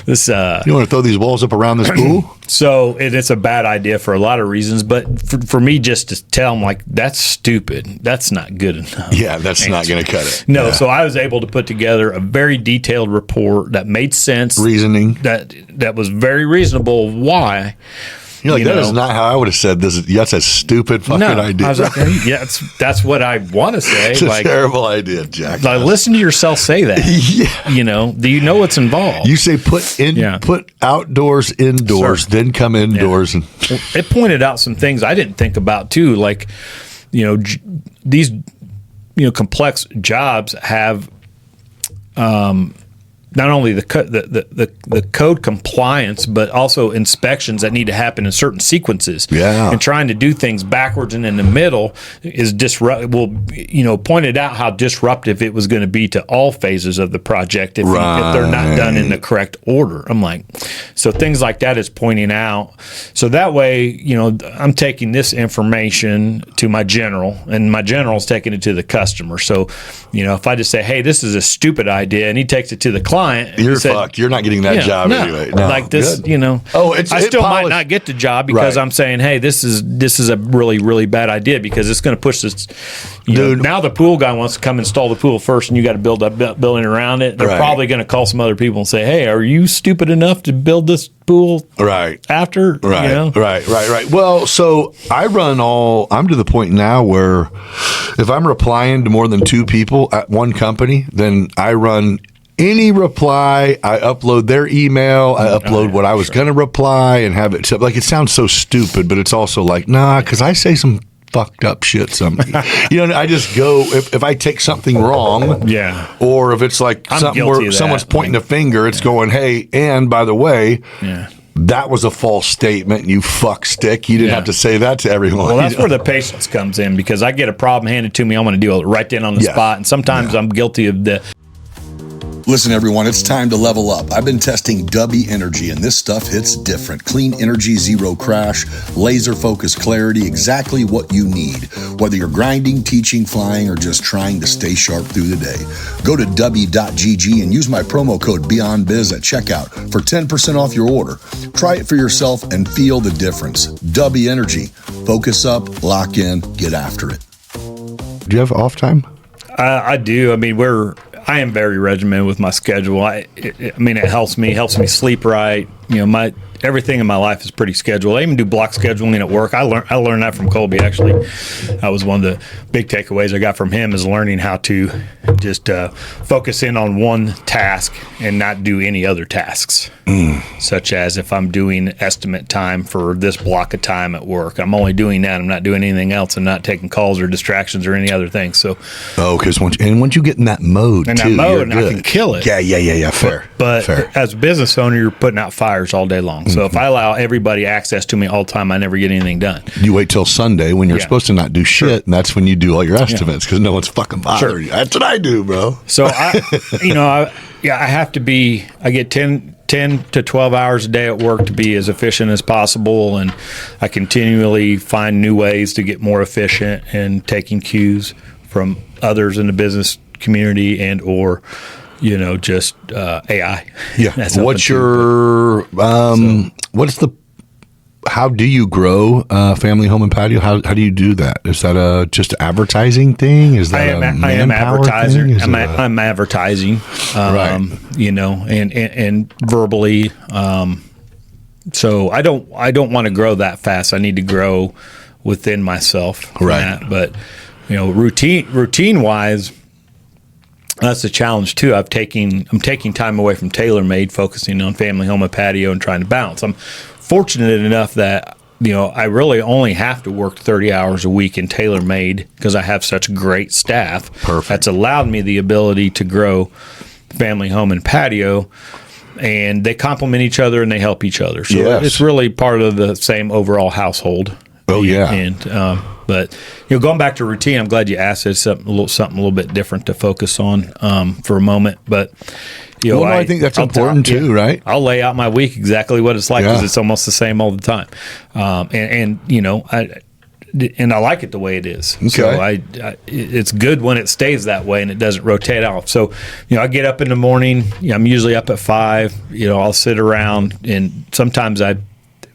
[SPEAKER 1] this.
[SPEAKER 2] You want to throw these walls up around this pool?
[SPEAKER 1] So it's a bad idea for a lot of reasons, but for me just to tell them, like, that's stupid. That's not good enough.
[SPEAKER 2] Yeah, that's not going to cut it.
[SPEAKER 1] No,
[SPEAKER 2] yeah.
[SPEAKER 1] So I was able to put together a very detailed report that made sense.
[SPEAKER 2] Reasoning.
[SPEAKER 1] That was very reasonable. Why?
[SPEAKER 2] You're like, that is not how I would have said this. That's a stupid fucking idea.
[SPEAKER 1] I was like, yeah, that's what I want to say.
[SPEAKER 2] It's a terrible idea, Jack.
[SPEAKER 1] Like, listen to yourself say that.
[SPEAKER 2] Yeah.
[SPEAKER 1] Do you know what's involved?
[SPEAKER 2] You say put outdoors indoors, then come indoors.
[SPEAKER 1] Yeah. And it pointed out some things I didn't think about too. Like, these, complex jobs have, not only the code compliance, but also inspections that need to happen in certain sequences.
[SPEAKER 2] Yeah.
[SPEAKER 1] And trying to do things backwards and in the middle is pointed out how disruptive it was going to be to all phases of the project if they're not done in the correct order. I'm like, so things like that is pointing out. So that way, I'm taking this information to my general, and my general's taking it to the customer. So, if I just say, hey, this is a stupid idea, and he takes it to the client,
[SPEAKER 2] you're fucked. You're not getting that job anyway. No,
[SPEAKER 1] like this,
[SPEAKER 2] good.
[SPEAKER 1] I still might not get the job because I'm saying, hey, this is a really, really bad idea because it's going to push this. Now the pool guy wants to come install the pool first, and you got to build a building around it. They're probably going to call some other people and say, hey, are you stupid enough to build this pool after?
[SPEAKER 2] Right. Well, so I'm to the point now where if I'm replying to more than 2 people at one company, then I run any reply, I upload their email, I upload what I was going to reply and have it. Like, it sounds so stupid, but it's also like, nah, because I say some fucked up shit. I just go, if I take something wrong, or if it's like something where someone's pointing a finger, it's going, hey, and by the way, that was a false statement, you fuck stick. You didn't have to say that to everyone.
[SPEAKER 1] Well, that's where the patience comes in, because I get a problem handed to me, I'm going to deal with it right then on the spot, and sometimes I'm guilty of the...
[SPEAKER 3] Listen, everyone, it's time to level up. I've been testing Dubby Energy, and this stuff hits different. Clean energy, zero crash, laser-focused clarity, exactly what you need. Whether you're grinding, teaching, flying, or just trying to stay sharp through the day. Go to Dubby.gg and use my promo code BeyondBiz at checkout for 10% off your order. Try it for yourself and feel the difference. Dubby Energy. Focus up, lock in, get after it.
[SPEAKER 2] Do you have off time?
[SPEAKER 1] I do. I mean, I am very regimented with my schedule. It helps me sleep right. Everything in my life is pretty scheduled. I even do block scheduling at work. I learned that from Colby, actually. That was one of the big takeaways I got from him, is learning how to just focus in on one task and not do any other tasks. Such as if I'm doing estimate time for this block of time at work, I'm only doing that. I'm not doing anything else. I'm not taking calls or distractions or any other things. So,
[SPEAKER 2] because once you get in that mode, I
[SPEAKER 1] can kill it.
[SPEAKER 2] Yeah, fair.
[SPEAKER 1] But
[SPEAKER 2] fair.
[SPEAKER 1] As a business owner, you're putting out fires all day long. So if I allow everybody access to me all the time, I never get anything done.
[SPEAKER 2] You wait till Sunday when you're supposed to not do shit, and that's when you do all your estimates, because no one's fucking bothering you. That's what I do, bro.
[SPEAKER 1] So I have to be. I get 10 to 12 hours a day at work to be as efficient as possible, and I continually find new ways to get more efficient and taking cues from others in the business community and or just AI.
[SPEAKER 2] Yeah. How do you grow Family Home and Patio? How do you do that? Is that just an advertising thing? Is that
[SPEAKER 1] I am advertiser.
[SPEAKER 2] Thing?
[SPEAKER 1] I'm advertising, and verbally. So I don't want to grow that fast. I need to grow within myself.
[SPEAKER 2] Right.
[SPEAKER 1] But routine wise, that's a challenge too. I'm taking time away from TaylorMade, focusing on Family Home and Patio and trying to balance. I'm fortunate enough that I really only have to work 30 hours a week in TaylorMade because I have such great staff.
[SPEAKER 2] Perfect.
[SPEAKER 1] That's allowed me the ability to grow family home and patio, and they complement each other and they help each other. So
[SPEAKER 2] Yes.
[SPEAKER 1] it's really part of the same overall household.
[SPEAKER 2] Oh, yeah.
[SPEAKER 1] And but going back to routine, I'm glad you asked. It's something a little bit different to focus on for a moment, but.
[SPEAKER 2] I think that's important too, right?
[SPEAKER 1] I'll lay out my week exactly what it's like because
[SPEAKER 2] Yeah.
[SPEAKER 1] it's almost the same all the time, and I like it the way it is.
[SPEAKER 2] Okay.
[SPEAKER 1] So it's good when it stays that way and it doesn't rotate off. So I get up in the morning. I'm usually up at 5. I'll sit around, and sometimes if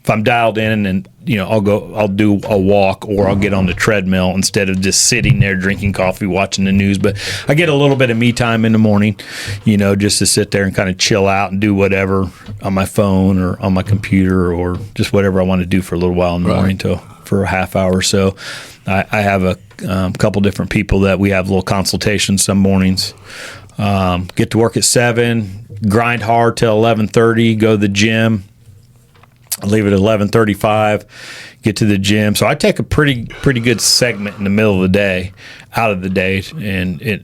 [SPEAKER 1] I'm dialed in, and I'll do a walk, or I'll get on the treadmill instead of just sitting there drinking coffee, watching the news. But I get a little bit of me time in the morning, just to sit there and kind of chill out and do whatever on my phone or on my computer, or just whatever I want to do for a little while in the morning for a half hour or so. I have a couple different people that we have little consultations some mornings. Get to work at 7, grind hard till 11:30, go to the gym. I leave at 11:35, get to the gym. So I take a pretty good segment in the middle of the day, out of the day,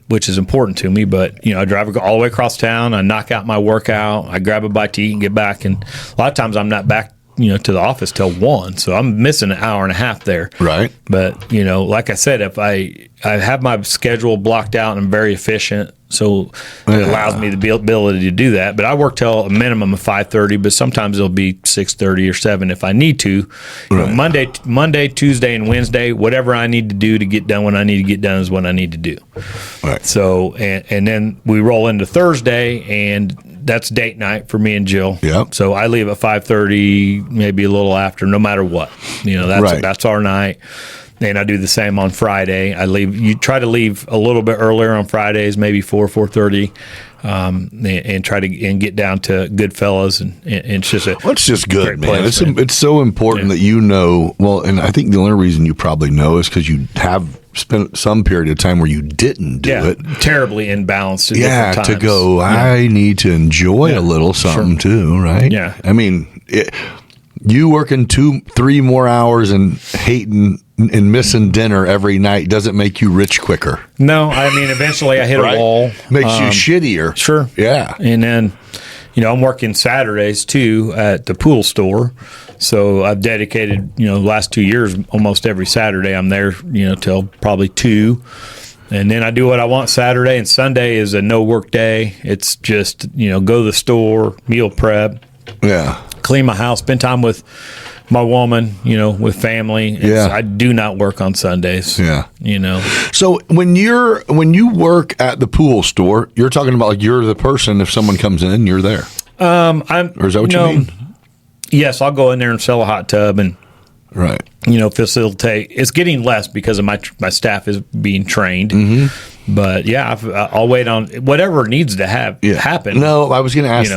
[SPEAKER 1] which is important to me. But I drive all the way across town. I knock out my workout. I grab a bite to eat and get back. And a lot of times I'm not back to the office till 1, so I'm missing an hour and a half there.
[SPEAKER 2] Right.
[SPEAKER 1] But like I said, if I have my schedule blocked out and I'm very efficient, so it allows me the ability to do that. But I work till a minimum of 5:30, but sometimes it'll be 6:30 or 7 if I need to. Monday, Tuesday, and Wednesday, whatever I need to do to get done when I need to get done is what I need to do.
[SPEAKER 2] Right.
[SPEAKER 1] So and then we roll into Thursday, and that's date night for me and Jill.
[SPEAKER 2] Yep.
[SPEAKER 1] So I leave at 5:30, maybe a little after, no matter what. That's our night. And I do the same on Friday. You try to leave a little bit earlier on Fridays, maybe 4:30, and try to get down to Goodfellas, and it's just
[SPEAKER 2] it's just good, man.
[SPEAKER 1] place,
[SPEAKER 2] It's so important that Well, and I think the only reason you probably know is because you have spent some period of time where you didn't do it.
[SPEAKER 1] Terribly imbalanced. At different times.
[SPEAKER 2] To go. I need to enjoy a little something too, right?
[SPEAKER 1] Yeah.
[SPEAKER 2] I mean, you working 2-3 more hours and hating and missing dinner every night doesn't make you rich quicker.
[SPEAKER 1] No, I mean, eventually I hit a wall.
[SPEAKER 2] Makes you shittier.
[SPEAKER 1] Sure.
[SPEAKER 2] Yeah.
[SPEAKER 1] And then, I'm working Saturdays too at the pool store. So I've dedicated, the last 2 years, almost every Saturday I'm there, till probably 2. And then I do what I want Saturday, and Sunday is a no work day. It's just, go to the store, meal prep.
[SPEAKER 2] Yeah.
[SPEAKER 1] Clean my house, spend time with my woman, with family. I do not work on Sundays.
[SPEAKER 2] Yeah.
[SPEAKER 1] So
[SPEAKER 2] when you work at the pool store, you're talking about like you're the person, if someone comes in, you're there. Or is that what you mean?
[SPEAKER 1] Yes, I'll go in there and sell a hot tub and
[SPEAKER 2] right.
[SPEAKER 1] Facilitate. It's getting less because of my staff is being trained.
[SPEAKER 2] Mm-hmm.
[SPEAKER 1] But I'll wait on whatever needs to happen.
[SPEAKER 2] No, I was going to ask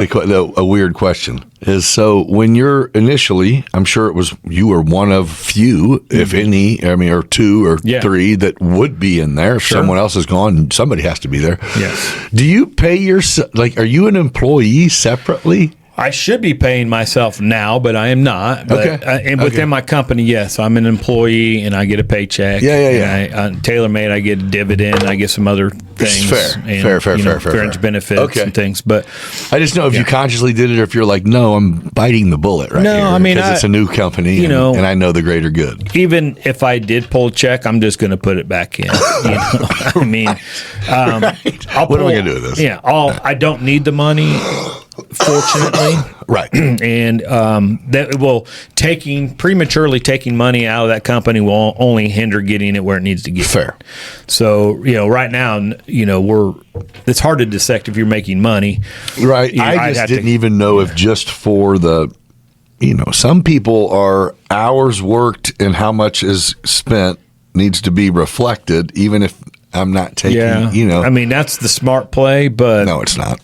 [SPEAKER 2] a weird question. So when you're initially, I'm sure you were one of few, if any, or 2 or 3 that would be in there. If someone else is gone, somebody has to be there.
[SPEAKER 1] Yes.
[SPEAKER 2] Do you pay are you an employee separately?
[SPEAKER 1] I should be paying myself now, but I am not. But, and within my company, yes, I'm an employee and I get a paycheck.
[SPEAKER 2] Yeah.
[SPEAKER 1] TaylorMade, I get a dividend. I get some other things.
[SPEAKER 2] Fair.
[SPEAKER 1] Fringe benefits and things. But
[SPEAKER 2] I just know if you consciously did it, or if you're like, no, I'm biting the bullet right here.
[SPEAKER 1] No, I mean,
[SPEAKER 2] because it's a new company, and I know the greater good.
[SPEAKER 1] Even if I did pull a check, I'm just going to put it back in. I mean,
[SPEAKER 2] what am I going to do with this?
[SPEAKER 1] Yeah, I don't need the money. Fortunately,
[SPEAKER 2] right,
[SPEAKER 1] and that will prematurely taking money out of that company will only hinder getting it where it needs to get.
[SPEAKER 2] Fair.
[SPEAKER 1] So right now, it's hard to dissect if you're making money.
[SPEAKER 2] Right. I just didn't even know if just for the, some people are hours worked and how much is spent needs to be reflected, even if I'm not taking. I
[SPEAKER 1] mean, that's the smart play, but
[SPEAKER 2] no, it's not.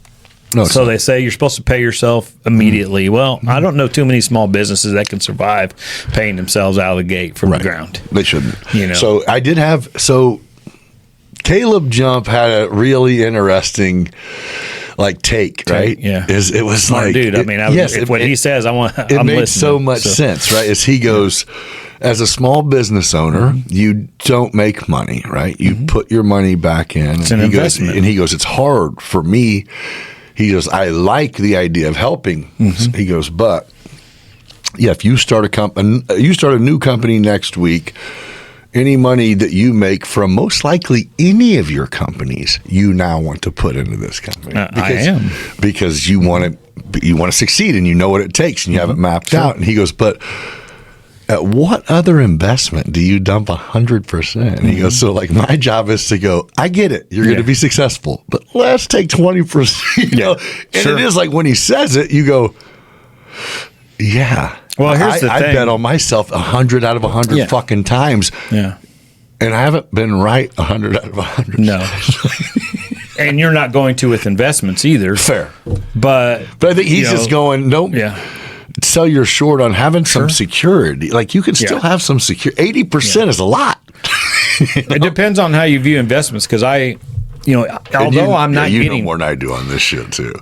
[SPEAKER 1] So they say you're supposed to pay yourself immediately. Well, I don't know too many small businesses that can survive paying themselves out of the gate from the ground.
[SPEAKER 2] They shouldn't. So I did have Caleb Jump had a really interesting like take, right?
[SPEAKER 1] Yeah.
[SPEAKER 2] It was
[SPEAKER 1] Smart
[SPEAKER 2] like,
[SPEAKER 1] dude. I mean, if what he says, I'm
[SPEAKER 2] it made
[SPEAKER 1] listening.
[SPEAKER 2] so much sense, right? As he goes, as a small business owner, you don't make money, right? You put your money back in.
[SPEAKER 1] It's an investment.
[SPEAKER 2] And he goes, it's hard for me. He goes, I like the idea of helping. He goes, but yeah, if you start a new company next week, any money that you make from most likely any of your companies, you now want to put into this company. Because you want to succeed, and you know what it takes, and you have it mapped out. And he goes, but at what other investment do you dump 100%? And he goes, so like my job is to go, I get it, you're going to be successful, but let's take 20%. You know? And it is like when he says it, you go, yeah.
[SPEAKER 1] Well, here's the thing.
[SPEAKER 2] I bet on myself 100 out of 100 fucking times.
[SPEAKER 1] Yeah.
[SPEAKER 2] And I haven't been right 100 out of 100.
[SPEAKER 1] No. And you're not going to with investments either.
[SPEAKER 2] Fair.
[SPEAKER 1] But
[SPEAKER 2] I think he's just going, nope.
[SPEAKER 1] Yeah.
[SPEAKER 2] Sell your short on having some security. Like you can still have some security. 80% is a lot.
[SPEAKER 1] It depends on how you view investments, because although I'm not
[SPEAKER 2] you
[SPEAKER 1] getting
[SPEAKER 2] know more than I do on this shit too.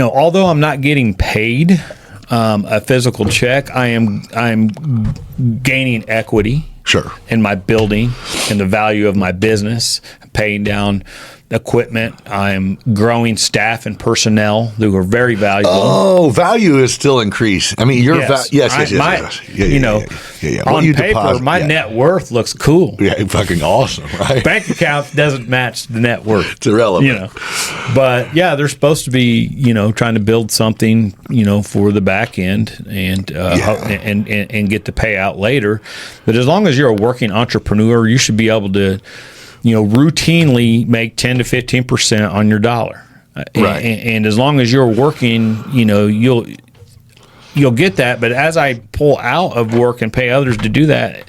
[SPEAKER 1] Although I'm not getting paid a physical check, I'm gaining equity.
[SPEAKER 2] Sure.
[SPEAKER 1] In my building and the value of my business, paying down equipment. I'm growing staff and personnel who are very valuable.
[SPEAKER 2] Oh, value is still increased. I mean, yes.
[SPEAKER 1] On paper, my net worth looks cool.
[SPEAKER 2] Yeah, fucking awesome, right?
[SPEAKER 1] Bank account doesn't match the net worth.
[SPEAKER 2] It's irrelevant.
[SPEAKER 1] But yeah, they're supposed to be, trying to build something, for the back end and get the payout later. But as long as you're a working entrepreneur, you should be able to, routinely make 10 to 15% on your dollar. Right. And as long as you're working, you'll get that. But as I pull out of work and pay others to do that,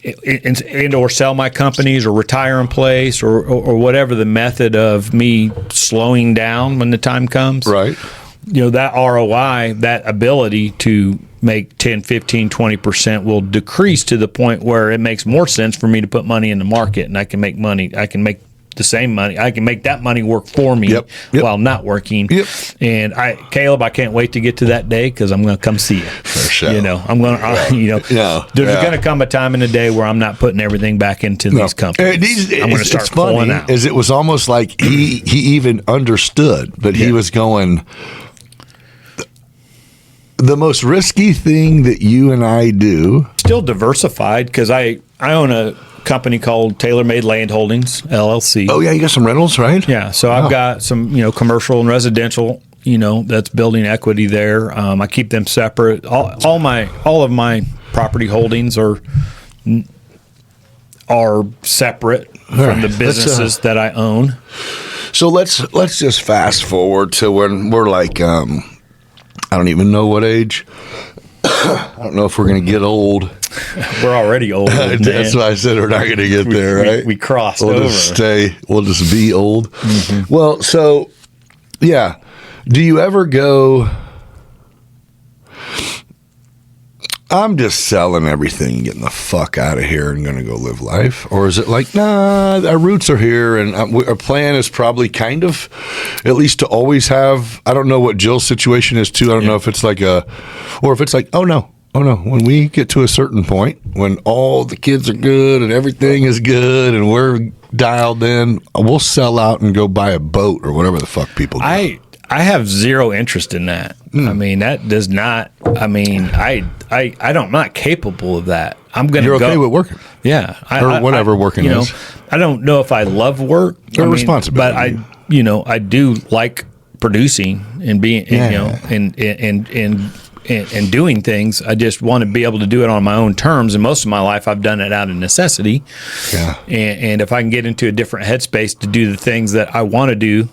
[SPEAKER 1] and or sell my companies or retire in place or whatever the method of me slowing down when the time comes,
[SPEAKER 2] right?
[SPEAKER 1] That ROI, that ability to make 10, 15, 20% will decrease to the point where it makes more sense for me to put money in the market, and I can make money. I can make the same money. I can make that money work for me while not working. Yep. And Caleb, I can't wait to get to that day, because I'm going to come see you.
[SPEAKER 2] For sure.
[SPEAKER 1] I'm going to, there's going to come a time in the day where I'm not putting everything back into these companies. I'm going to start pulling out.
[SPEAKER 2] It was almost like he even understood, but he was going, the most risky thing that you and I do.
[SPEAKER 1] Still diversified, because I own a company called Tailor Made Land Holdings, LLC.
[SPEAKER 2] Oh, yeah, you got some rentals, right?
[SPEAKER 1] Yeah, so I've got some, commercial and residential, that's building equity there. I keep them separate. All of my property holdings are separate from the businesses that I own.
[SPEAKER 2] So let's just fast forward to when we're like, I don't even know what age. I don't know if we're going to get old.
[SPEAKER 1] We're already old.
[SPEAKER 2] That's why I said we're not going to get there, right?
[SPEAKER 1] We crossed
[SPEAKER 2] over. We'll just be old. Mm-hmm. Well, so, yeah. Do you ever go, I'm just selling everything and getting the fuck out of here and going to go live life? Or is it like, nah, our roots are here, and our plan is probably kind of at least to always have, I don't know what Jill's situation is too. I don't know if it's like or if it's like, oh no, when we get to a certain point, when all the kids are good and everything is good and we're dialed in, we'll sell out and go buy a boat or whatever the fuck people do.
[SPEAKER 1] I have zero interest in that. I mean, that does not. I'm not capable of that.
[SPEAKER 2] You're okay with working,
[SPEAKER 1] yeah,
[SPEAKER 2] whatever working is.
[SPEAKER 1] I don't know if I love work
[SPEAKER 2] or responsibility,
[SPEAKER 1] but I do like producing and being, and doing things. I just want to be able to do it on my own terms. And most of my life, I've done it out of necessity.
[SPEAKER 2] Yeah,
[SPEAKER 1] and if I can get into a different headspace to do the things that I want to do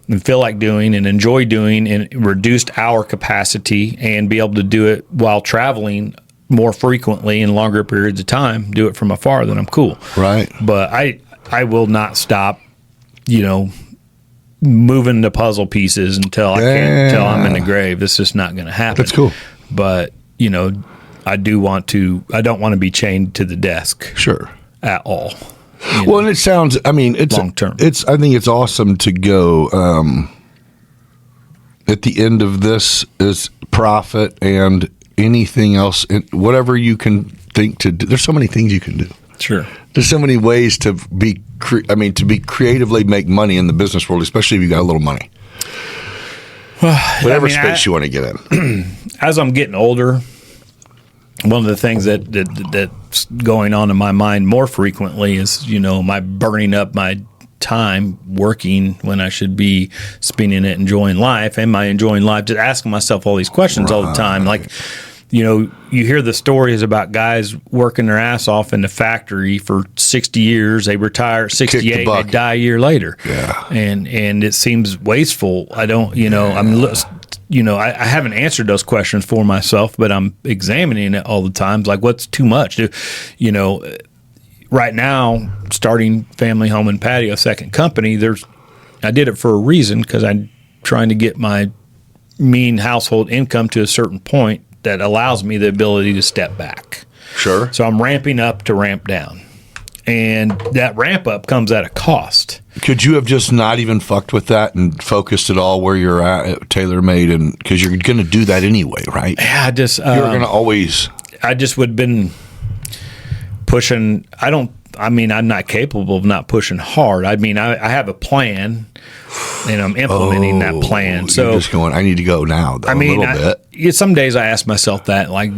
[SPEAKER 1] and feel like doing and enjoy doing in reduced hour capacity, and be able to do it while traveling more frequently in longer periods of time, do it from afar, then I'm cool.
[SPEAKER 2] Right.
[SPEAKER 1] But I will not stop, moving the puzzle pieces until I'm in the grave. It's just not going to happen.
[SPEAKER 2] That's cool.
[SPEAKER 1] But, I don't want to be chained to the desk.
[SPEAKER 2] Sure.
[SPEAKER 1] At all.
[SPEAKER 2] Well, and it sounds, I mean, it's
[SPEAKER 1] long term.
[SPEAKER 2] I think it's awesome to go, at the end of this is profit and anything else, whatever you can think to do. There's so many things you can do.
[SPEAKER 1] Sure.
[SPEAKER 2] There's so many ways to be creatively make money in the business world, especially if you got a little money.
[SPEAKER 1] Well,
[SPEAKER 2] whatever space you want to get in.
[SPEAKER 1] As I'm getting older, one of the things that's going on in my mind more frequently is, my burning up my time working when I should be spending it enjoying life. Am I enjoying life? Just asking myself all these questions all the time. Like, you hear the stories about guys working their ass off in the factory for 60 years. They retire at 68, they die a year later.
[SPEAKER 2] Yeah.
[SPEAKER 1] And it seems wasteful. I don't, I haven't answered those questions for myself, but I'm examining it all the time. Like, what's too much? Right now, starting family home and patio second company, I did it for a reason, because I'm trying to get my mean household income to a certain point that allows me the ability to step back.
[SPEAKER 2] Sure.
[SPEAKER 1] So I'm ramping up to ramp down. And that ramp up comes at a cost.
[SPEAKER 2] Could you have just not even fucked with that and focused it all where you're at TaylorMade? And because you're going to do that anyway, right?
[SPEAKER 1] Yeah,
[SPEAKER 2] you're going to always.
[SPEAKER 1] I just would have been pushing. I'm not capable of not pushing hard. I mean, I have a plan, and I'm implementing that plan. So
[SPEAKER 2] you're just going, I need to go now, though, a little bit.
[SPEAKER 1] Some days I ask myself that, like,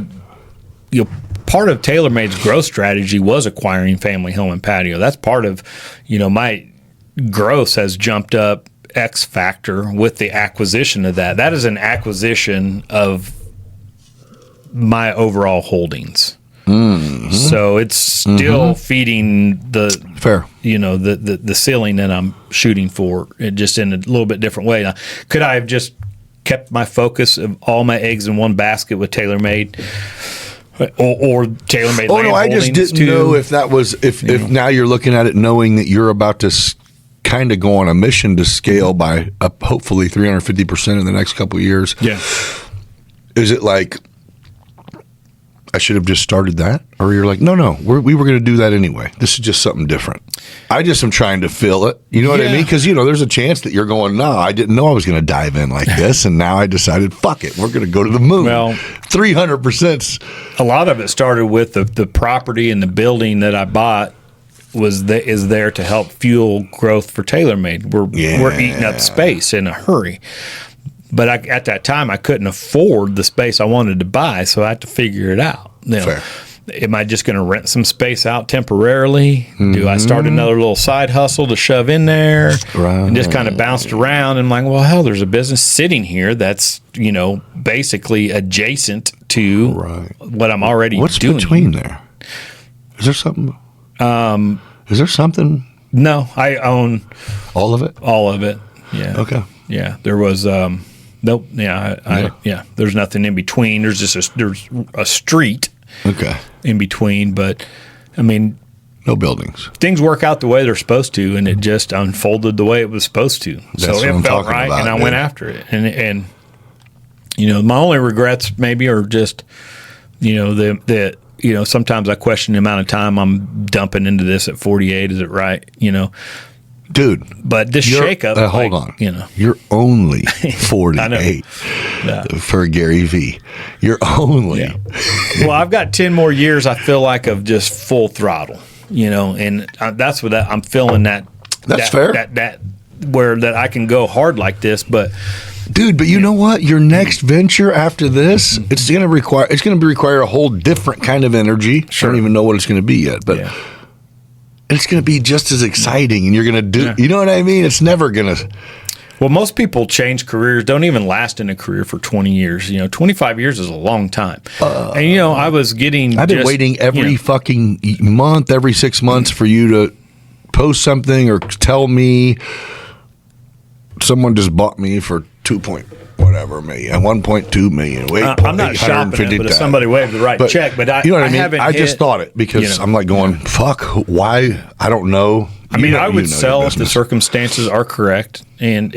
[SPEAKER 1] part of TaylorMade's growth strategy was acquiring family home and patio. That's part of, my gross has jumped up X factor with the acquisition of that. That is an acquisition of my overall holdings. Mm-hmm. So it's still feeding the
[SPEAKER 2] fair,
[SPEAKER 1] the ceiling that I'm shooting for, just in a little bit different way. Now, could I have just kept my focus of all my eggs in one basket with TaylorMade? Or TaylorMade.
[SPEAKER 2] Oh no, I just didn't know if that was if now you're looking at it knowing that you're about to kind of go on a mission to scale by hopefully 350% in the next couple of years.
[SPEAKER 1] Yeah,
[SPEAKER 2] is it like I should have just started that, or you're like, no, we were going to do that anyway. This is just something different. I just am trying to feel it. You know what I mean? Because there's a chance that you're going, no, I didn't know I was going to dive in like this, and now I decided, fuck it, we're going to go to the moon. Well, 300%.
[SPEAKER 1] A lot of it started with the property and the building that I bought is there to help fuel growth for TaylorMade. We're eating up space in a hurry. But at that time, I couldn't afford the space I wanted to buy, so I had to figure it out.
[SPEAKER 2] Fair.
[SPEAKER 1] Am I just going to rent some space out temporarily? Mm-hmm. Do I start another little side hustle to shove in there?
[SPEAKER 2] Right.
[SPEAKER 1] And just kind of bounced around, and I'm like, well, hell, there's a business sitting here that's, basically adjacent to what I'm already doing.
[SPEAKER 2] What's between there? Is there something? Is there something?
[SPEAKER 1] No, I own
[SPEAKER 2] all of it.
[SPEAKER 1] All of it. Yeah.
[SPEAKER 2] Okay.
[SPEAKER 1] Yeah. There was nope. Yeah. There's nothing in between. There's just there's a street.
[SPEAKER 2] Okay.
[SPEAKER 1] In between, but I mean,
[SPEAKER 2] no buildings.
[SPEAKER 1] Things work out the way they're supposed to, and it just unfolded the way it was supposed to. So it felt right, and I went after it. And my only regrets maybe are just sometimes I question the amount of time I'm dumping into this at 48. Is it right?
[SPEAKER 2] Dude,
[SPEAKER 1] but this shakeup.
[SPEAKER 2] Hold on. You're only 48 for Gary V. You're only.
[SPEAKER 1] Yeah. Well, I've got 10 more years. I feel like of just full throttle. And that's what I'm feeling. That's
[SPEAKER 2] fair.
[SPEAKER 1] That I can go hard like this, but.
[SPEAKER 2] Dude, but you know what? Your next venture after this, it's going to require a whole different kind of energy. Sure. I don't even know what it's going to be yet, but. Yeah. It's going to be just as exciting, and you're going to do, you know what I mean? It's never going to.
[SPEAKER 1] Well, most people change careers, don't even last in a career for 20 years. 25 years is a long time. And, I've
[SPEAKER 2] been waiting every fucking month, every 6 months for you to post something or tell me someone just bought me for $2.whatever million, $1.2 million.
[SPEAKER 1] I'm not shopping it, but if somebody waved the right check, but I,
[SPEAKER 2] you know what I mean? I just thought it because I'm like going, fuck, why? I don't know.
[SPEAKER 1] I would sell if the circumstances are correct, and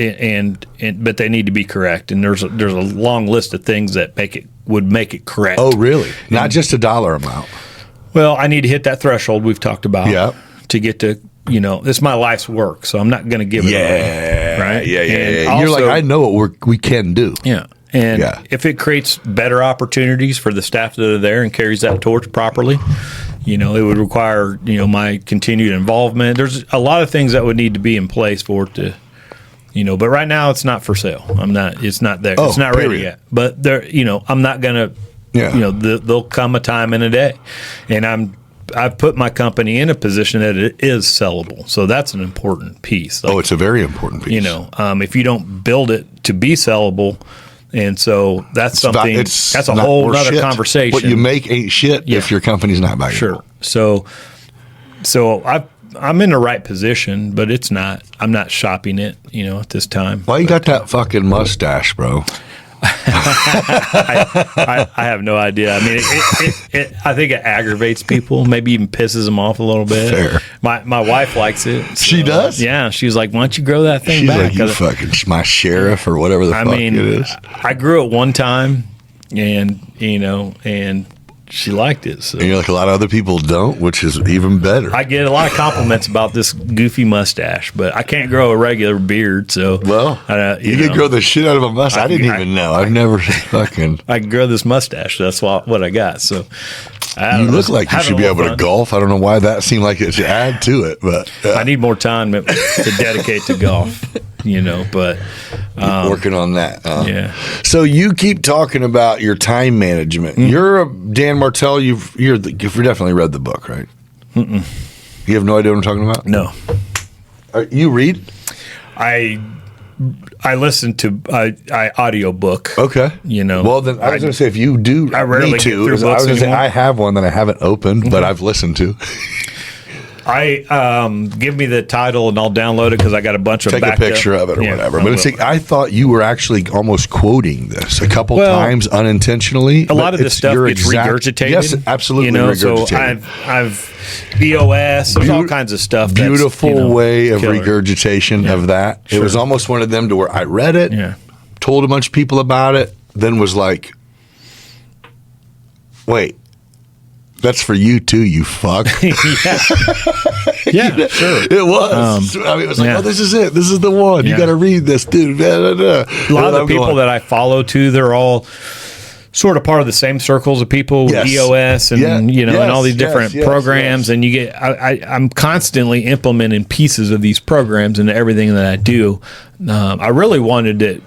[SPEAKER 1] but they need to be correct. And there's a long list of things that would make it correct.
[SPEAKER 2] Oh, really? Not just a dollar amount.
[SPEAKER 1] Well, I need to hit that threshold we've talked about.
[SPEAKER 2] Yeah.
[SPEAKER 1] to get to, it's my life's work, so I'm not going to give it away. Right?
[SPEAKER 2] Yeah. You're like, I know what we can do.
[SPEAKER 1] Yeah. And if it creates better opportunities for the staff that are there and carries that torch properly, it would require, my continued involvement. There's a lot of things that would need to be in place for it to, but right now it's not for sale. It's not there. It's not ready yet. But there, I'm not going to, there'll come a time in a day. And I've put my company in a position that it is sellable. So that's an important piece. Like,
[SPEAKER 2] it's a very important piece.
[SPEAKER 1] If you don't build it to be sellable, and so that's that's a whole other conversation.
[SPEAKER 2] What you make ain't shit if your company's not valuable.
[SPEAKER 1] Sure. So I'm in the right position, but it's not. I'm not shopping it, at this time.
[SPEAKER 2] Why you got that fucking mustache, bro?
[SPEAKER 1] I have no idea. I mean, I think it aggravates people, maybe even pisses them off a little bit.
[SPEAKER 2] Fair.
[SPEAKER 1] My wife likes it. So,
[SPEAKER 2] she does?
[SPEAKER 1] Yeah. She's like, why don't you grow that thing
[SPEAKER 2] She's
[SPEAKER 1] back?
[SPEAKER 2] Like, you fucking my sheriff or whatever the fuck it is.
[SPEAKER 1] I grew it one time, and she liked it. So.
[SPEAKER 2] And you're like, a lot of other people don't, which is even better.
[SPEAKER 1] I get a lot of compliments about this goofy mustache, but I can't grow a regular beard. So,
[SPEAKER 2] you can grow the shit out of a mustache. I didn't even know. I've never fucking.
[SPEAKER 1] I can grow this mustache. That's what I got. So,
[SPEAKER 2] you look like you should be able to golf. I don't know why that seemed like it should add to it, but
[SPEAKER 1] I need more time to dedicate to golf. But
[SPEAKER 2] working on that.
[SPEAKER 1] Yeah.
[SPEAKER 2] So you keep talking about your time management. Mm-hmm. You're a Dan Martell. You've definitely read the book, right? Mm-mm. You have no idea what I'm talking about?
[SPEAKER 1] No.
[SPEAKER 2] You read?
[SPEAKER 1] I listen to I audiobook.
[SPEAKER 2] Okay. Well, then I was going to say, if you do,
[SPEAKER 1] I rarely get through books
[SPEAKER 2] I was going to say
[SPEAKER 1] anymore.
[SPEAKER 2] I have one that I haven't opened, but I've listened to.
[SPEAKER 1] Give me the title and I'll download it because I got a bunch of
[SPEAKER 2] take a picture of it or whatever. But I thought you were actually almost quoting this a couple times unintentionally.
[SPEAKER 1] A lot of this stuff gets regurgitated.
[SPEAKER 2] Yes, absolutely. Regurgitated.
[SPEAKER 1] So I've EOS. There's all kinds of stuff.
[SPEAKER 2] Beautiful way of
[SPEAKER 1] killer.
[SPEAKER 2] Regurgitation of that. Sure. It was almost one of them to where I read it, told a bunch of people about it, then was like, wait. That's for you too, you fuck.
[SPEAKER 1] Yeah, sure.
[SPEAKER 2] It was. It was like, oh, this is it. This is the one. You got to read this, dude. A
[SPEAKER 1] lot of the people that I follow too, they're all sort of part of the same circles of people with EOS and and all these different programs. And you get, I'm constantly implementing pieces of these programs into everything that I do. I really wanted to,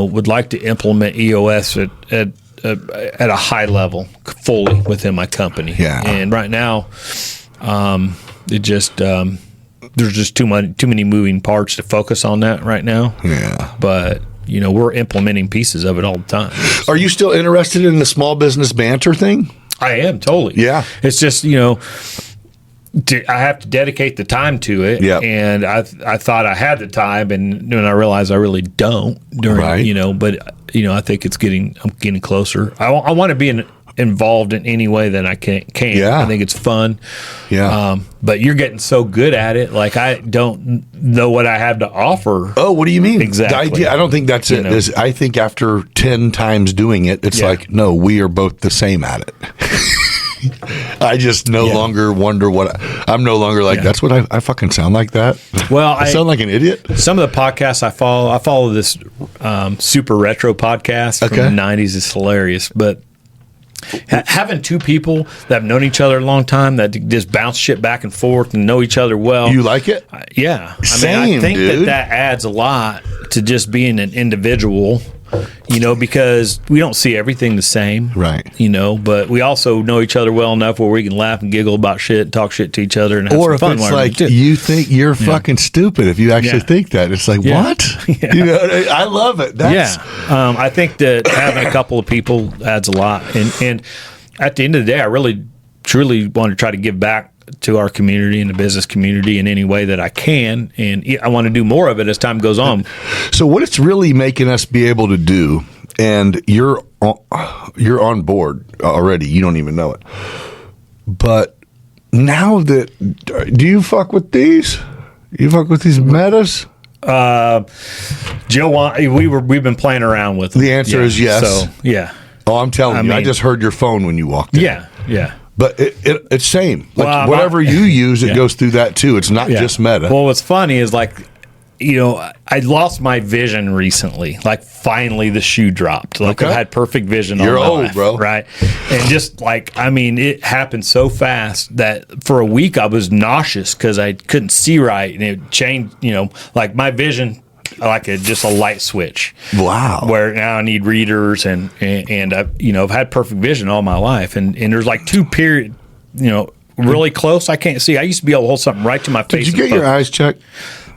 [SPEAKER 1] would like to implement EOS at a high level fully within my company.
[SPEAKER 2] Yeah.
[SPEAKER 1] And right now, it just there's just too many moving parts to focus on that right now.
[SPEAKER 2] Yeah.
[SPEAKER 1] But we're implementing pieces of it all the time.
[SPEAKER 2] Are you still interested in the small business banter thing?
[SPEAKER 1] I am totally.
[SPEAKER 2] Yeah.
[SPEAKER 1] It's just I have to dedicate the time to it.
[SPEAKER 2] Yeah.
[SPEAKER 1] And I thought I had the time, and when I realized I really don't during but. I think I'm getting closer. I want to be involved in any way that I can.
[SPEAKER 2] Yeah.
[SPEAKER 1] I think it's fun.
[SPEAKER 2] Yeah.
[SPEAKER 1] But you're getting so good at it. Like, I don't know what I have to offer.
[SPEAKER 2] Oh, what do you mean?
[SPEAKER 1] Exactly.
[SPEAKER 2] I don't think that's it. I think after 10 times doing it, it's like, no, we are both the same at it. I just no longer wonder I'm no longer like, that's what I fucking sound like that.
[SPEAKER 1] Well,
[SPEAKER 2] I sound like an idiot.
[SPEAKER 1] Some of the podcasts I follow this super retro podcast from the 90s. It's hilarious. But having two people that have known each other a long time that just bounce shit back and forth and know each other well.
[SPEAKER 2] You like it?
[SPEAKER 1] Yeah.
[SPEAKER 2] Same,
[SPEAKER 1] I think
[SPEAKER 2] dude.
[SPEAKER 1] that adds a lot to just being an individual. Because we don't see everything the same.
[SPEAKER 2] Right.
[SPEAKER 1] But we also know each other well enough where we can laugh and giggle about shit and talk shit to each other and have some fun.
[SPEAKER 2] Or if it's like, you think you're fucking stupid if you actually think that. It's like, what?
[SPEAKER 1] Yeah.
[SPEAKER 2] I love it.
[SPEAKER 1] I think that having a couple of people adds a lot. And at the end of the day, I really, truly want to try to give back to our community and the business community in any way that I can, and I want to do more of it as time goes on.
[SPEAKER 2] So what it's really making us be able to do, and you're on board already, you don't even know it, but now that, do you fuck with these? You fuck with these metas?
[SPEAKER 1] Joe, we've been playing around with them.
[SPEAKER 2] The answer is yes.
[SPEAKER 1] So, yeah.
[SPEAKER 2] Oh, I'm telling you, I just heard your phone when you walked in.
[SPEAKER 1] Yeah.
[SPEAKER 2] But it's same. Like
[SPEAKER 1] Well,
[SPEAKER 2] whatever you use, it goes through that too. It's not just Meta.
[SPEAKER 1] Well, what's funny is like, I lost my vision recently. Like finally the shoe dropped. Like I've had perfect vision
[SPEAKER 2] You're
[SPEAKER 1] all my
[SPEAKER 2] old,
[SPEAKER 1] life,
[SPEAKER 2] bro.
[SPEAKER 1] right? And just like, it happened so fast that for a week I was nauseous because I couldn't see right. And it changed, like my vision, like just a light switch.
[SPEAKER 2] Wow.
[SPEAKER 1] Where now I need readers and I've had perfect vision all my life. And there's like two period, really close. I can't see. I used to be able to hold something right to my face.
[SPEAKER 2] Did you get your eyes checked?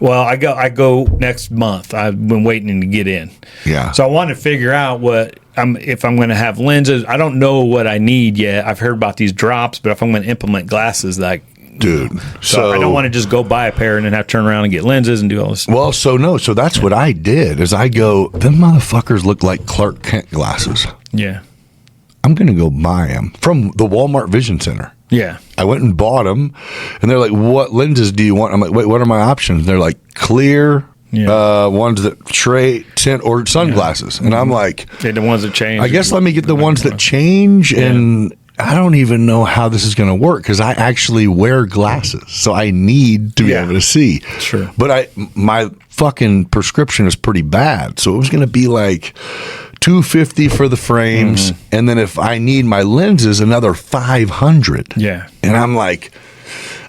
[SPEAKER 1] Well, I go next month. I've been waiting to get in.
[SPEAKER 2] Yeah.
[SPEAKER 1] So I want to figure out if I'm going to have lenses. I don't know what I need yet. I've heard about these drops, but if I'm going to implement glasses,
[SPEAKER 2] dude,
[SPEAKER 1] so I don't want to just go buy a pair and then have to turn around and get lenses and do all this.
[SPEAKER 2] Well, so that's what I did. Is I go, them motherfuckers look like Clark Kent glasses.
[SPEAKER 1] Yeah.
[SPEAKER 2] I'm going to go buy them from the Walmart Vision Center.
[SPEAKER 1] Yeah.
[SPEAKER 2] I went and bought them, and they're like, "What lenses do you want?" I'm like, "Wait, what are my options?" They're like clear, ones that tint or sunglasses, and I'm like,
[SPEAKER 1] the ones that change.
[SPEAKER 2] I guess let me get the ones that change, and I don't even know how this is going to work because I actually wear glasses, so I need to be able to see.
[SPEAKER 1] Sure,
[SPEAKER 2] but my fucking prescription is pretty bad, so it was going to be like $250 for the frames, and then if I need my lenses, another $500.
[SPEAKER 1] Yeah,
[SPEAKER 2] and I'm like,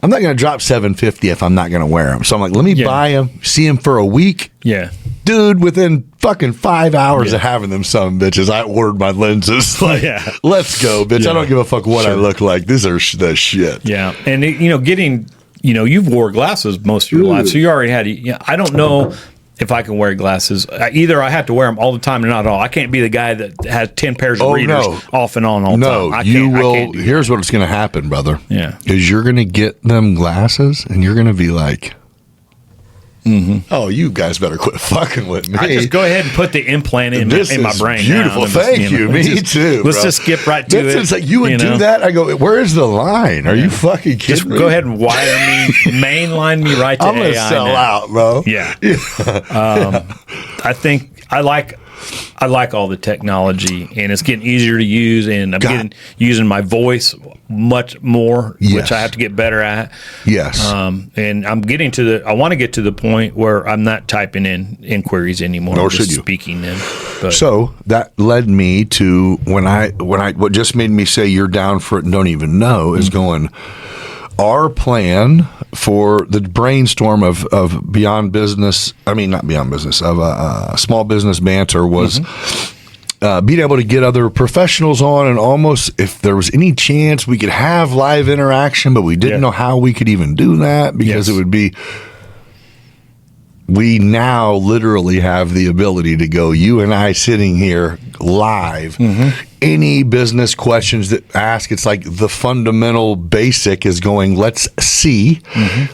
[SPEAKER 2] I'm not going to drop $750 if I'm not going to wear them. So I'm like, let me buy them, see them for a week.
[SPEAKER 1] Yeah,
[SPEAKER 2] dude, within fucking 5 hours of having them, some bitches, I ordered my lenses. Like, let's go, bitch. I don't give a fuck what I look like. These are the shit.
[SPEAKER 1] Yeah, and getting, you've wore glasses most of your life, so you already had. I don't know if I can wear glasses. Either I have to wear them all the time or not at all. I can't be the guy that has 10 pairs of readers off and on all the time.
[SPEAKER 2] No, you will. Here's what's going to happen, brother.
[SPEAKER 1] Yeah.
[SPEAKER 2] Is you're going to get them glasses and you're going to be like, oh, you guys better quit fucking with me.
[SPEAKER 1] I just go ahead and put the implant in my brain.
[SPEAKER 2] Beautiful.
[SPEAKER 1] Now.
[SPEAKER 2] Thank you. Me too.
[SPEAKER 1] Let's just skip right to it.
[SPEAKER 2] It's like you would do that. I go, where is the line? Are you fucking kidding
[SPEAKER 1] just
[SPEAKER 2] me?
[SPEAKER 1] Go ahead and mainline me right to
[SPEAKER 2] I'm gonna
[SPEAKER 1] AI
[SPEAKER 2] sell
[SPEAKER 1] now.
[SPEAKER 2] out, bro.
[SPEAKER 1] Yeah. I think I like all the technology, and it's getting easier to use, and I'm using my voice much more, which I have to get better at.
[SPEAKER 2] Yes.
[SPEAKER 1] And I'm getting I want to get to the point where I'm not typing in inquiries anymore.
[SPEAKER 2] Nor
[SPEAKER 1] I'm just
[SPEAKER 2] should you.
[SPEAKER 1] speaking them. But,
[SPEAKER 2] so that led me to what just made me say you're down for it and don't even know is going, our plan for the brainstorm of Beyond Business, not Beyond Business, of Small Business Banter was being able to get other professionals on, and almost if there was any chance we could have live interaction, but we didn't know how we could even do that because it would be. We now literally have the ability to go, you and I sitting here live. Any business questions that ask, it's like the fundamental basic is going, let's see,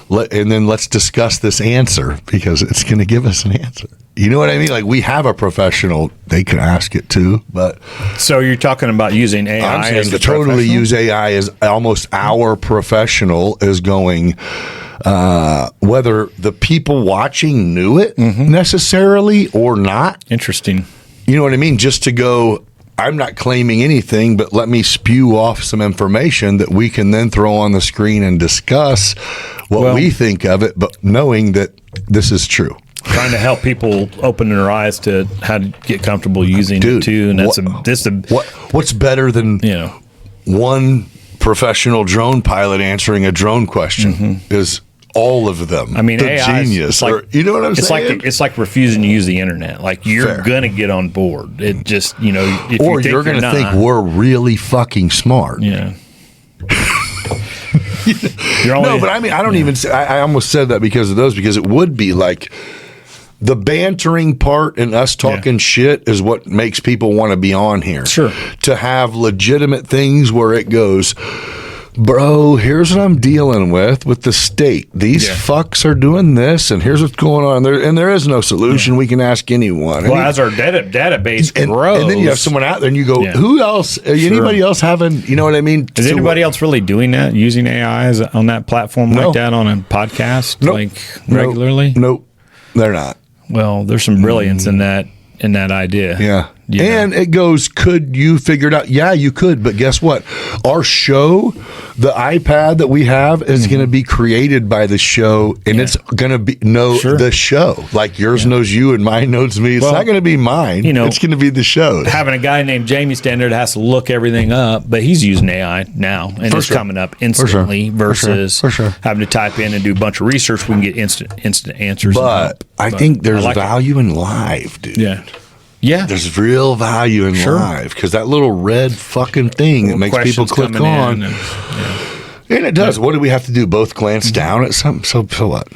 [SPEAKER 2] and then let's discuss this answer because it's going to give us an answer. You know what I mean? Like we have a professional, they can ask it too, but.
[SPEAKER 1] So you're talking about using AI
[SPEAKER 2] I'm saying
[SPEAKER 1] as
[SPEAKER 2] to
[SPEAKER 1] the
[SPEAKER 2] totally use AI as almost our professional is going. Whether the people watching knew it necessarily or not.
[SPEAKER 1] Interesting.
[SPEAKER 2] You know what I mean? Just to go, I'm not claiming anything, but let me spew off some information that we can then throw on the screen and discuss what we think of it, but knowing that this is true.
[SPEAKER 1] Trying to help people open their eyes to how to get comfortable using it too. And
[SPEAKER 2] what's better than one professional drone pilot answering a drone question is all of them.
[SPEAKER 1] I mean,
[SPEAKER 2] the
[SPEAKER 1] AI
[SPEAKER 2] genius.
[SPEAKER 1] you know what I'm
[SPEAKER 2] saying?
[SPEAKER 1] It's like refusing to use the internet. Like you're going to get on board. It just, if
[SPEAKER 2] or
[SPEAKER 1] you're
[SPEAKER 2] going to think we're really fucking smart.
[SPEAKER 1] Yeah.
[SPEAKER 2] No, but I don't even say, I almost said that because it would be like the bantering part and us talking shit is what makes people want to be on here.
[SPEAKER 1] Sure.
[SPEAKER 2] To have legitimate things where it goes, bro, here's what I'm dealing with the state. These fucks are doing this, and here's what's going on. There is no solution. We can ask anyone.
[SPEAKER 1] Well, as our database grows.
[SPEAKER 2] And then you have someone out there, and you go, who else? Anybody else having, you know what I mean?
[SPEAKER 1] Is anybody else really doing that, using AI on that platform like that on a podcast regularly?
[SPEAKER 2] Nope, they're not.
[SPEAKER 1] Well, there's some brilliance in that idea.
[SPEAKER 2] Yeah. And it goes, could you figure it out? Yeah, you could. But guess what? Our show, the iPad that we have is going to be created by the show, and it's going to be the show. Like yours knows you and mine knows me. It's not going to be mine. It's going to be the show.
[SPEAKER 1] Having a guy named Jamie Standard that has to look everything up, but he's using AI now, and it's coming up instantly versus having to type in and do a bunch of research. We can get instant answers.
[SPEAKER 2] But I think there's value in live, dude.
[SPEAKER 1] Yeah,
[SPEAKER 2] there's real value in live because that little red fucking thing that makes people click on, and it does. What do we have to do? Both glance down at something. So what?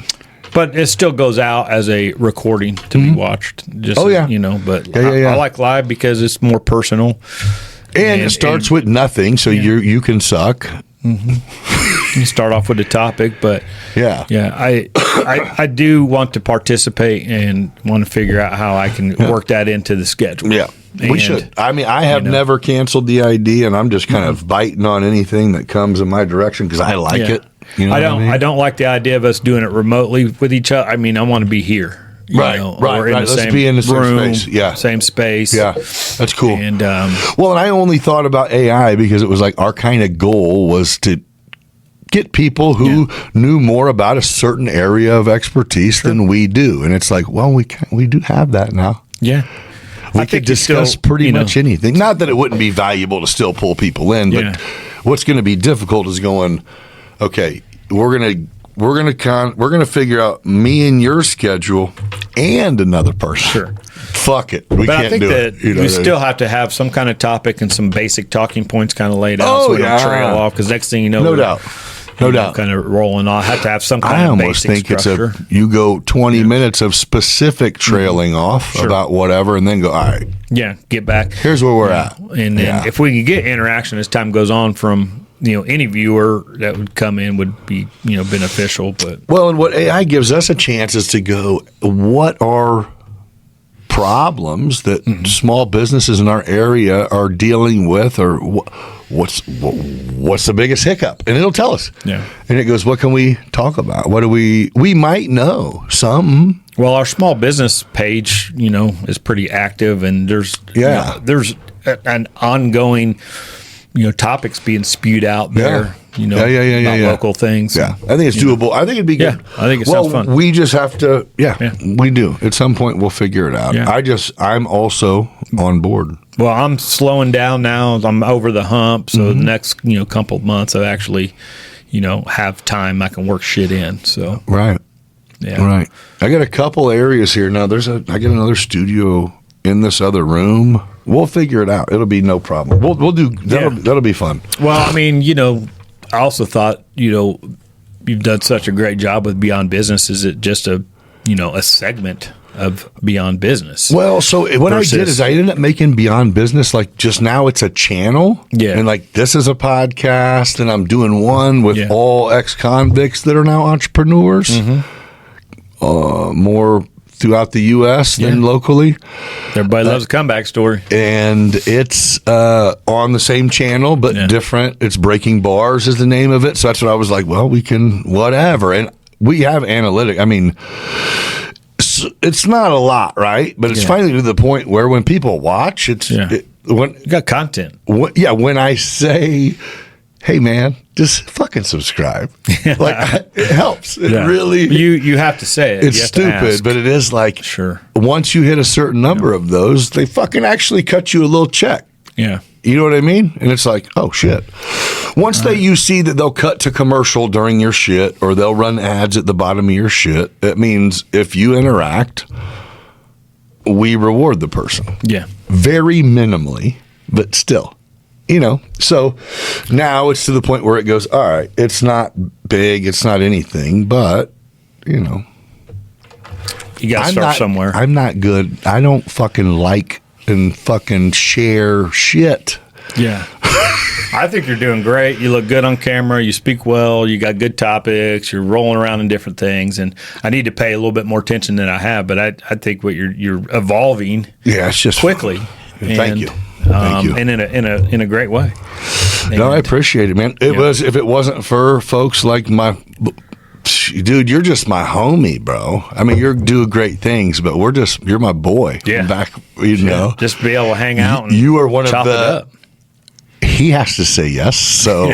[SPEAKER 1] But it still goes out as a recording to be watched. Just But I like live because it's more personal,
[SPEAKER 2] and it starts with nothing, so you can suck.
[SPEAKER 1] You start off with a topic, but I do want to participate and want to figure out how I can work that into the schedule.
[SPEAKER 2] Yeah, we should. I mean, I have never canceled the idea, and I'm just kind of biting on anything that comes in my direction because I like it. You know
[SPEAKER 1] I don't like the idea of us doing it remotely with each other. I mean, I want to be here.
[SPEAKER 2] Right. Let's be in the same
[SPEAKER 1] room,
[SPEAKER 2] space. Yeah.
[SPEAKER 1] Same space.
[SPEAKER 2] Yeah. That's cool.
[SPEAKER 1] And
[SPEAKER 2] and I only thought about AI because it was like our kind of goal was to get people who knew more about a certain area of expertise than we do. And it's like, well, we do have that now.
[SPEAKER 1] Yeah.
[SPEAKER 2] We could discuss pretty much anything. Not that it wouldn't be valuable to still pull people in, but what's going to be difficult is going, okay, we're going to figure out me and your schedule and another person.
[SPEAKER 1] Sure.
[SPEAKER 2] Fuck it. We can't do it.
[SPEAKER 1] We still have to have some kind of topic and some basic talking points kind of laid out so we don't trail off. Because next thing you know,
[SPEAKER 2] no doubt,
[SPEAKER 1] kind of rolling off. Have to have some kind of basic structure.
[SPEAKER 2] I almost think you go 20 minutes of specific trailing off about whatever, and then go, all right.
[SPEAKER 1] Yeah, get back.
[SPEAKER 2] Here's where we're at.
[SPEAKER 1] And then if we can get interaction as time goes on from any viewer that would come in would be beneficial. But
[SPEAKER 2] and what AI gives us a chance is to go, what are problems that small businesses in our area are dealing with, or what's the biggest hiccup, and it'll tell us. And it goes, what can we talk about? What do we might know some.
[SPEAKER 1] Well, our small business page is pretty active, and there's an ongoing topics being spewed out there. About local things.
[SPEAKER 2] Yeah, I think it's doable. I think it'd be good.
[SPEAKER 1] I think it sounds fun.
[SPEAKER 2] We just have to. We do. At some point, we'll figure it out. Yeah. I'm also on board.
[SPEAKER 1] Well, I'm slowing down now. I'm over the hump. So the next couple of months, I actually have time. I can work shit in. So
[SPEAKER 2] right. I got a couple areas here now. I got another studio in this other room. We'll figure it out. It'll be no problem. We'll do that'll be fun.
[SPEAKER 1] Well, I mean, I also thought, you've done such a great job with Beyond Business. Is it just a segment of Beyond Business?
[SPEAKER 2] Well, so what I did is I ended up making Beyond Business like just now it's a channel.
[SPEAKER 1] Yeah.
[SPEAKER 2] And like this is a podcast, and I'm doing one with all ex-convicts that are now entrepreneurs. More throughout the U.S. than locally.
[SPEAKER 1] Everybody loves a comeback story.
[SPEAKER 2] And it's on the same channel, but different. It's Breaking Bars is the name of it. So that's what I was like, well, we can whatever. And we have analytics. I mean, it's not a lot, right? But it's finally to the point where when people watch, you
[SPEAKER 1] got content.
[SPEAKER 2] When I say, hey, man, just fucking subscribe. It helps. It really.
[SPEAKER 1] You have to say it.
[SPEAKER 2] It's stupid, but it is like, once you hit a certain number of those, they fucking actually cut you a little check.
[SPEAKER 1] Yeah.
[SPEAKER 2] You know what I mean? And it's like, oh, shit. Once you see that they'll cut to commercial during your shit, or they'll run ads at the bottom of your shit, it means if you interact, we reward the person.
[SPEAKER 1] Yeah.
[SPEAKER 2] Very minimally, but still. So now it's to the point where it goes, all right, it's not big, it's not anything, but,
[SPEAKER 1] you got to start somewhere.
[SPEAKER 2] I'm not good. I don't fucking like and fucking share shit.
[SPEAKER 1] Yeah. I think you're doing great. You look good on camera. You speak well. You got good topics. You're rolling around in different things. And I need to pay a little bit more attention than I have, but I think what you're evolving
[SPEAKER 2] it's just
[SPEAKER 1] quickly.
[SPEAKER 2] Thank you. Thank you.
[SPEAKER 1] And in a great way.
[SPEAKER 2] No, I appreciate it, man. If it wasn't for folks like my Dude, you're just my homie, bro. I mean, you're doing great things, but you're my boy.
[SPEAKER 1] Yeah.
[SPEAKER 2] Back, you know.
[SPEAKER 1] Just be able to hang out and
[SPEAKER 2] you are one of
[SPEAKER 1] chop it
[SPEAKER 2] the.
[SPEAKER 1] up.
[SPEAKER 2] He has to say yes, so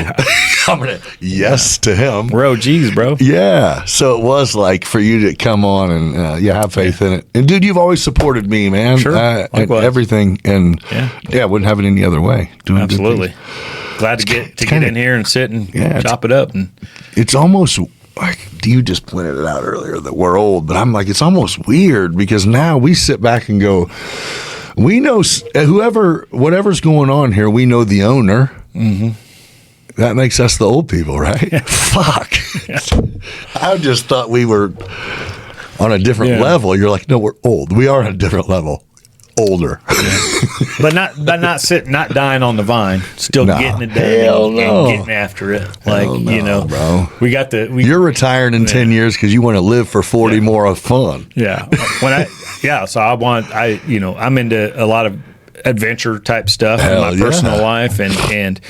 [SPEAKER 2] I'm gonna yes to him.
[SPEAKER 1] We're OGs, bro.
[SPEAKER 2] Yeah, so it was like for you to come on and have faith in it. And dude, you've always supported me, man.
[SPEAKER 1] Sure,
[SPEAKER 2] and everything, and wouldn't have it any other way. Doing
[SPEAKER 1] absolutely. Glad to get in here and sit and chop it up. And
[SPEAKER 2] it's almost like you just pointed it out earlier that we're old, but I'm like, it's almost weird because now we sit back and go, we know whatever's going on here, we know the owner. Mm-hmm. That makes us the old people, right? Fuck. I just thought we were on a different level. You're like, no, we're old. We are on a different level. Older.
[SPEAKER 1] but not dying on the vine. Still getting it done and getting after it. Like,
[SPEAKER 2] bro.
[SPEAKER 1] We got
[SPEAKER 2] you're retiring in 10 years because you want to live for 40 more of fun.
[SPEAKER 1] Yeah. So I'm into a lot of adventure type stuff in my personal life and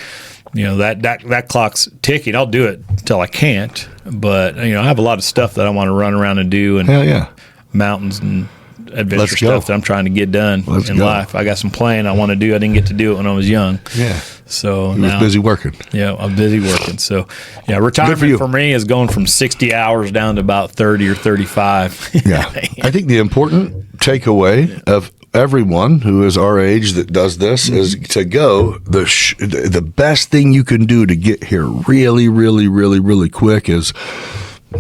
[SPEAKER 1] that clock's ticking. I'll do it till I can't, but I have a lot of stuff that I want to run around and do and mountains and adventure stuff that I'm trying to get done in life. I got some playing I want to do. I didn't get to do it when I was young. Yeah. So
[SPEAKER 2] now busy working.
[SPEAKER 1] Yeah, I'm busy working. So retirement for me is going from 60 hours down to about 30 or 35.
[SPEAKER 2] Yeah. I think the important takeaway of everyone who is our age that does this is to go the best thing you can do to get here really, really, really, really quick is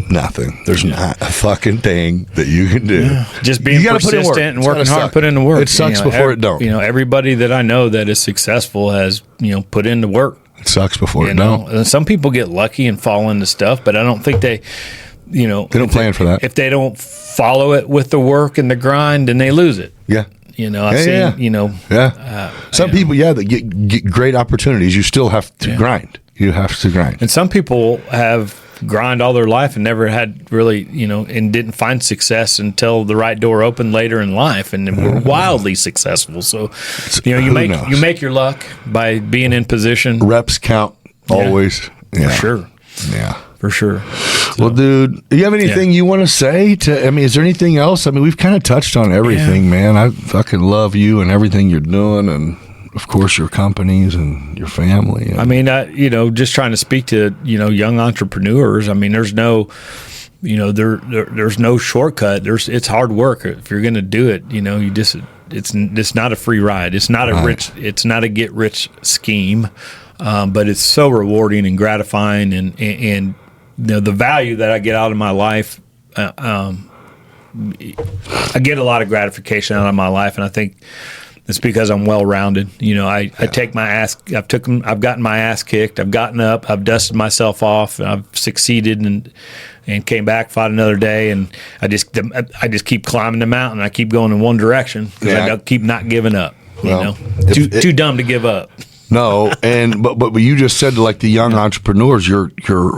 [SPEAKER 2] nothing. There's not a fucking thing that you can do. Yeah.
[SPEAKER 1] Just being persistent and working hard, put in the work.
[SPEAKER 2] It sucks before it don't.
[SPEAKER 1] Everybody that I know that is successful has, put in the work.
[SPEAKER 2] It sucks before it don't.
[SPEAKER 1] And some people get lucky and fall into stuff, but I don't think they
[SPEAKER 2] don't plan for that.
[SPEAKER 1] If they don't follow it with the work and the grind, then they lose it.
[SPEAKER 2] Yeah.
[SPEAKER 1] I've seen,
[SPEAKER 2] some people, that get great opportunities. You still have to grind. You have to grind.
[SPEAKER 1] And some people have grind all their life and never had really, and didn't find success until the right door opened later in life, and were wildly successful. So, you make your luck by being in position.
[SPEAKER 2] Reps count always.
[SPEAKER 1] Yeah. For sure.
[SPEAKER 2] Yeah.
[SPEAKER 1] For sure.
[SPEAKER 2] So, well, dude, do you have anything you want to say? Is there anything else? We've kind of touched on everything, man. I fucking love you and everything you're doing, and of course your companies and your family.
[SPEAKER 1] Just trying to speak to young entrepreneurs. There's no, there's no shortcut. It's hard work. If you're going to do it, it's not a free ride. It's not it's not a get rich scheme, but it's so rewarding and gratifying, and the value that I get out of my life. I get a lot of gratification out of my life, and I think it's because I'm well-rounded. I take my ass. I've gotten my ass kicked. I've gotten up. I've dusted myself off. I've succeeded and came back, fought another day, and I just keep climbing the mountain. I keep going in one direction because I keep not giving up. Too dumb to give up.
[SPEAKER 2] No, but you just said like the young entrepreneurs, you're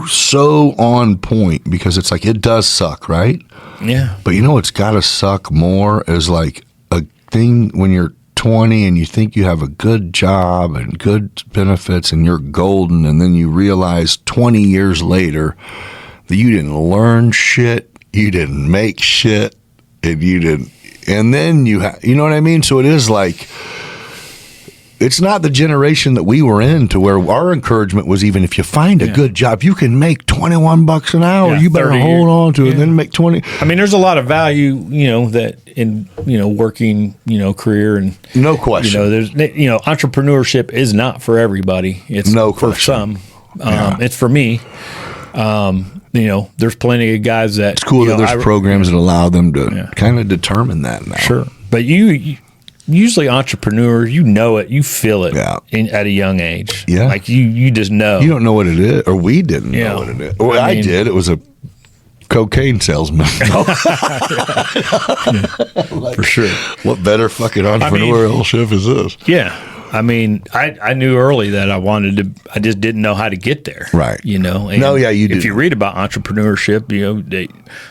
[SPEAKER 2] so on point because it's like it does suck, right?
[SPEAKER 1] Yeah.
[SPEAKER 2] But it's got to suck more as like a thing when you're 20 and you think you have a good job and good benefits and you're golden, and then you realize 20 years later that you didn't learn shit, you didn't make shit, and then you know what I mean? So it is like, it's not the generation that we were in to where our encouragement was, even if you find a good job, you can make $21 an hour. You better hold on to it and then make 20.
[SPEAKER 1] There's a lot of value, that in, working, career, and
[SPEAKER 2] no question.
[SPEAKER 1] There's, entrepreneurship is not for everybody. It's for some. It's for me. There's plenty of guys that
[SPEAKER 2] it's cool that there's programs that allow them to kind of determine that now.
[SPEAKER 1] Sure. But usually entrepreneurs, you feel it at a young age.
[SPEAKER 2] Yeah.
[SPEAKER 1] Like you just know.
[SPEAKER 2] You don't know what it is, or we didn't know what it is. Well, I did. It was a cocaine salesman.
[SPEAKER 1] For sure.
[SPEAKER 2] What better fucking entrepreneurship is this?
[SPEAKER 1] Yeah. I knew early that I wanted to. I just didn't know how to get there.
[SPEAKER 2] Right.
[SPEAKER 1] And
[SPEAKER 2] you do.
[SPEAKER 1] If you read about entrepreneurship,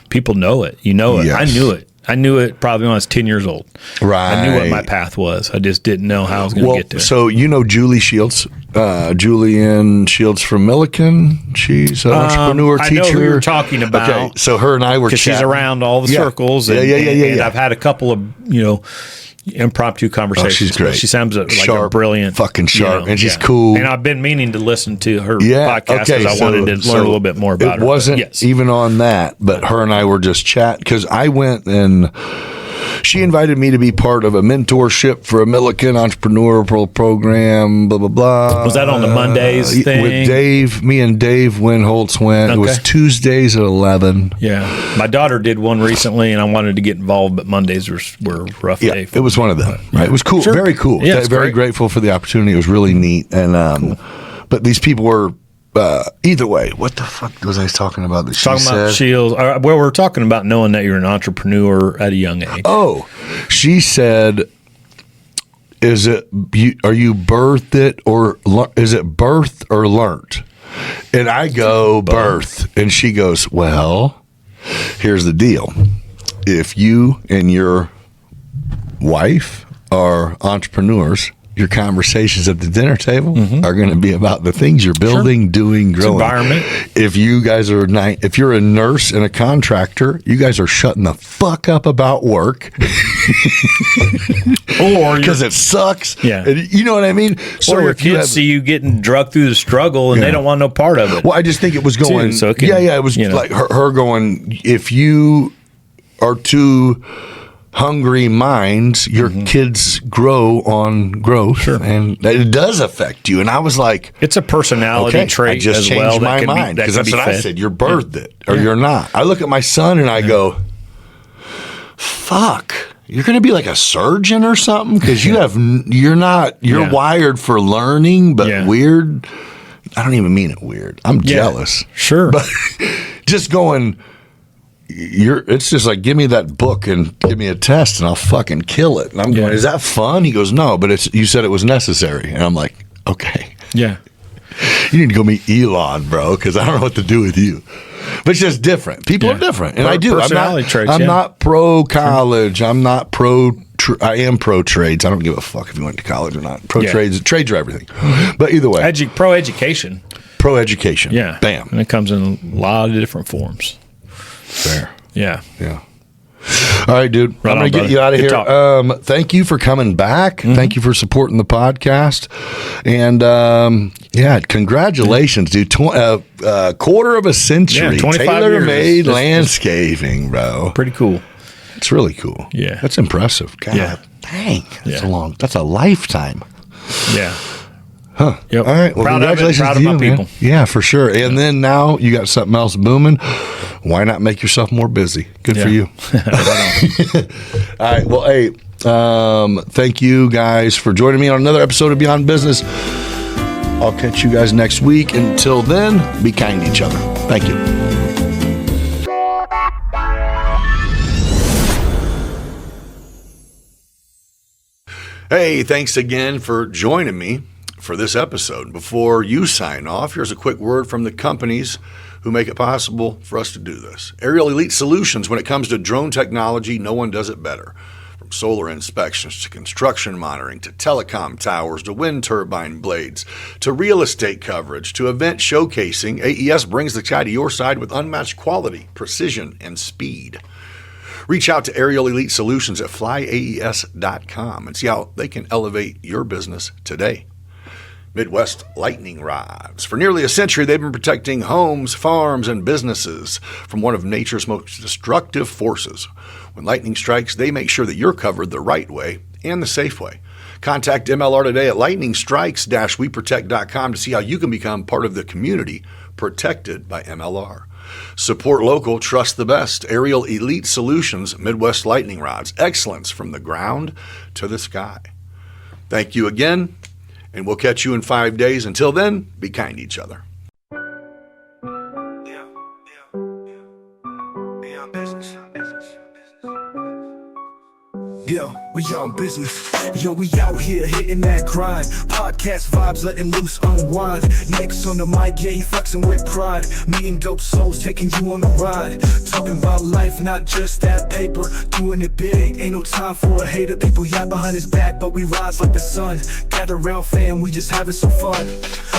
[SPEAKER 1] people know it. You know it.
[SPEAKER 2] Yes.
[SPEAKER 1] I knew it. I knew it probably when I was 10 years old.
[SPEAKER 2] Right.
[SPEAKER 1] I knew what my path was. I just didn't know how I was going to get there.
[SPEAKER 2] So you know Julie Shields, Julian Shields from Milliken. She's an entrepreneur, teacher.
[SPEAKER 1] I know who you're talking about.
[SPEAKER 2] Okay, so her and I were chatting.
[SPEAKER 1] Because she's around all the circles. And, and I've had a couple of, impromptu conversations.
[SPEAKER 2] Oh, she's great.
[SPEAKER 1] She sounds like
[SPEAKER 2] sharp,
[SPEAKER 1] a brilliant.
[SPEAKER 2] Fucking sharp. And she's cool.
[SPEAKER 1] And I've been meaning to listen to her podcast because I wanted to learn a little bit more about her.
[SPEAKER 2] It wasn't even on that, but her and I were just chatting because I went and she invited me to be part of a mentorship for a Milliken entrepreneurial program, blah, blah, blah.
[SPEAKER 1] Was that on the Mondays thing?
[SPEAKER 2] With Dave. Me and Dave Winholtz went. Okay. It was Tuesdays at 11.
[SPEAKER 1] Yeah. My daughter did one recently, and I wanted to get involved, but Mondays were a rough day.
[SPEAKER 2] It was one of them. Right? It was cool. Sure. Very cool. Yeah, very grateful for the opportunity. It was really neat. And cool. But these people were... either way, what the fuck was I talking about that she
[SPEAKER 1] talking
[SPEAKER 2] said?
[SPEAKER 1] About Shields. Well, we're talking about knowing that you're an entrepreneur at a young age.
[SPEAKER 2] Oh, she said, are you birthed it or is it birthed or learnt? And I go birth. And she goes, well, here's the deal. If you and your wife are entrepreneurs, your conversations at the dinner table are going to be about the things you're building, doing, growing.
[SPEAKER 1] Environment.
[SPEAKER 2] If you guys are if you're a nurse and a contractor, you guys are shutting the fuck up about work, or because it sucks.
[SPEAKER 1] Yeah,
[SPEAKER 2] and you know what I mean.
[SPEAKER 1] So your kids see you getting drugged through the struggle, and they don't want no part of it.
[SPEAKER 2] Well, I just think it was going.
[SPEAKER 1] So it
[SPEAKER 2] was like her going. If you are too hungry minds, your kids grow on growth, and it does affect you. And I was like,
[SPEAKER 1] it's a personality trait.
[SPEAKER 2] I just
[SPEAKER 1] as
[SPEAKER 2] changed
[SPEAKER 1] well
[SPEAKER 2] my mind because that's what I said. You're birthed it, or you're not. I look at my son and I go, "Fuck, you're going to be like a surgeon or something because you're wired for learning, but weird." I don't even mean it weird. I'm jealous, but just going. It's just like, give me that book and give me a test and I'll fucking kill it. And I'm going, is that fun? He goes, no, but you said it was necessary. And I'm like, okay.
[SPEAKER 1] Yeah.
[SPEAKER 2] You need to go meet Elon, bro, because I don't know what to do with you. But it's just different. People are different. And I do. I'm not pro college. I'm not I am pro trades. I don't give a fuck if you went to college or not. Trades are everything. But either way.
[SPEAKER 1] Pro education.
[SPEAKER 2] Pro education.
[SPEAKER 1] Yeah.
[SPEAKER 2] Bam.
[SPEAKER 1] And it comes in a lot of different forms.
[SPEAKER 2] Fair.
[SPEAKER 1] Yeah.
[SPEAKER 2] All right, dude. I'm going to get you out of here. Thank you for coming back. Thank you for supporting the podcast. And congratulations, dude. Quarter of a century.
[SPEAKER 1] 25
[SPEAKER 2] tailor-made landscaping, bro.
[SPEAKER 1] Pretty cool.
[SPEAKER 2] It's really cool.
[SPEAKER 1] Yeah.
[SPEAKER 2] That's impressive. God, dang. That's a lifetime.
[SPEAKER 1] Yeah.
[SPEAKER 2] Huh.
[SPEAKER 1] Yep.
[SPEAKER 2] All right. Well, congratulations
[SPEAKER 1] proud
[SPEAKER 2] to
[SPEAKER 1] of
[SPEAKER 2] you,
[SPEAKER 1] my people.
[SPEAKER 2] Man. Yeah, for sure. And then now you got something else booming. Why not make yourself more busy? Good for you. All right. Well, hey, thank you guys for joining me on another episode of Beyond Business. I'll catch you guys next week. Until then, be kind to each other. Thank you. Hey, thanks again for joining me for this episode. Before you sign off, here's a quick word from the companies who make it possible for us to do this. Aerial Elite Solutions, when it comes to drone technology, no one does it better. From solar inspections to construction monitoring to telecom towers to wind turbine blades to real estate coverage to event showcasing, AES brings the sky to your side with unmatched quality, precision, and speed. Reach out to Aerial Elite Solutions at flyaes.com and see how they can elevate your business today. Midwest Lightning Rods. For nearly a century, they've been protecting homes, farms, and businesses from one of nature's most destructive forces. When lightning strikes, they make sure that you're covered the right way and the safe way. Contact MLR today at lightningstrikes-weprotect.com to see how you can become part of the community protected by MLR. Support local, trust the best. Aerial Elite Solutions, Midwest Lightning Rods. Excellence from the ground to the sky. Thank you again, and we'll catch you in 5 days. Until then, be kind to each other.
[SPEAKER 4] Yo, we on business. Yo, we out here hitting that grind. Podcast vibes, letting loose, unwind. Next on the mic, yeah, you flexing with pride. Meeting dope souls, taking you on a ride. talking about life, not just that paper. Doing it big, ain't no time for a hater. People yap behind his back, but we rise like the sun. Gather round fam, we just having some fun.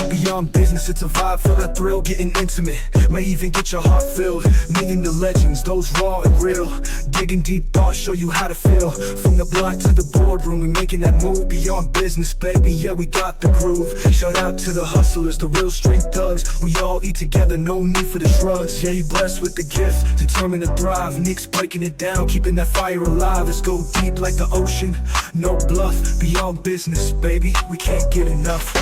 [SPEAKER 4] Beyond business, it's a vibe, feel that thrill, getting intimate. May even get your heart filled. Meeting the legends, those raw and real. Digging deep thoughts, show you how to feel. From the block to the boardroom, we making that move. Beyond business, baby, yeah, we got the groove. Shout out to the hustlers, the real street thugs. We all eat together, no need for the drugs. Yeah, you blessed with the gift, determined to thrive. Nick's breaking it down, keeping that fire alive. Let's go deep like the ocean, no bluff. Beyond business, baby, we can't get enough.